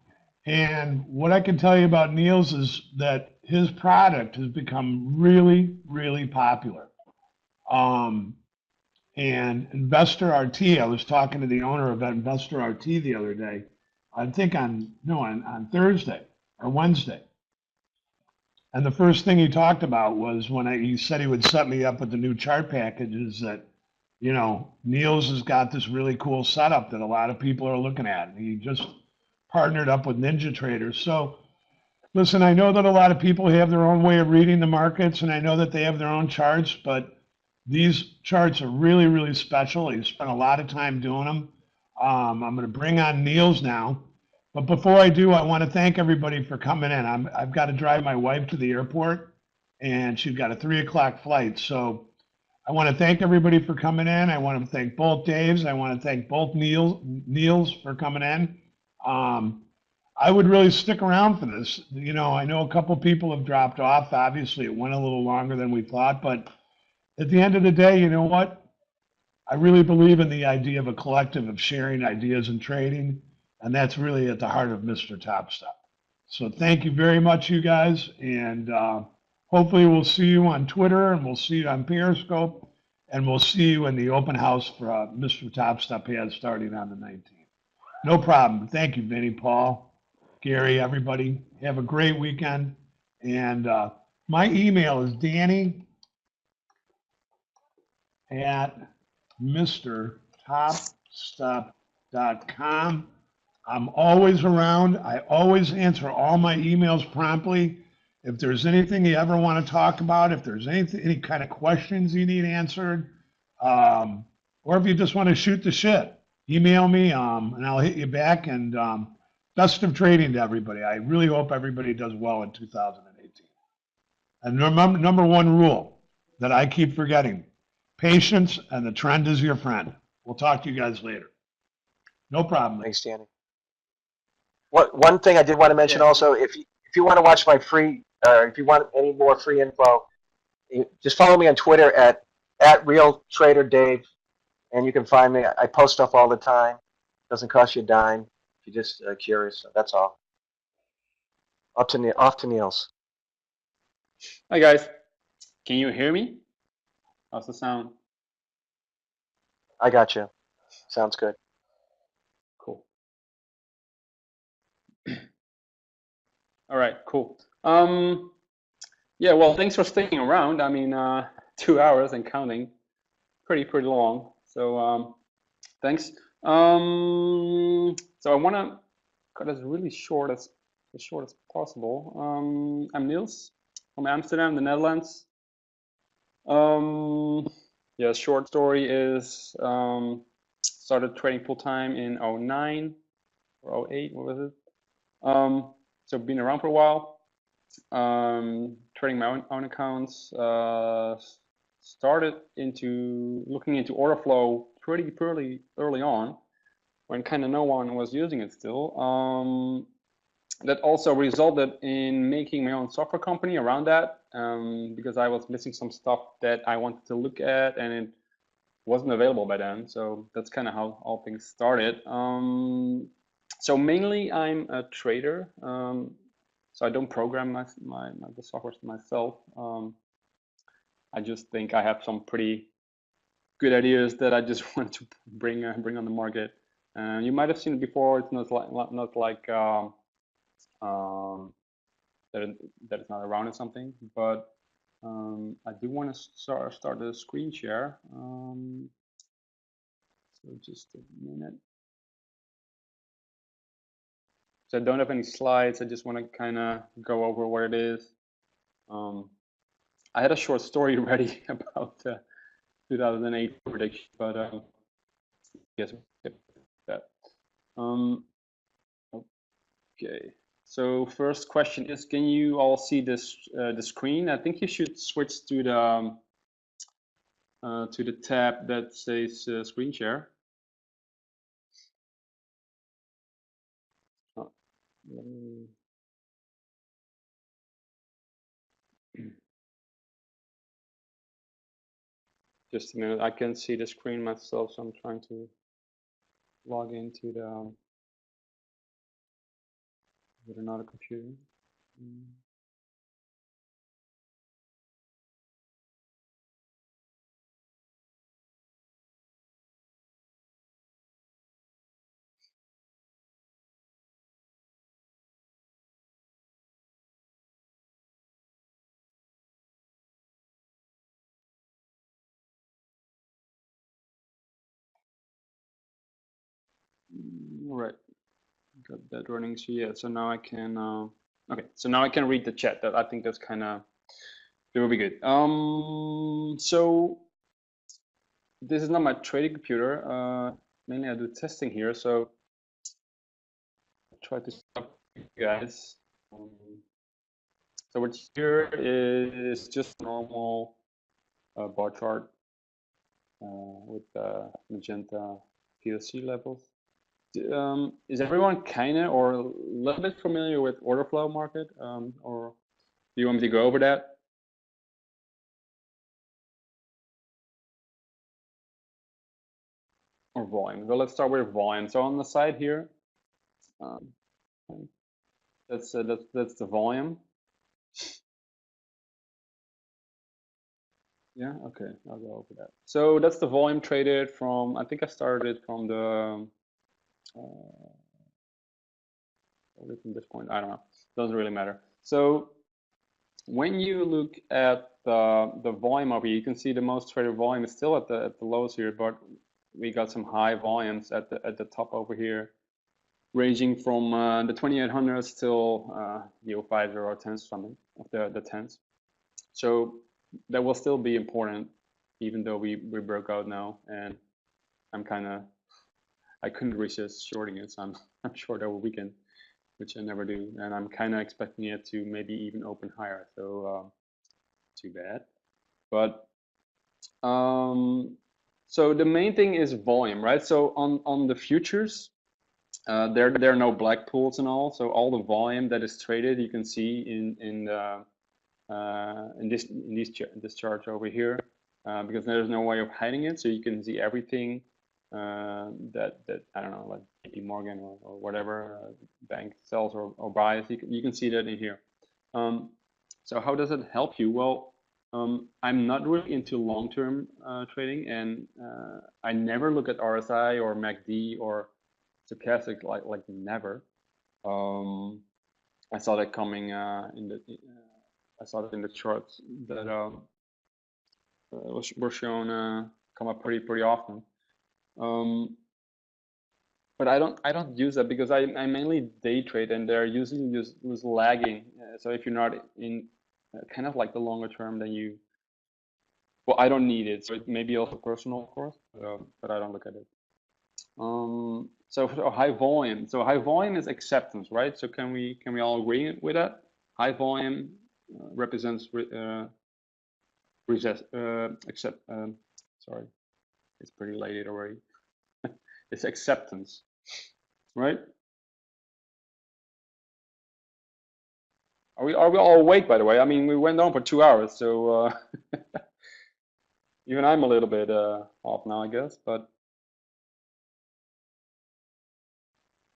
And what I can tell you about Niels is that his product has become really, really popular. And Investor RT, I was talking to the owner of Investor RT the other day, I think on Thursday or Wednesday. And the first thing he talked about was when he said he would set me up with the new chart packages that, Niels has got this really cool setup that a lot of people are looking at. He just partnered up with Ninja Traders. So listen, I know that a lot of people have their own way of reading the markets, and I know that they have their own charts, but these charts are really, really special. He spent a lot of time doing them. I'm going to bring on Niels now. But before I do, I want to thank everybody for coming in. I've got to drive my wife to the airport, and she's got a 3 o'clock flight. So I want to thank everybody for coming in. I want to thank both Daves. I want to thank both Niels for coming in. I would really stick around for this. I know a couple people have dropped off. Obviously, it went a little longer than we thought, but at the end of the day, you know what? I really believe in the idea of a collective of sharing ideas and trading, and that's really at the heart of MrTopStep. So thank you very much, you guys, and hopefully we'll see you on Twitter, and we'll see you on Periscope, and we'll see you in the open house for MrTopStep has starting on the 19th. No problem. Thank you, Vinny, Paul, Gary, everybody. Have a great weekend. And my email is danny@MrTopStep.com. I'm always around. I always answer all my emails promptly. If there's anything you ever want to talk about, if there's any kind of questions you need answered, or if you just want to shoot the shit, email me and I'll hit you back. And best of trading to everybody. I really hope everybody does well in 2018. And number one rule that I keep forgetting, patience and the trend is your friend. We'll talk to you guys later. No problem. Thanks, Danny. One thing I did want to mention also, if you want to watch my free, or if you want any more free info, just follow me on Twitter at RealTraderDave, and you can find me. I post stuff all the time. Doesn't cost you a dime if you're just curious. So that's all. Off to Niels. Hi guys, can you hear me? How's the sound? I got you. Sounds good. Cool. All right, cool. Yeah, well, thanks for sticking around. I mean, 2 hours and counting, pretty long. So thanks. So I want to cut as really short as possible. I'm Niels from Amsterdam, the Netherlands. Yeah, short story is started trading full time in 09 or 08. What was it? So been around for a while. Trading my own accounts. Started looking into order flow pretty early on, when kind of no one was using it still. That also resulted in making my own software company around that, because I was missing some stuff that I wanted to look at, and it wasn't available by then. So that's kind of how all things started. So mainly I'm a trader. So I don't program the software myself. I just think I have some pretty good ideas that I just want to bring on the market. You might have seen it before. It's not like that it's not around or something, but I do want to start a screen share. So just a minute. So I don't have any slides. I just want to kind of go over what it is. I had a short story ready about the 2008 prediction, but yes, that. Okay, So first question is, can you all see this the screen? I think you should switch to the tab that says screen share. Oh, let me... Just a minute, I can see the screen myself, so I'm trying to log into the with another computer. Right, got that running. So yeah, so now I can. Okay, so now I can read the chat. That I think that's kind of, it will be good. So this is not my trading computer. Mainly I do testing here, so I'll try to stop you guys. So what's here is just normal bar chart with magenta PLC levels. Is everyone kind of or a little bit familiar with order flow market, or do you want me to go over that? Or volume? So let's start with volume. So on the side here, that's the volume. Yeah, okay, I'll go over that. So that's the volume traded from, I think I started from the, from this point, I don't know, doesn't really matter. So when you look at the volume over here, you can see the most traded volume is still at the lows here, but we got some high volumes at the top over here, ranging from the 2800s till the 050 or 10s, something of the 10s. So that will still be important, even though we broke out now, and I'm kind of, I couldn't resist shorting it, so I'm short over weekend, which I never do, and I'm kind of expecting it to maybe even open higher. So too bad. But so the main thing is volume, right? So on the futures, there are no black pools and all. So all the volume that is traded, you can see in this chart over here, because there's no way of hiding it. So you can see everything that I don't know, like JP Morgan or whatever bank sells or buys. You can see that in here. So how does it help you? Well, I'm not really into long-term trading, and I never look at RSI or MACD or stochastic, like never. I saw that coming in the. I saw that in the charts that were shown come up pretty often. But I don't use that because I mainly day trade, and they're usually just lagging. So if you're not in kind of like the longer term, then you, well, I don't need it. So it may be also personal, of course, but I don't look at it. So high volume. So high volume is acceptance, right? So can we all agree with that? High volume represents sorry, it's pretty late already. It's acceptance, right? Are we all awake, by the way? I mean, we went on for 2 hours, so even I'm a little bit off now, I guess. But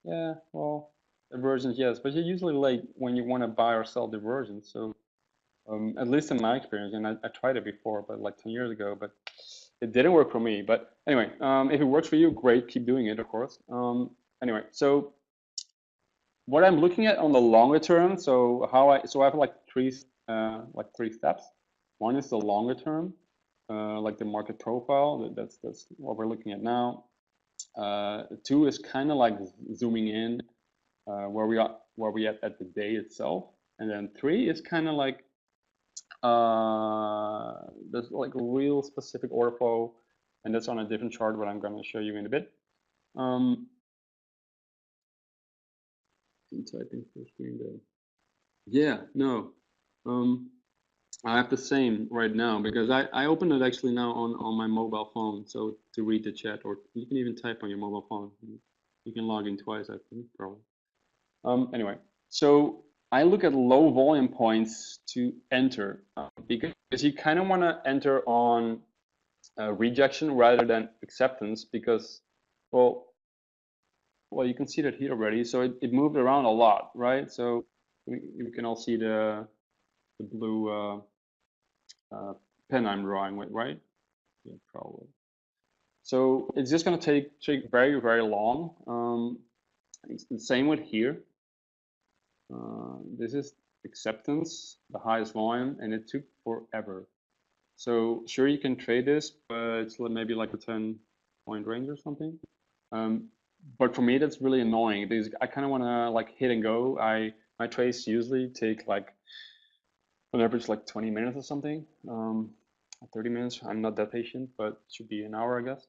yeah, well, divergence, yes, but you're usually late when you want to buy or sell divergence. So at least in my experience, and I tried it before, but like 10 years ago, but it didn't work for me. But anyway, if it works for you, great, keep doing it, of course. Anyway, so what I'm looking at on the longer term, so I have like three steps. One is the longer term, like the market profile. That's what we're looking at now. 2 is kind of like zooming in, where we at the day itself, and then 3 is kind of like there's like a real specific order flow, and that's on a different chart, what I'm going to show you in a bit. I'm typing full screen there. Yeah, no. I have the same right now because I opened it actually now on my mobile phone. So to read the chat, or you can even type on your mobile phone. You can log in twice, I think, probably. Anyway, so I look at low volume points to enter because you kind of want to enter on rejection rather than acceptance because, well, you can see that here already. So it moved around a lot, right? So you can all see the blue pen I'm drawing with, right? Yeah, probably. So it's just going to take very, very long. It's the same with here. This is acceptance, the highest volume, and it took forever. So sure, you can trade this, but it's maybe like a 10-point range or something. But for me, that's really annoying because I kind of want to like hit and go. My trades usually take like on average like 20 minutes or something, 30 minutes. I'm not that patient, but it should be an hour, I guess.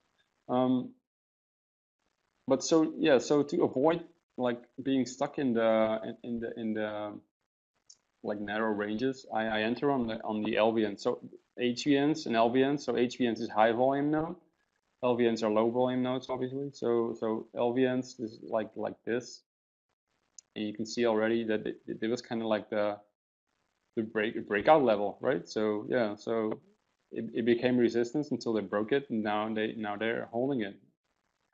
But so yeah, so to avoid like being stuck in the like narrow ranges, I enter on the LVN. So HVNs and LVNs. So HVNs is high volume node. LVNs are low volume nodes, obviously. So LVNs is like this, and you can see already that it was kind of like the breakout level, right? So yeah, so it became resistance until they broke it, and now they're holding it,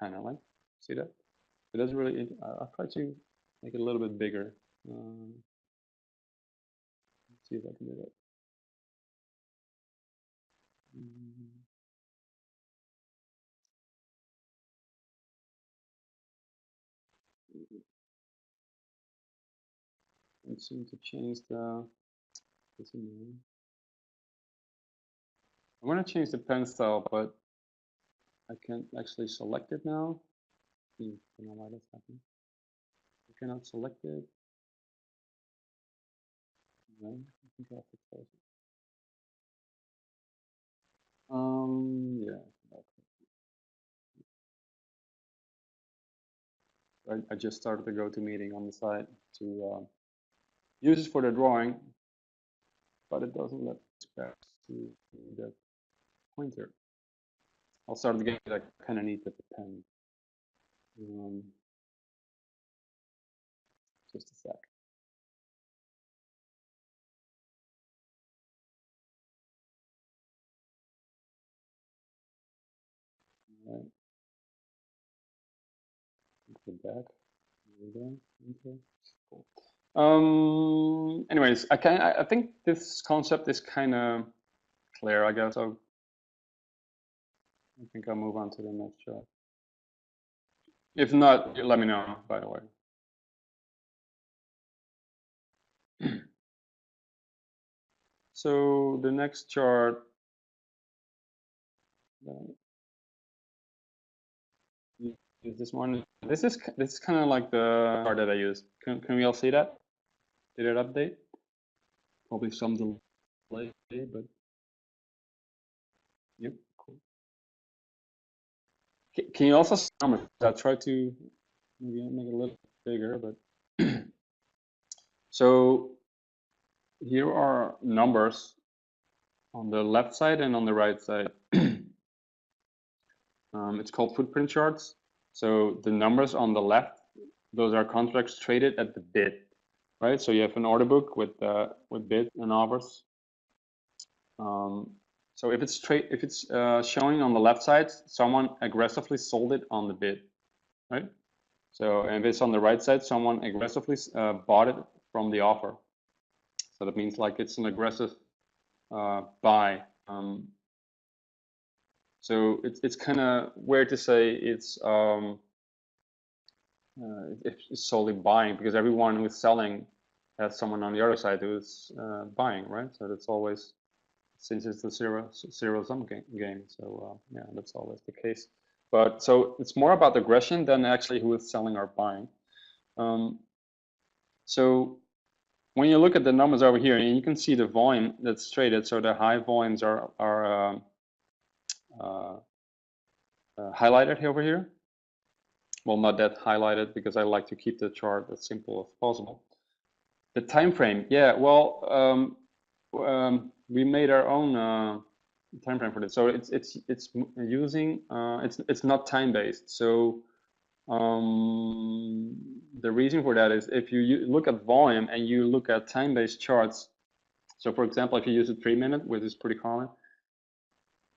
kind of like, see that? It doesn't really. I'll try to make it a little bit bigger. Let's see if I can do that. I seem to change the. I want to change the pen style, but I can't actually select it now. I don't know why that's happening. I cannot select it. No, I think I have to close it. Yeah. I just started the GoToMeeting on the side to use it for the drawing, but it doesn't let us back to the pointer. I'll start again. I kind of need the pen. Just a sec. All right. Get back. There we go. Okay. Cool. Anyways, I think this concept is kind of clear, I guess. So I think I'll move on to the next chart. If not, let me know, by the way. So the next chart is this one. This is kind of like the chart that I used. Can we all see that? Did it update? Probably some delay, but yep, cool. Can you also see numbers? I try to maybe make it a little bigger, but so here are numbers on the left side and on the right side. It's called footprint charts. So the numbers on the left, those are contracts traded at the bid, right? So you have an order book with bid and offers. So if it's showing on the left side, someone aggressively sold it on the bid, right? So and if it's on the right side, someone aggressively bought it from the offer. So that means like it's an aggressive buy. So it's kind of weird to say it's solely buying, because everyone who's selling has someone on the other side who's buying, right? So that's always, since it's the zero sum game. So yeah, that's always the case. But so it's more about aggression than actually who is selling or buying. So when you look at the numbers over here, and you can see the volume that's traded. So the high volumes are highlighted over here. well, not that highlighted because I like to keep the chart as simple as possible. The time frame, yeah, well, we made our own time frame for this. So it's using it's not time based. So the reason for that is if you look at volume and you look at time based charts. So for example, if you use a 3-minute, which is pretty common,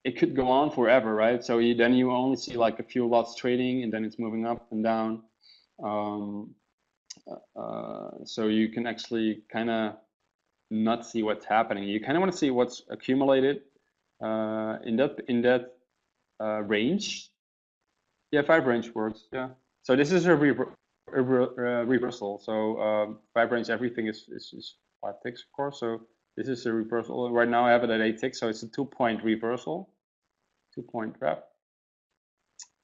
it could go on forever, right? So then you only see like a few lots trading, and then it's moving up and down. So you can actually kind of not see what's happening. You kind of want to see what's accumulated in that range. Yeah, 5 range works. Yeah. So this is a reversal. So 5 range, everything is 5 ticks, of course. So this is a reversal. Right now I have it at 8 ticks, so it's a 2-point reversal, 2-point trap.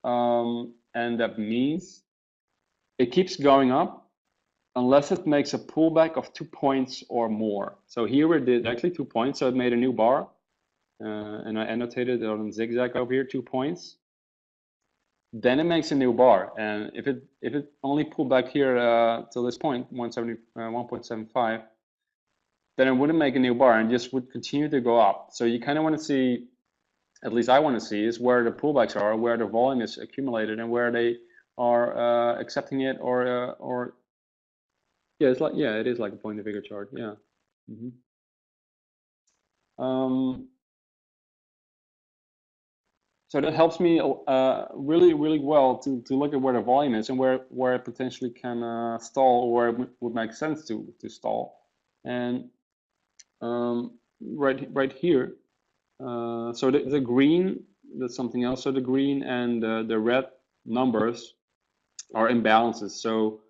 And that means it keeps going up unless it makes a pullback of 2 points or more. So here it did actually 2 points, so it made a new bar. And I annotated it on zigzag over here, 2 points. Then it makes a new bar, and if it only pulled back here to this point, 1.75, then it wouldn't make a new bar and just would continue to go up. So you kind of want to see, at least I want to see, is where the pullbacks are, where the volume is accumulated, and where they are accepting it, or yeah, it's like, yeah, it is like a point of figure chart, yeah. So that helps me really, really well to look at where the volume is and where it potentially can stall, or where it would make sense to stall. And right here, so the green, that's something else. So the green and the red numbers are imbalances. So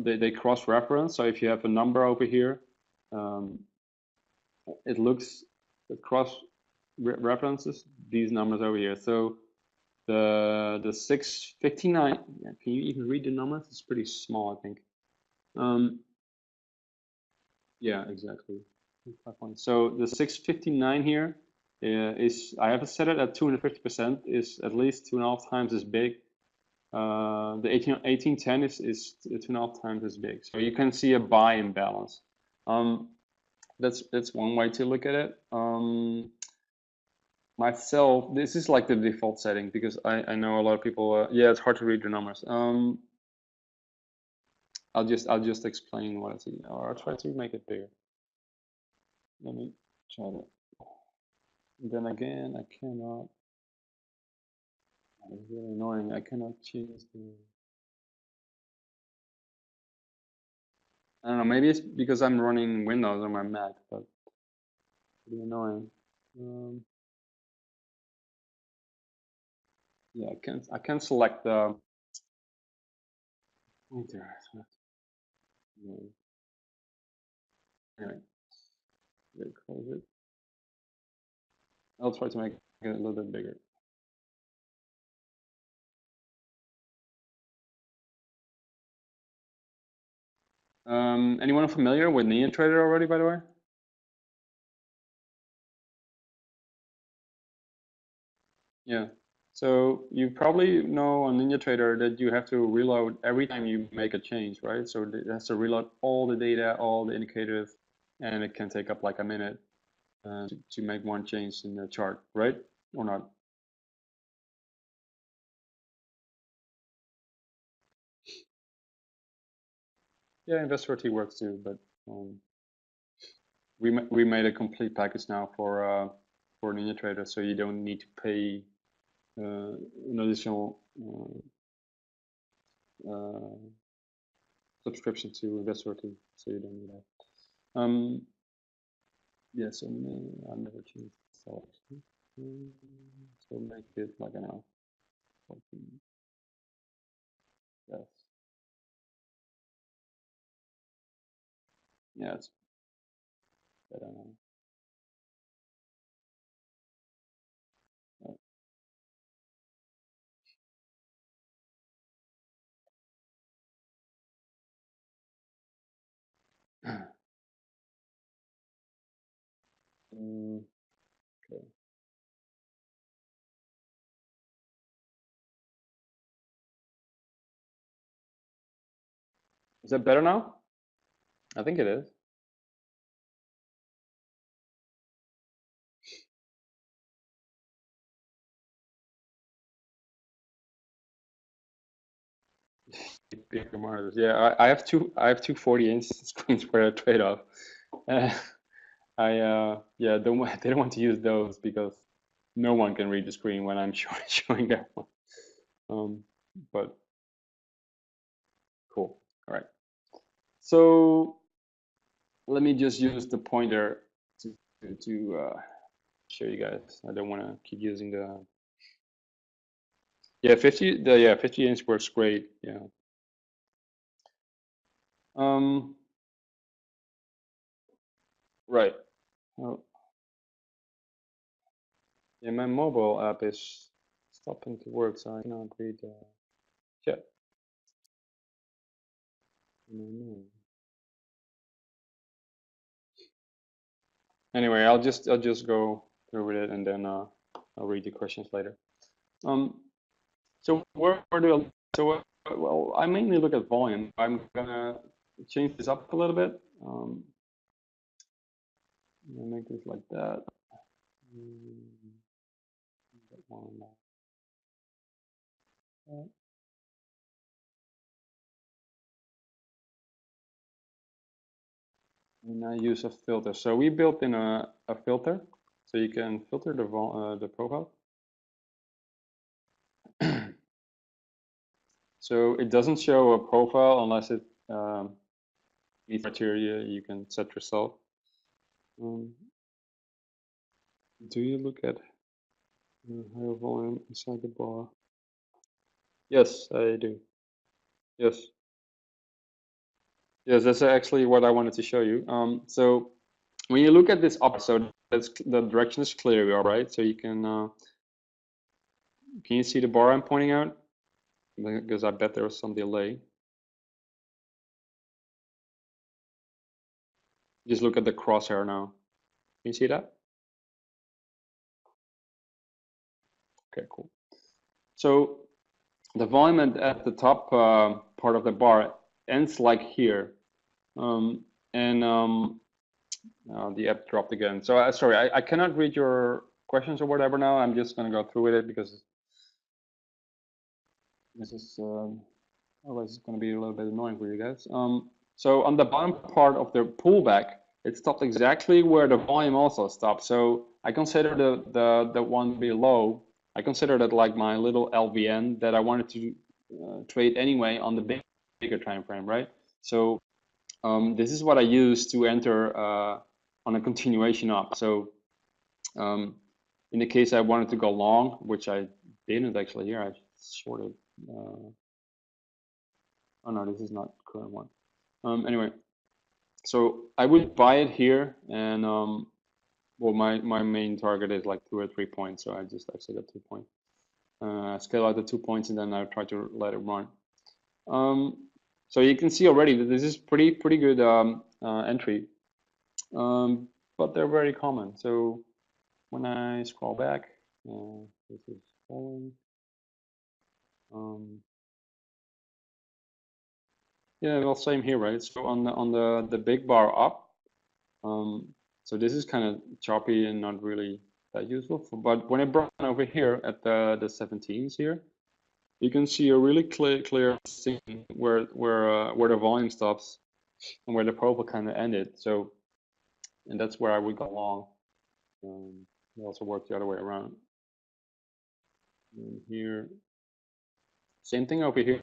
they cross-reference. So if you have a number over here, it looks cross references these numbers over here. So the 659, yeah, can you even read the numbers? It's pretty small, I think. Yeah, exactly. 5 points. So the 659 here is, I have it set it at 250%, is at least 2.5 times as big. The 1810 is 2.5 times as big. So you can see a buy imbalance. That's one way to look at it. Myself, this is like the default setting because I know a lot of people. Yeah, it's hard to read the numbers. I'll just explain what I see, or I'll try to make it bigger. Let me try that. Then again, I cannot. It's really annoying. I cannot change the. I don't know. Maybe it's because I'm running Windows on my Mac, but it's really annoying. Yeah, I can select the. Right there. Anyway, close it. I'll try to make it a little bit bigger. Anyone familiar with NinjaTrader already, by the way? Yeah. So you probably know on NinjaTrader that you have to reload every time you make a change, right? So it has to reload all the data, all the indicators, and it can take up like a minute to make one change in the chart, right? Or not? Yeah, InvestorT works too, but we made a complete package now for NinjaTrader, so you don't need to pay an additional subscription to InvestorT, so you don't need that. Yeah, so I'll never change the selection. So make it like an L. 14. Yes. Yeah, it's better now. Okay. Is that better now? I think it is. Bigger monitors. Yeah, I have two 40-inch screens where I trade off. Yeah, they don't want to use those because no one can read the screen when I'm showing that one. But cool. All right. So let me just use the pointer to show you guys. I don't want to keep using the 50-inch works great. Yeah. Right. Oh, yeah, my mobile app is stopping to work, so I cannot read the chat. Anyway, I'll just go through with it, and then I'll read the questions later. So where do well, I mainly look at volume. I'm gonna change this up a little bit. Make this like that. And I use a filter. So we built in a filter, so you can filter the profile. So it doesn't show a profile unless it meets criteria you can set yourself. Do you look at higher volume inside the bar? Yes, I do. Yes. Yes, that's actually what I wanted to show you. So when you look at this up, so that's, the direction is clear, all right? So you can you see the bar I'm pointing out? Because I bet there was some delay. Just look at the crosshair now. Can you see that? Okay, cool. So the volume at the top part of the bar ends like here. The app dropped again. So sorry, I cannot read your questions or whatever now. I'm just going to go through with it because this is otherwise it's going to be a little bit annoying for you guys. So on the bottom part of the pullback, it stopped exactly where the volume also stopped. So I consider the one below, I consider that like my little LVN that I wanted to trade anyway on the bigger time frame, right? So this is what I use to enter on a continuation up. So in the case I wanted to go long, which I didn't actually here, I shorted. Oh no, this is not current one. Anyway, so I would buy it here, and well, my main target is like 2 or 3 points, so I just actually got 2 points. Scale out the 2 points, and then I try to let it run. So you can see already that this is pretty good entry, but they're very common. So when I scroll back, this is falling. Yeah, well, same here, right? So on the big bar up, so this is kind of choppy and not really that useful. But when I brought it over here at the 17s here, you can see a really clear thing where the volume stops and where the profile kind of ended. So, and that's where I would go long. It also works the other way around. And here, same thing over here.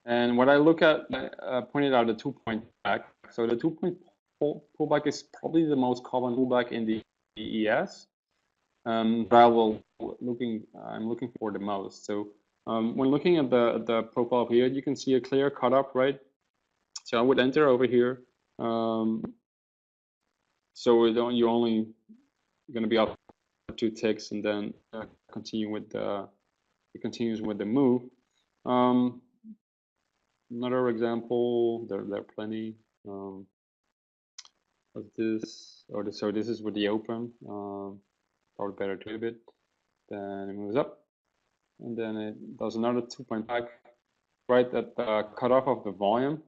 And what I look at, I pointed out the 2-point back. So the 2-point pullback is probably the most common pullback in the ES. But I'm looking for the most. So when looking at the profile over here, you can see a clear cutoff, right? So I would enter over here. So you're only going to be up 2 ticks, and then continue with it continues with the move. Another example, there are plenty. What's this? So this is with the open. Probably better to leave it. Then it moves up, and then it does another 2-point back right at the cutoff of the volume.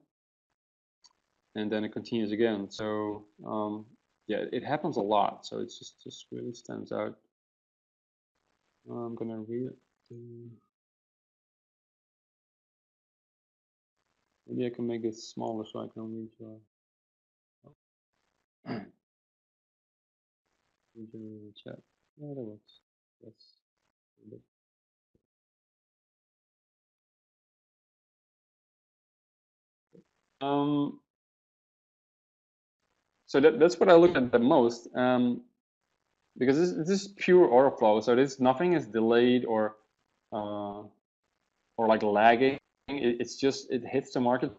and then it continues again. So yeah, it happens a lot. So it's just really stands out. I'm gonna read it. Maybe I can make it smaller so I can read your chat. Yeah, that works. Yes. So that's what I look at the most, because this is pure order flow. So nothing is delayed or like lagging. It's just it hits the market.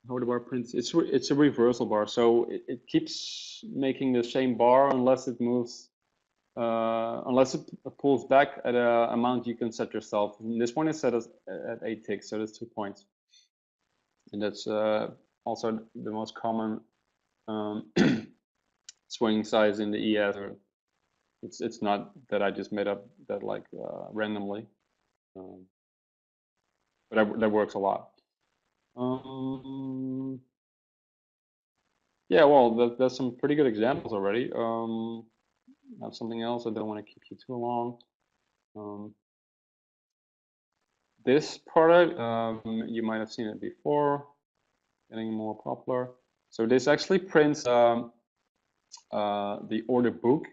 How the bar prints? It's a reversal bar, so it keeps making the same bar unless it moves, unless it pulls back at an amount you can set yourself. And this one is set at 8 ticks, so that's 2 points, and that's also the most common swing size in the ES. Or it's not that I just made up that like randomly, but that works a lot. Yeah, well, there's some pretty good examples already. I have something else. I don't want to keep you too long. This product, you might have seen it before, getting more popular. So this actually prints the order book.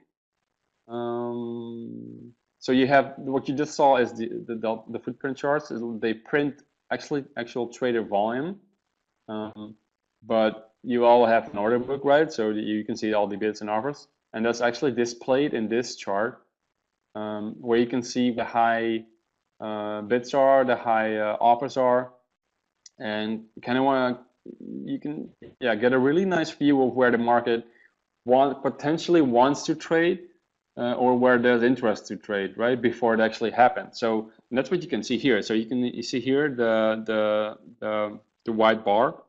So you have what you just saw is the footprint charts. They print actual trader volume, but you all have an order book, right? So you can see all the bids and offers, and that's actually displayed in this chart, where you can see the high bids are, the high offers are, and kind of you can get a really nice view of where the market potentially wants to trade, or where there's interest to trade, right, before it actually happens. So that's what you can see here. So you see here the white bar,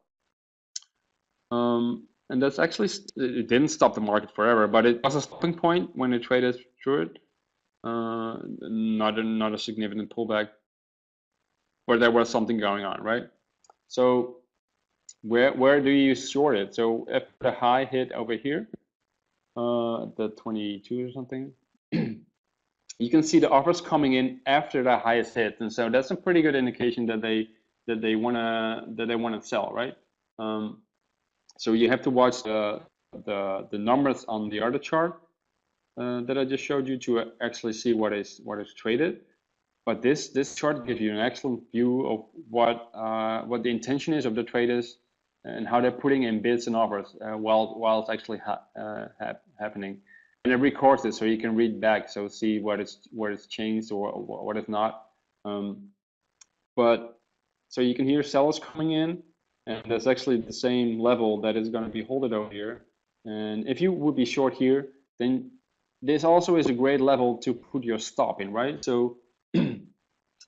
and that's actually, it didn't stop the market forever, but it was a stopping point when it traded through it. Not a significant pullback, but there was something going on, right? So where do you short it? So if the high hit over here, the 22 or something, you can see the offers coming in after the highest hit, and so that's a pretty good indication that they wanna sell, right? So you have to watch the numbers on the other chart that I just showed you to actually see what is traded. But this chart gives you an excellent view of what the intention is of the traders and how they're putting in bids and offers while it's actually happening. And it records it so you can read back, so see what is changed or what is not. But so you can hear sellers coming in, and that's actually the same level that is going to be holded over here. And if you would be short here, then this also is a great level to put your stop in, right? So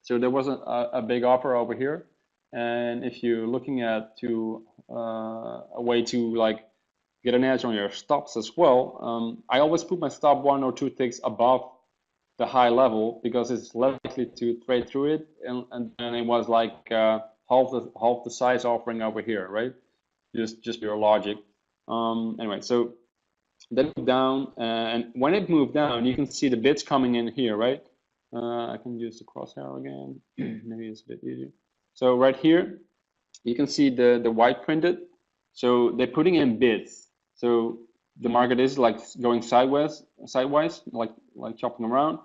so there was a big offer over here, and if you're looking at a way to like get an edge on your stops as well, I always put my stop 1 or 2 ticks above the high level because it's less likely to trade through it, and it was like half the size offering over here, right? Just your logic. Anyway, so then moved down, and when it moved down, you can see the bids coming in here, right? I can use the crosshair again. Maybe it's a bit easier. So right here, you can see the white printed. So they're putting in bids. So the market is like going sideways, like chopping around.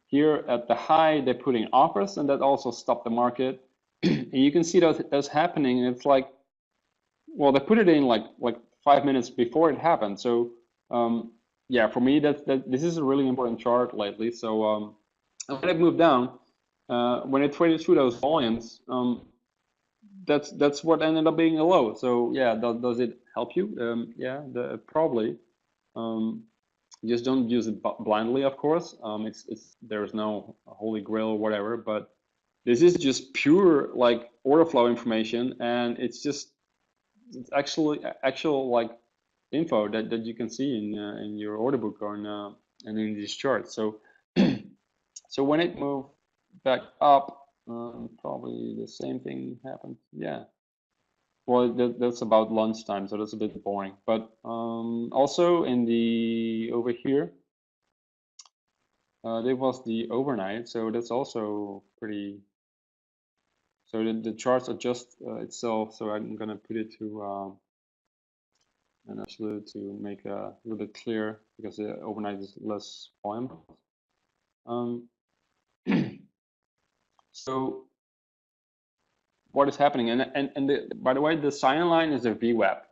Here at the high, they're putting offers, and that also stopped the market. And you can see that's happening. It's like, well, they put it in like 5 minutes before it happened. So yeah, for me, this is a really important chart lately. So when it moved down, when it traded through those volumes, that's what ended up being a low. So yeah, does it help you? Yeah, probably. Just don't use it blindly, of course. There's no holy grail or whatever, but this is just pure like order flow information, and it's actual like info that you can see in your order book or and in these charts. So so when it moved back up, Probably the same thing happened. Yeah. Well, that's about lunchtime, so that's a bit boring. But also in the over here, there was the overnight, so that's also pretty. So the charts adjust itself. So I'm gonna put it to an absolute to make a little bit clear because the overnight is less volume. So what is happening? By the way, the sign line is a VWAP.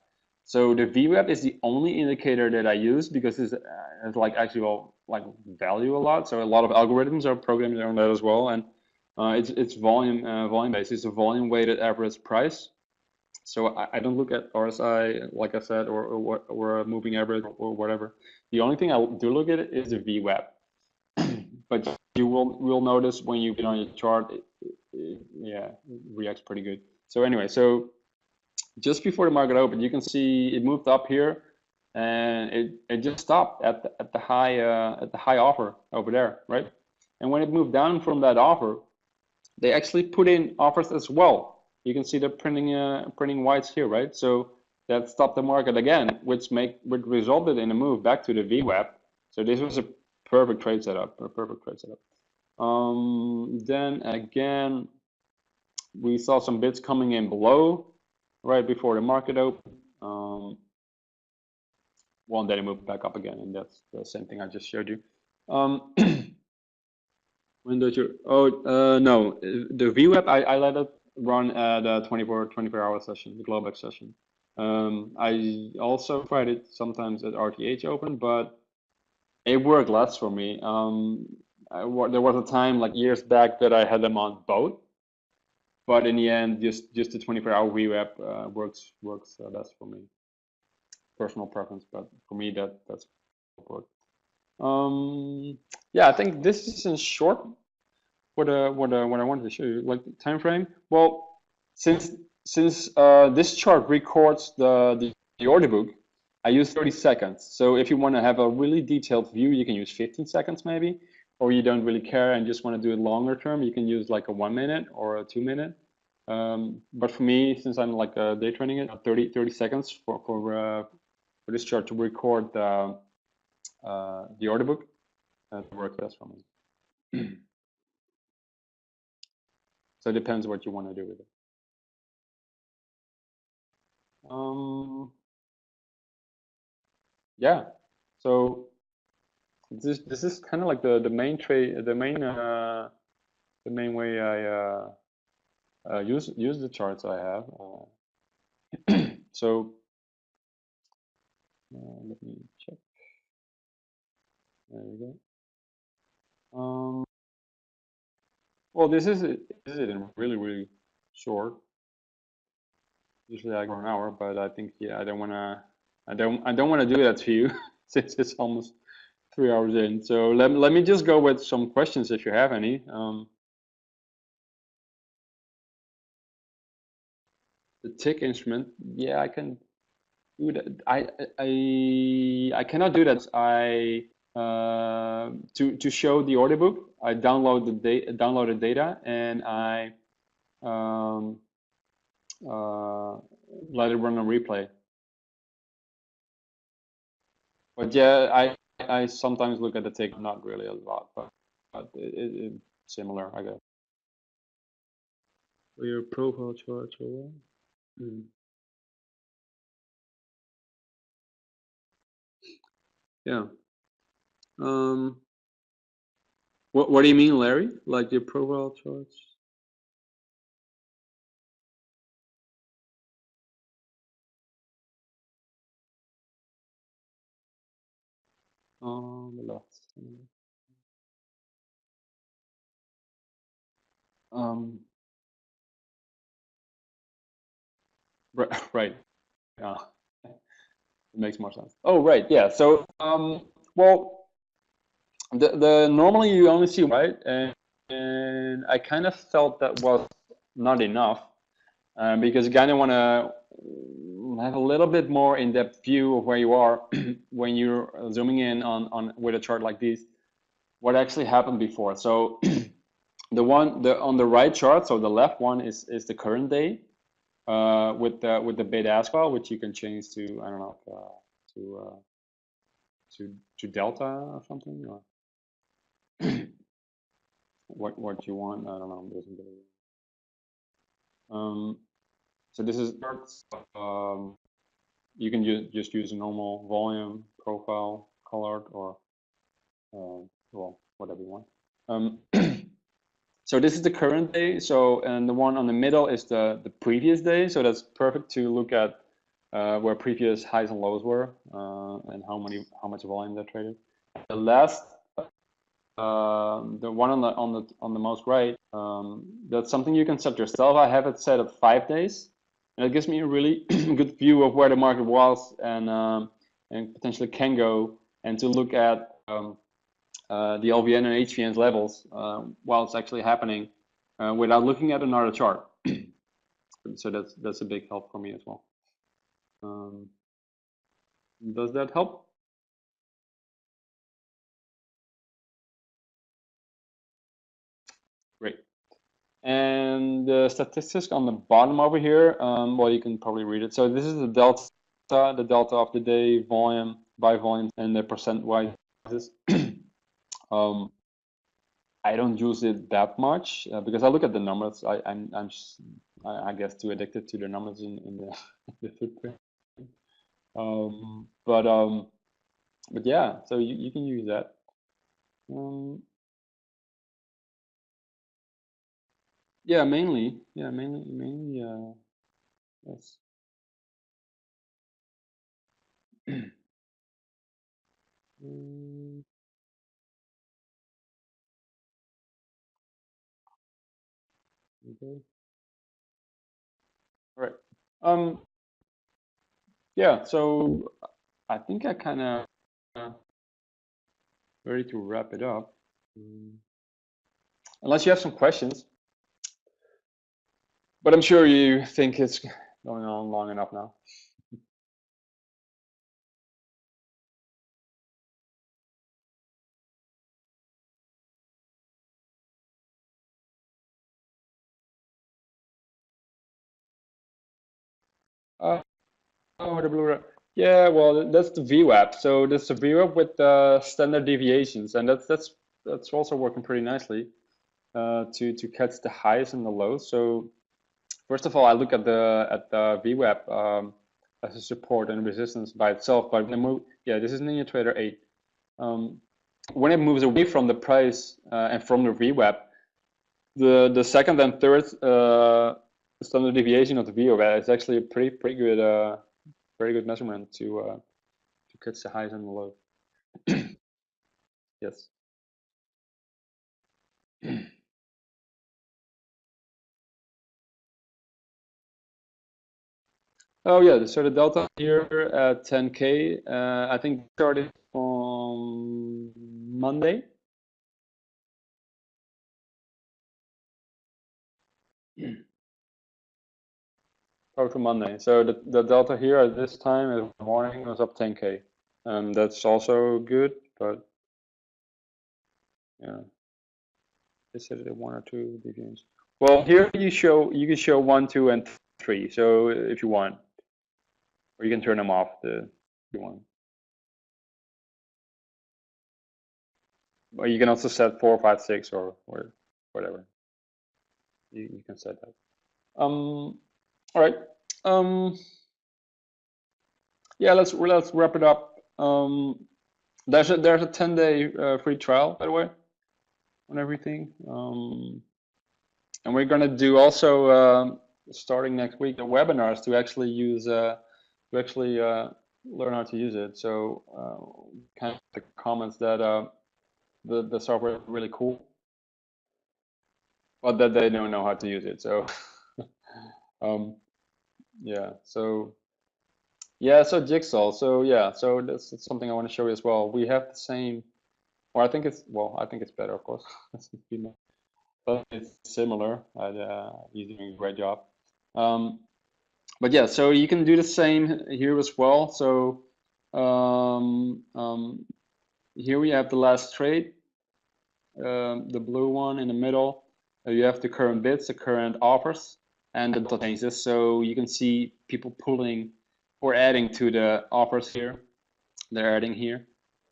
So the VWAP is the only indicator that I use because it's like actually like value a lot. So a lot of algorithms are programmed on that as well, and it's volume based. It's a volume weighted average price. So I don't look at RSI, like I said, or a moving average or whatever. The only thing I do look at is the VWAP. But you will notice when you get on your chart, yeah, it reacts pretty good. So anyway, so just before the market opened, you can see it moved up here, and it just stopped at the high offer over there, right? And when it moved down from that offer, they actually put in offers as well. You can see the printing whites here, right? So that stopped the market again, which resulted in a move back to the VWAP. So this was a perfect trade setup, then again, we saw some bids coming in below right before the market opened. One day it moved back up again, and that's the same thing I just showed you. When did you? Oh no, the VWAP I let it run at a 24-hour session, the Globex session. I also tried it sometimes at RTH Open, but it worked less for me. There was a time like years back that I had them on both, but in the end, just the 24-hour VWAP works best for me. Personal preference, but for me that's work. Yeah, I think this is in short what I wanted to show you, like the time frame. Well, since this chart records the order book, I use 30 seconds. So if you want to have a really detailed view, you can use 15 seconds maybe, or you don't really care and just want to do it longer term, you can use like a 1 minute or a 2 minute. But for me, since I'm like day trading it, 30 seconds for this chart to record the order book, works best for me. So it depends what you want to do with it. Yeah, so this is kind of like the main trade, the main way I use the charts I have. So let me check. There we go. Well, this is it in really short. Usually I go an hour, but I think I don't want to do that to you since it's almost 3 hours in. So let me just go with some questions if you have any. The tick instrument, yeah, I can do that. I cannot do that. To show the order book, I downloaded data and I let it run a replay. But yeah, I sometimes look at the tick, not really a lot, but it's similar, I guess. For your profile chart, or what? Yeah. What do you mean, Larry? Like your profile charts? On the left. Right. Yeah. It makes more sense. Oh, right. Yeah. So, well, the normally you only see white, and I kind of felt that was not enough because you kind of want to have a little bit more in-depth view of where you are when you're zooming in on with a chart like this, what actually happened before. So on the right chart, so the left one is the current day with the beta-ask file, which you can change to, I don't know, to delta or something, or what you want. I don't know. So this is you can just use a normal volume profile colored, or well, whatever you want. So this is the current day. So, and the one on the middle is the previous day. So that's perfect to look at where previous highs and lows were, and how much volume they traded. The last, the one on the most right, that's something you can set yourself. I have it set at 5 days, and it gives me a really good view of where the market was and potentially can go, and to look at the LVN and HVN's levels while it's actually happening without looking at another chart. So that's a big help for me as well. Does that help? Great. And the statistics on the bottom over here, well, you can probably read it. So this is the delta of the day, volume by volume, and the percent-wise. I don't use it that much because I look at the numbers. I guess too addicted to the numbers in the footprint. But yeah, so you can use that. Yeah, mainly. Yeah, mainly. Yes. Okay. All right. Yeah, so I think I kind of ready to wrap it up. Unless you have some questions. But I'm sure you think it's going on long enough now. Oh, the blue. Yeah, well, that's the VWAP. So that's the VWAP with the standard deviations, and that's also working pretty nicely to catch the highs and the lows. So first of all, I look at the VWAP as a support and resistance by itself. But when I move, yeah, this is NinjaTrader 8. When it moves away from the price and from the VWAP, the second and third standard deviation of the VWAP is actually a pretty good very good measurement to catch the highs and the lows. Yes. Oh yeah, so the delta here at 10K, I think started on Monday. Or to Monday. So the delta here at this time in the morning was up 10K. That's also good, but yeah, they said it 1 or 2 deviations. Well, here you can show 1, 2, and 3. So if you want, or you can turn them off if you want. Or you can also set 4, 5, 6, or whatever. You can set that. All right. Yeah, let's wrap it up. There's a 10-day free trial, by the way, on everything. And we're gonna do also starting next week the webinars to actually use learn how to use it. So kind of the comments that the software is really cool, but that they don't know how to use it. So yeah, so Jigsaw. So yeah, so that's something I want to show you as well. We have the same, or I think it's better, of course. But it's similar. He's doing a great job. But yeah, so you can do the same here as well. So here we have the last trade, the blue one in the middle. You have the current bids, the current offers, and the changes. So you can see people pulling or adding to the offers here. They're adding here.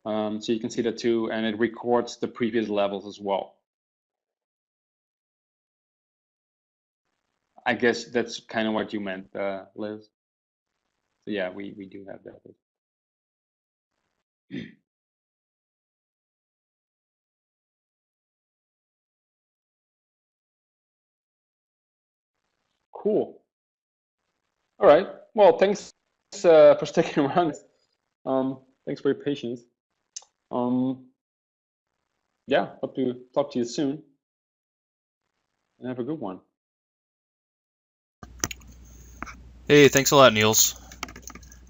So you can see that too, and it records the previous levels as well. I guess that's kind of what you meant, Liz. So yeah, we do have that. Cool. All right. Well, thanks for sticking around. Thanks for your patience. Yeah, hope to talk to you soon. And have a good one. Hey, thanks a lot, Niels.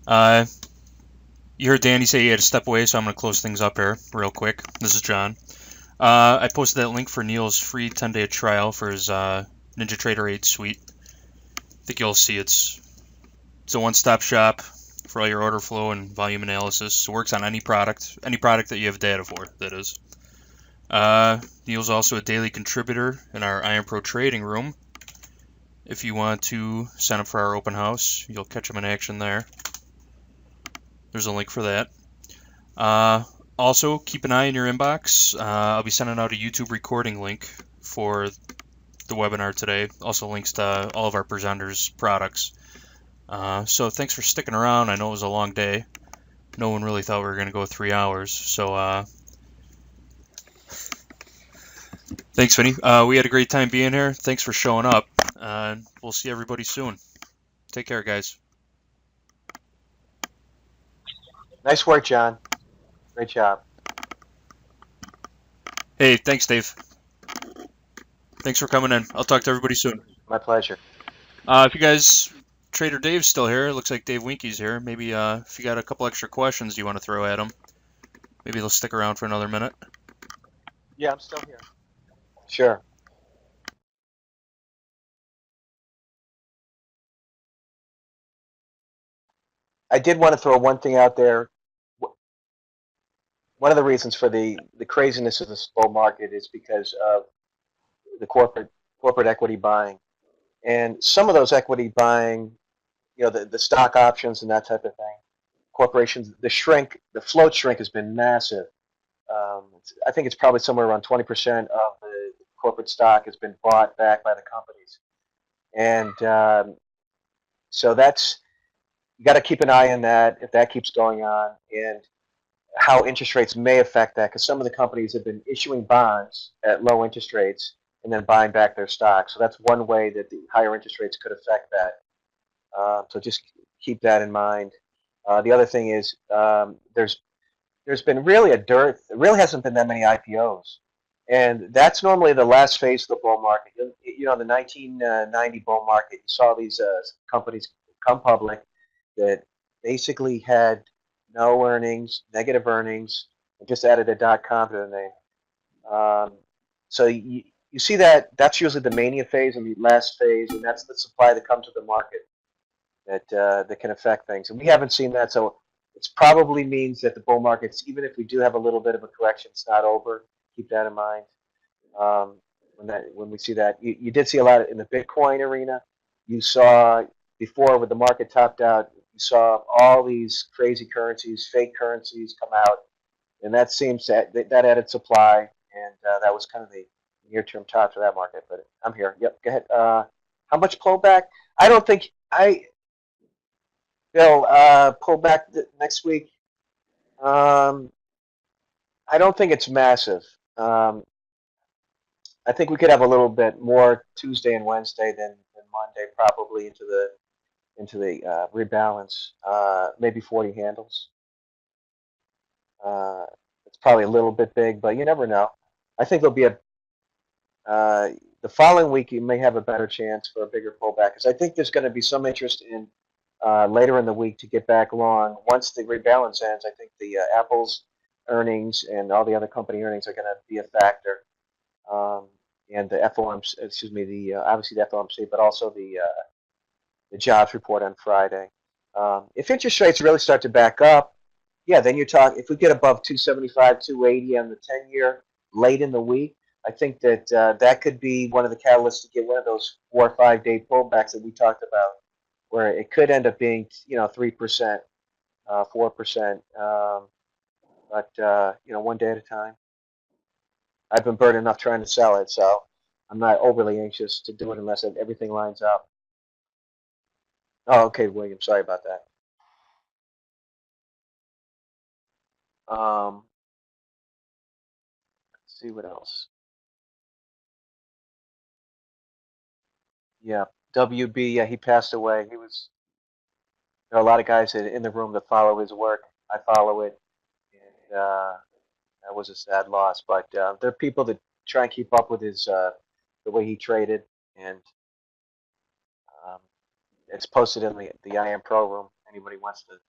You heard Danny say he had to step away, so I'm going to close things up here real quick. This is John. I posted that link for Niels' free 10-day trial for his NinjaTrader 8 suite. I think you'll see it's a one-stop shop for all your order flow and volume analysis. It works on any product that you have data for, that is. Niels is also a daily contributor in our Iron Pro trading room. If you want to sign up for our open house, you'll catch him in action there. There's a link for that. Also, keep an eye in your inbox. I'll be sending out a YouTube recording link for the webinar today. Also links to all of our presenters' products. So thanks for sticking around. I know it was a long day. No one really thought we were going to go 3 hours. So thanks, Vinny. We had a great time being here. Thanks for showing up. We'll see everybody soon. Take care, guys. Nice work, John. Great job. Hey, thanks, Dave. Thanks for coming in. I'll talk to everybody soon. My pleasure. If you guys, Trader Dave's still here. It looks like Dave Wienke's here. Maybe if you got a couple extra questions you want to throw at him, maybe they'll stick around for another minute. Yeah, I'm still here. Sure. I did want to throw one thing out there. One of the reasons for the craziness of this bull market is because of the corporate equity buying, and some of those equity buying, the stock options and that type of thing. Corporations, the float shrink has been massive. I think it's probably somewhere around 20% of the corporate stock has been bought back by the companies, and so you got to keep an eye on that if that keeps going on, and how interest rates may affect that, because some of the companies have been issuing bonds at low interest rates and then buying back their stock. So that's one way that the higher interest rates could affect that. So just keep that in mind. The other thing is there's been really a dearth. There really hasn't been that many IPOs, and that's normally the last phase of the bull market. The 1990 bull market, you saw these companies come public that basically had no earnings, negative earnings, and just added a .com to the name. So you see that's usually the mania phase and the last phase, and that's the supply that comes to the market that can affect things. And we haven't seen that, so it probably means that the bull markets, even if we do have a little bit of a correction, it's not over. Keep that in mind. When we see that, you did see a lot in the Bitcoin arena. You saw before when the market topped out, you saw all these crazy currencies, fake currencies come out, and that seems that added supply, and that was kind of the near-term top for that market. But I'm here. Yep, go ahead. How much pullback? I don't think Bill, pull back next week. I don't think it's massive. I think we could have a little bit more Tuesday and Wednesday than Monday, probably into the rebalance. Maybe 40 handles. It's probably a little bit big, but you never know. I think there'll be the following week you may have a better chance for a bigger pullback, because I think there's going to be some interest in later in the week to get back long. Once the rebalance ends, I think the Apple's earnings and all the other company earnings are going to be a factor, and the FOMC, obviously the FOMC, but also the jobs report on Friday. If interest rates really start to back up, yeah, then you're talking. If we get above 275, 280 on the 10-year late in the week, I think that that could be one of the catalysts to get one of those 4 or 5 day pullbacks that we talked about, where it could end up being 3%, 4%, but 1 day at a time. I've been burned enough trying to sell it, so I'm not overly anxious to do it unless everything lines up. Oh, okay, William. Sorry about that. Let's see what else. Yeah, WB. Yeah, he passed away. He was. There are a lot of guys in the room that follow his work. I follow it, and that was a sad loss. But there are people that try and keep up with his the way he traded, and um, it's posted in the IM Pro room. Anybody wants to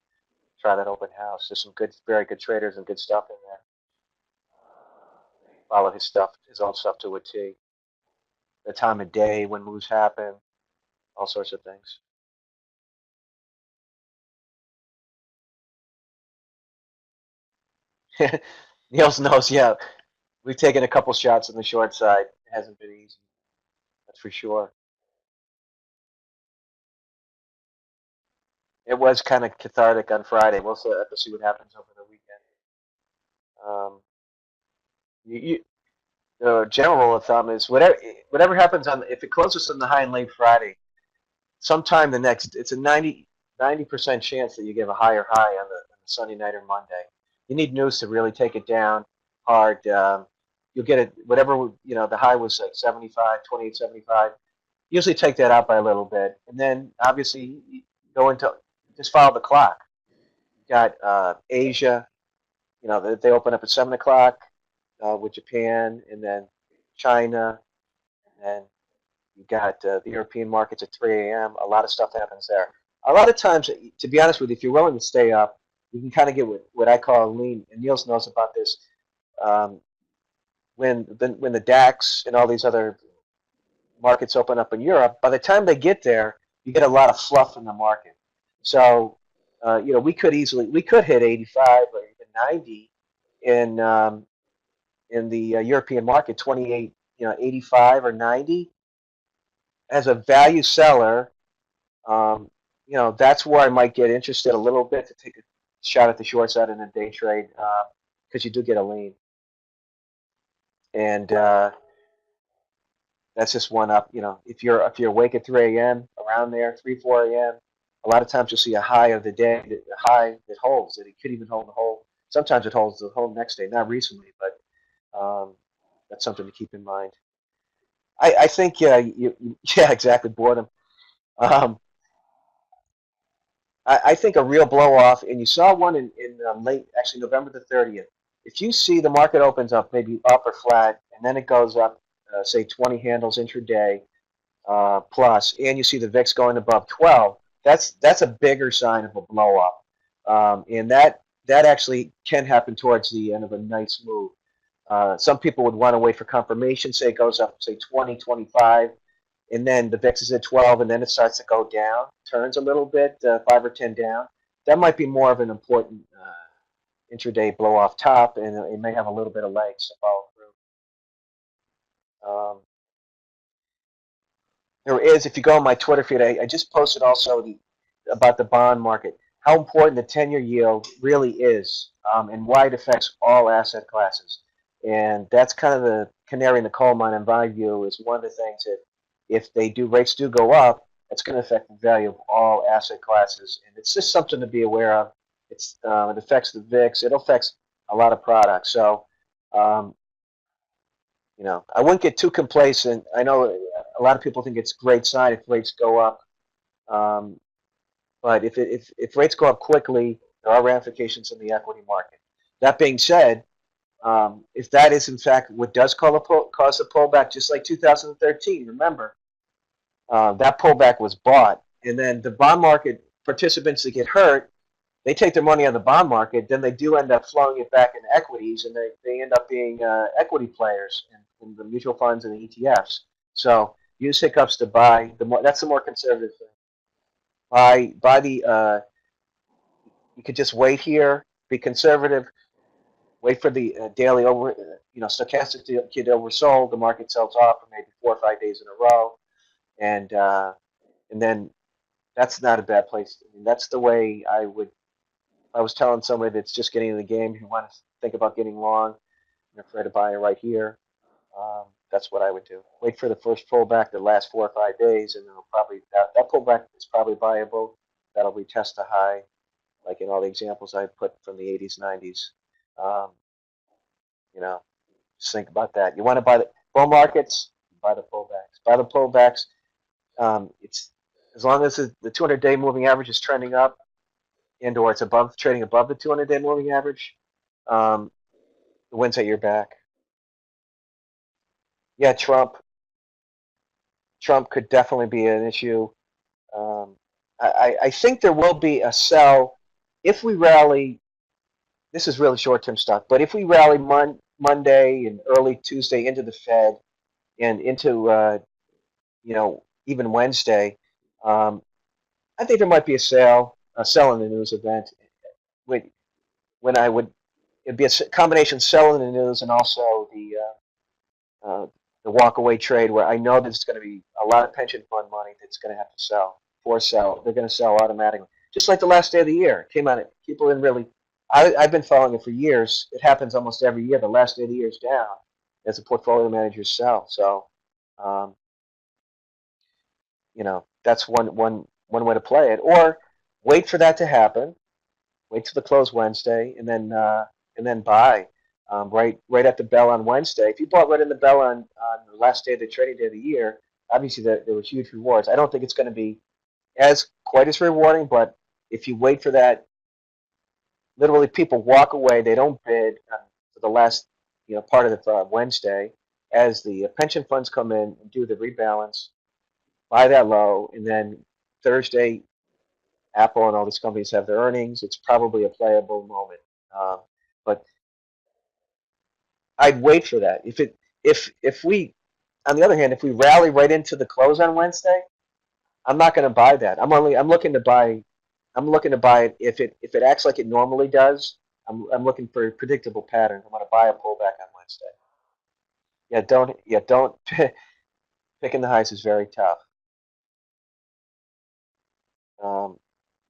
try that open house? There's some good, very good traders and good stuff in there. Follow his stuff, his own stuff to a T. The time of day when moves happen, all sorts of things. Niels knows, yeah. We've taken a couple shots on the short side. It hasn't been easy, that's for sure. It was kind of cathartic on Friday. We'll have to see what happens over the weekend. The general rule of thumb is whatever happens if it closes on the high and late Friday, sometime the next, it's a 90% chance that you get a higher high on the Sunday night or Monday. You need news to really take it down hard. You'll get it, whatever, the high was like 75, 28, 75. Usually take that out by a little bit. And then obviously you go into, just follow the clock. You got Asia, they open up at 7 o'clock with Japan, and then China, and then you got the European markets at 3 a.m. A lot of stuff happens there. A lot of times, to be honest with you, if you're willing to stay up, you can kind of get what I call a lean. And Niels knows about this. When the DAX and all these other markets open up in Europe, by the time they get there, you get a lot of fluff in the market. So, we could hit 85 or even 90 in the European market, 28, 85 or 90. As a value seller, that's where I might get interested a little bit to take a shot at the short side in a day trade, because you do get a lean. And that's just one up. If you're awake at 3 a.m. around there, 3, 4 a.m., a lot of times you'll see a high of the day, a high that holds. That it could even hold the whole. Sometimes it holds the whole next day. Not recently, but that's something to keep in mind. I think yeah, exactly, boredom. I think a real blow off, and you saw one in late, actually November the 30th. If you see the market opens up maybe up or flat, and then it goes up, say 20 handles intraday plus, and you see the VIX going above 12, that's a bigger sign of a blow off, and that actually can happen towards the end of a nice move. Some people would want to wait for confirmation, say it goes up, say 20, 25, and then the VIX is at 12, and then it starts to go down, turns a little bit, 5 or 10 down. That might be more of an important intraday blow off top, and it may have a little bit of legs to follow through. There is, if you go on my Twitter feed, I just posted also about the bond market, how important the 10-year yield really is, and why it affects all asset classes. And that's kind of the canary in the coal mine, in my view, is one of the things that if rates do go up, it's going to affect the value of all asset classes. And it's just something to be aware of. It affects the VIX. It affects a lot of products. So, I wouldn't get too complacent. I know a lot of people think it's a great sign if rates go up. But if rates go up quickly, there are ramifications in the equity market. That being said, if that is in fact what does cause a pullback, just like 2013, remember, that pullback was bought, and then the bond market participants that get hurt, they take their money out of the bond market, then they do end up flowing it back into equities, and they end up being equity players in the mutual funds and the ETFs. So use hiccups to buy. That's the more conservative thing. Buy the. You could just wait here, be conservative. Wait for the daily over, stochastic kid oversold. The market sells off for maybe 4 or 5 days in a row, and then that's not a bad place. I mean, that's the way I would. I was telling somebody that's just getting in the game who want to think about getting long, and afraid to buy it right here. That's what I would do. Wait for the first pullback that lasts 4 or 5 days, and it'll probably that pullback is probably viable. That'll retest the high, like in all the examples I put from the 80s, 90s. Um, just think about that. You want to buy the bull markets, buy the pullbacks. Buy the pullbacks. It's as long as the 200-day moving average is trending up, and/or it's trading above the 200-day moving average. The wind's at your back. Yeah, Trump could definitely be an issue. I think there will be a sell if we rally. This is really short-term stuff, but if we rally Monday and early Tuesday into the Fed and into even Wednesday, I think there might be a sell in the news event. It'd be a combination sell in the news and also the walk away trade where I know there's going to be a lot of pension fund money that's going to have to sell. They're going to sell automatically, just like the last day of the year. It came out. People didn't really. I've been following it for years. It happens almost every year. The last day of the year is down as the portfolio managers sell. So, that's one way to play it. Or wait for that to happen. Wait till the close Wednesday, and then buy right at the bell on Wednesday. If you bought right in the bell on the last day of the trading day of the year, obviously there was huge rewards. I don't think it's going to be quite as rewarding, but if you wait for that, literally people walk away. They don't bid for the last part of the Wednesday as the pension funds come in and do the rebalance, buy that low, and then Thursday, Apple and all these companies have their earnings. It's probably a playable moment, but I'd wait for that. If we, on the other hand, if we rally right into the close on Wednesday, I'm not going to buy that. I'm looking to buy. I'm looking to buy it if it acts like it normally does. I'm looking for a predictable pattern. I'm going to buy a pullback on Wednesday. Don't picking the highs is very tough.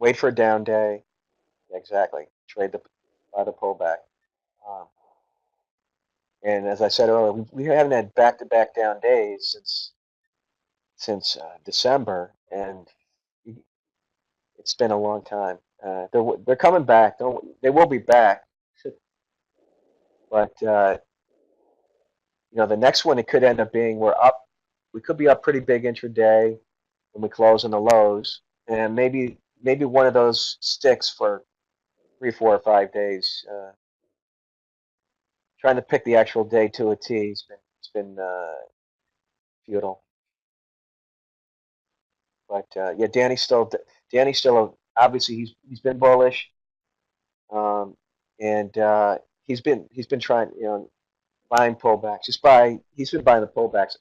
Wait for a down day. Exactly. Buy the pullback. And as I said earlier, we haven't had back-to-back down days since December, and it's been a long time. They're coming back. They will be back, but the next one, it could end up being we're up. We could be up pretty big intraday when we close in the lows, and maybe one of those sticks for 3, 4, or 5 days. Trying to pick the actual day to a T. It's been futile. But Danny's still obviously he's been bullish, and he's been trying buying pullbacks. He's been buying the pullbacks.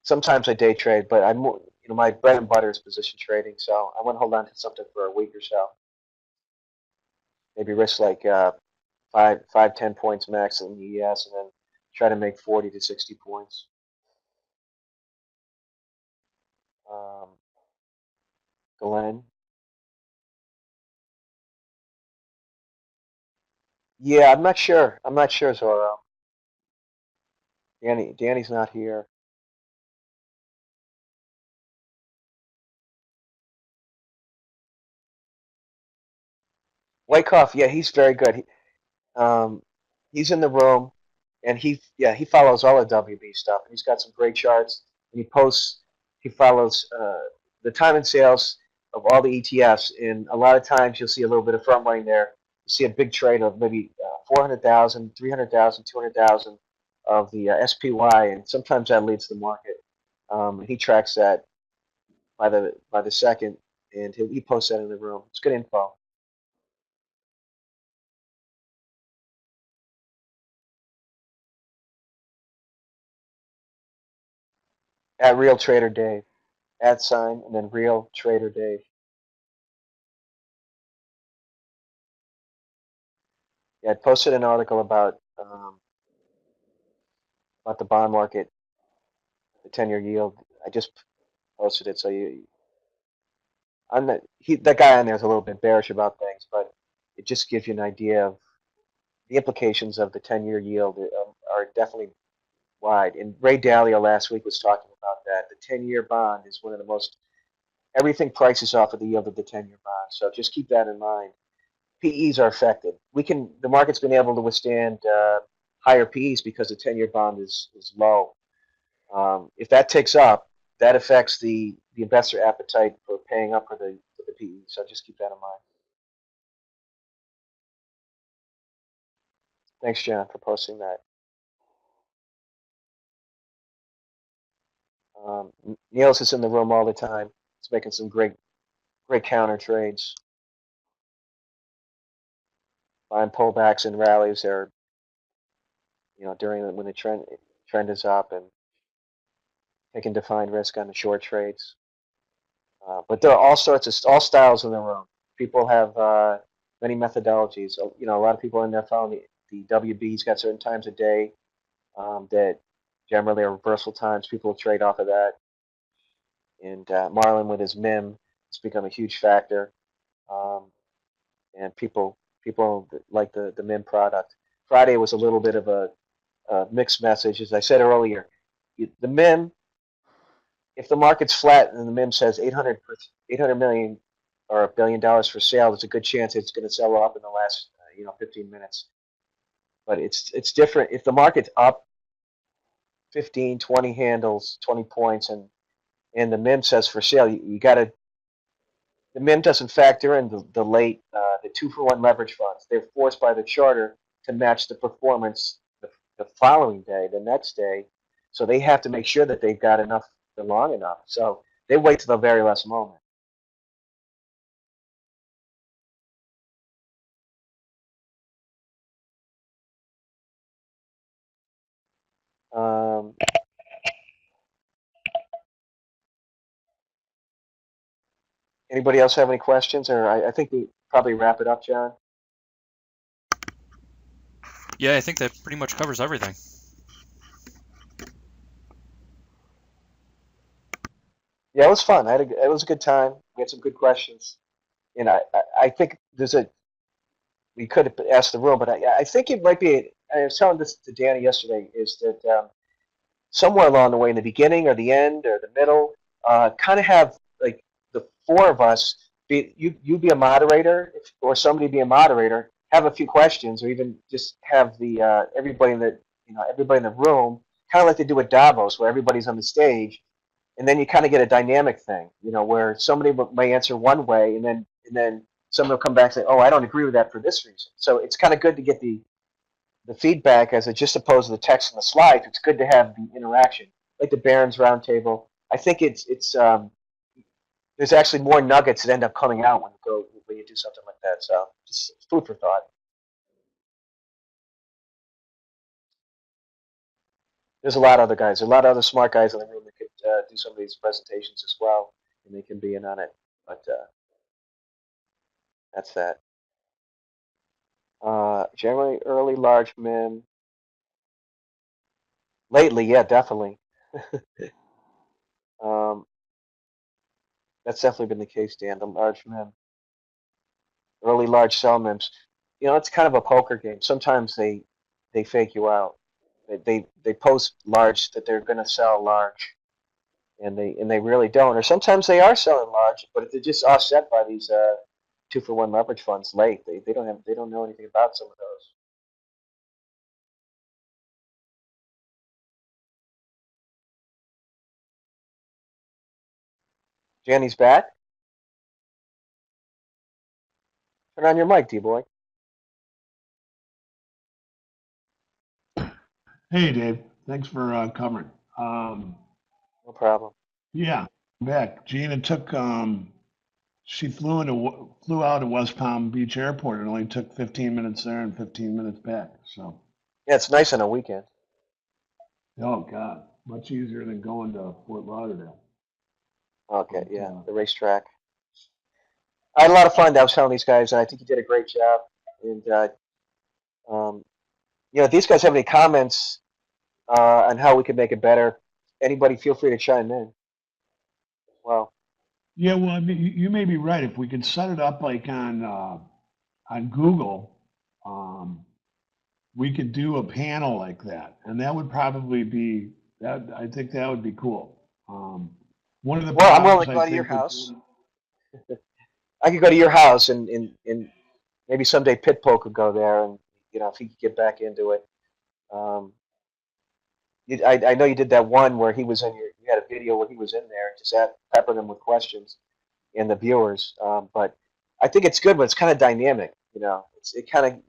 Sometimes I day trade, but I'm more, my bread and butter is position trading, so I want to hold on to something for a week or so. Maybe risk like 5-10 points max in the ES, and then try to make 40 to 60 points. Glenn. Yeah, I'm not sure, Zorro. Danny's not here. Wyckoff, yeah, he's very good. He's in the room, and he follows all the WB stuff. And he's got some great charts, and he follows the time and sales of all the ETFs, and a lot of times you'll see a little bit of front running there. You see a big trade of maybe 400,000, 300,000, 200,000 of the SPY, and sometimes that leads the market. And he tracks that by the second, and he posts that in the room. It's good info. At Real Trader Dave, @ and then Real Trader Dave. Yeah, I posted an article about the bond market, the 10-year yield. I just posted it, so that guy on there is a little bit bearish about things, but it just gives you an idea of the implications of the 10-year yield are definitely wide. And Ray Dalio last week was talking about that. The 10-year bond is one of the most, everything prices off of the yield of the 10-year bond. So just keep that in mind. PEs are affected. The market's been able to withstand higher PEs because the 10-year bond is low. If that takes up, that affects the investor appetite for paying up for the PE. So just keep that in mind. Thanks, John, for posting that. Niels is in the room all the time. He's making some great counter trades, buying pullbacks and rallies there. When the trend is up, and taking defined risk on the short trades. But there are all styles in the room. People have many methodologies. A lot of people in there found the WB's got certain times a day that generally are reversal times. People trade off of that. And Marlon with his MIM has become a huge factor. And people like the MIM product. Friday was a little bit of a mixed message. As I said earlier, the MIM, if the market's flat and the MIM says 800 million or $1 billion for sale, there's a good chance it's going to sell off in the last 15 minutes. But it's different if the market's up 15, 20 handles, 20 points, and the MIM says for sale. You got to. The MIM doesn't factor in the 2-for-1 leverage funds. They're forced by the charter to match the performance the following day, the next day. So they have to make sure that they've got enough for long enough. So they wait to the very last moment. Anybody else have any questions? Or I think we probably wrap it up, John. Yeah, I think that pretty much covers everything. Yeah, it was fun. It was a good time. We had some good questions. And I think we could have asked the room, but I think it might be, I was telling this to Danny yesterday, is that somewhere along the way, in the beginning or the end or the middle, kind of have like the four of us, you be a moderator, or somebody be a moderator, have a few questions, or even just have the everybody in the room, kind of like they do at Davos, where everybody's on the stage. And then you kind of get a dynamic thing, where somebody may answer one way, and then someone will come back and say, "Oh, I don't agree with that for this reason." So it's kind of good to get the feedback as just opposed to the text and the slides. It's good to have the interaction, like the Barron's Roundtable. I think it's there's actually more nuggets that end up coming out when you do something like that. So just food for thought. There's a lot of other guys, a lot of other smart guys in the room that could do some of these presentations as well, and they can be in on it. But that's that. Generally early large MIM. Lately, yeah, definitely. That's definitely been the case, Dan. The large MIM, early large sell MIMs. It's kind of a poker game. Sometimes they fake you out. They post large that they're going to sell large, and they really don't. Or sometimes they are selling large, but they're just offset by these 2-for-1 leverage funds late. They don't know anything about some of those. Janny's back. Turn on your mic, D-boy. Hey, Dave. Thanks for covering. No problem. Yeah, back. Gina took. She flew out of West Palm Beach Airport. It only took 15 minutes there and 15 minutes back. So. Yeah, it's nice on a weekend. Oh God, much easier than going to Fort Lauderdale. Okay, yeah, the racetrack. I had a lot of fun. I was telling these guys, and I think you did a great job. And You know, if these guys have any comments on how we can make it better, anybody feel free to chime in. Well, Yeah, well, I mean, you may be right. If we could set it up like on Google, we could do a panel like that, and that would probably be that. I think that would be cool. One of the well, I'm willing problems to I go to your think with house. I could go to your house and maybe someday Pitbull could go there, and you know, if he could get back into it. Um, I know you did that one where he was in your. You had a video where he was in there, just peppered him with questions, and the viewers. But I think it's good when it's kind of dynamic. You know, it kind of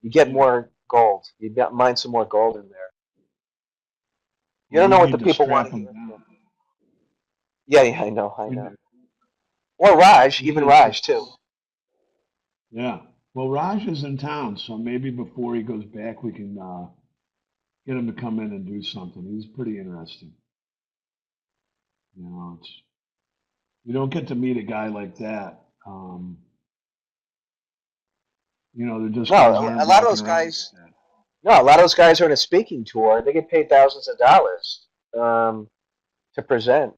you get more gold. You mine some more gold in there. You well, don't we know what the need to people want strap to them hear. down. Yeah, yeah, I know, I We, know. Or Raj, we even need to, Raj too. yeah. Well, Raj is in town, so maybe before he goes back, we can get him to come in and do something. He's pretty interesting. You know, it's you don't get to meet a guy like that. You know, they're just guys No, a aren't lot of walking those around like guys. that. No, a lot of those guys are in a speaking tour. They get paid thousands of dollars to present.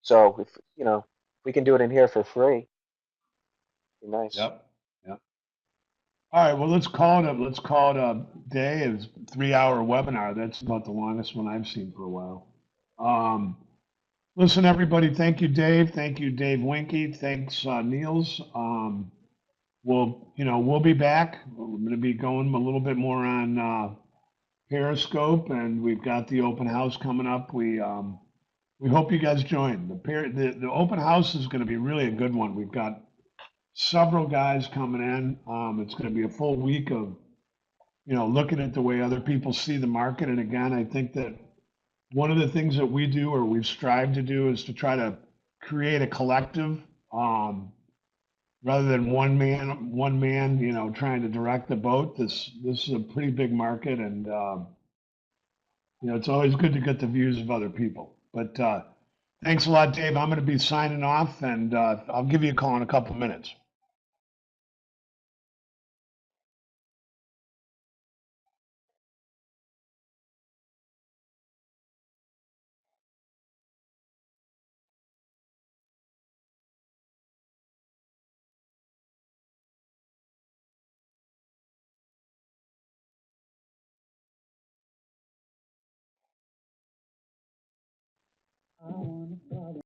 So if you know, we can do it in here for free. Be nice. Yep. Yep. All right. Well, let's call it a day. It's a 3-hour webinar. That's about the longest one I've seen for a while. Listen, everybody. Thank you, Dave. Thank you, Dave Wienke. Thanks, Niels. We'll be back. We're going to be going a little bit more on Periscope, and we've got the open house coming up. We hope you guys join. The open house is going to be really a good one. We've got several guys coming in. It's going to be a full week of looking at the way other people see the market. And again, I think that one of the things that we do or we've strived to do is to try to create a collective rather than one man, trying to direct the boat. This is a pretty big market, and it's always good to get the views of other people. But thanks a lot, Dave. I'm going to be signing off, and I'll give you a call in a couple of minutes. Oh.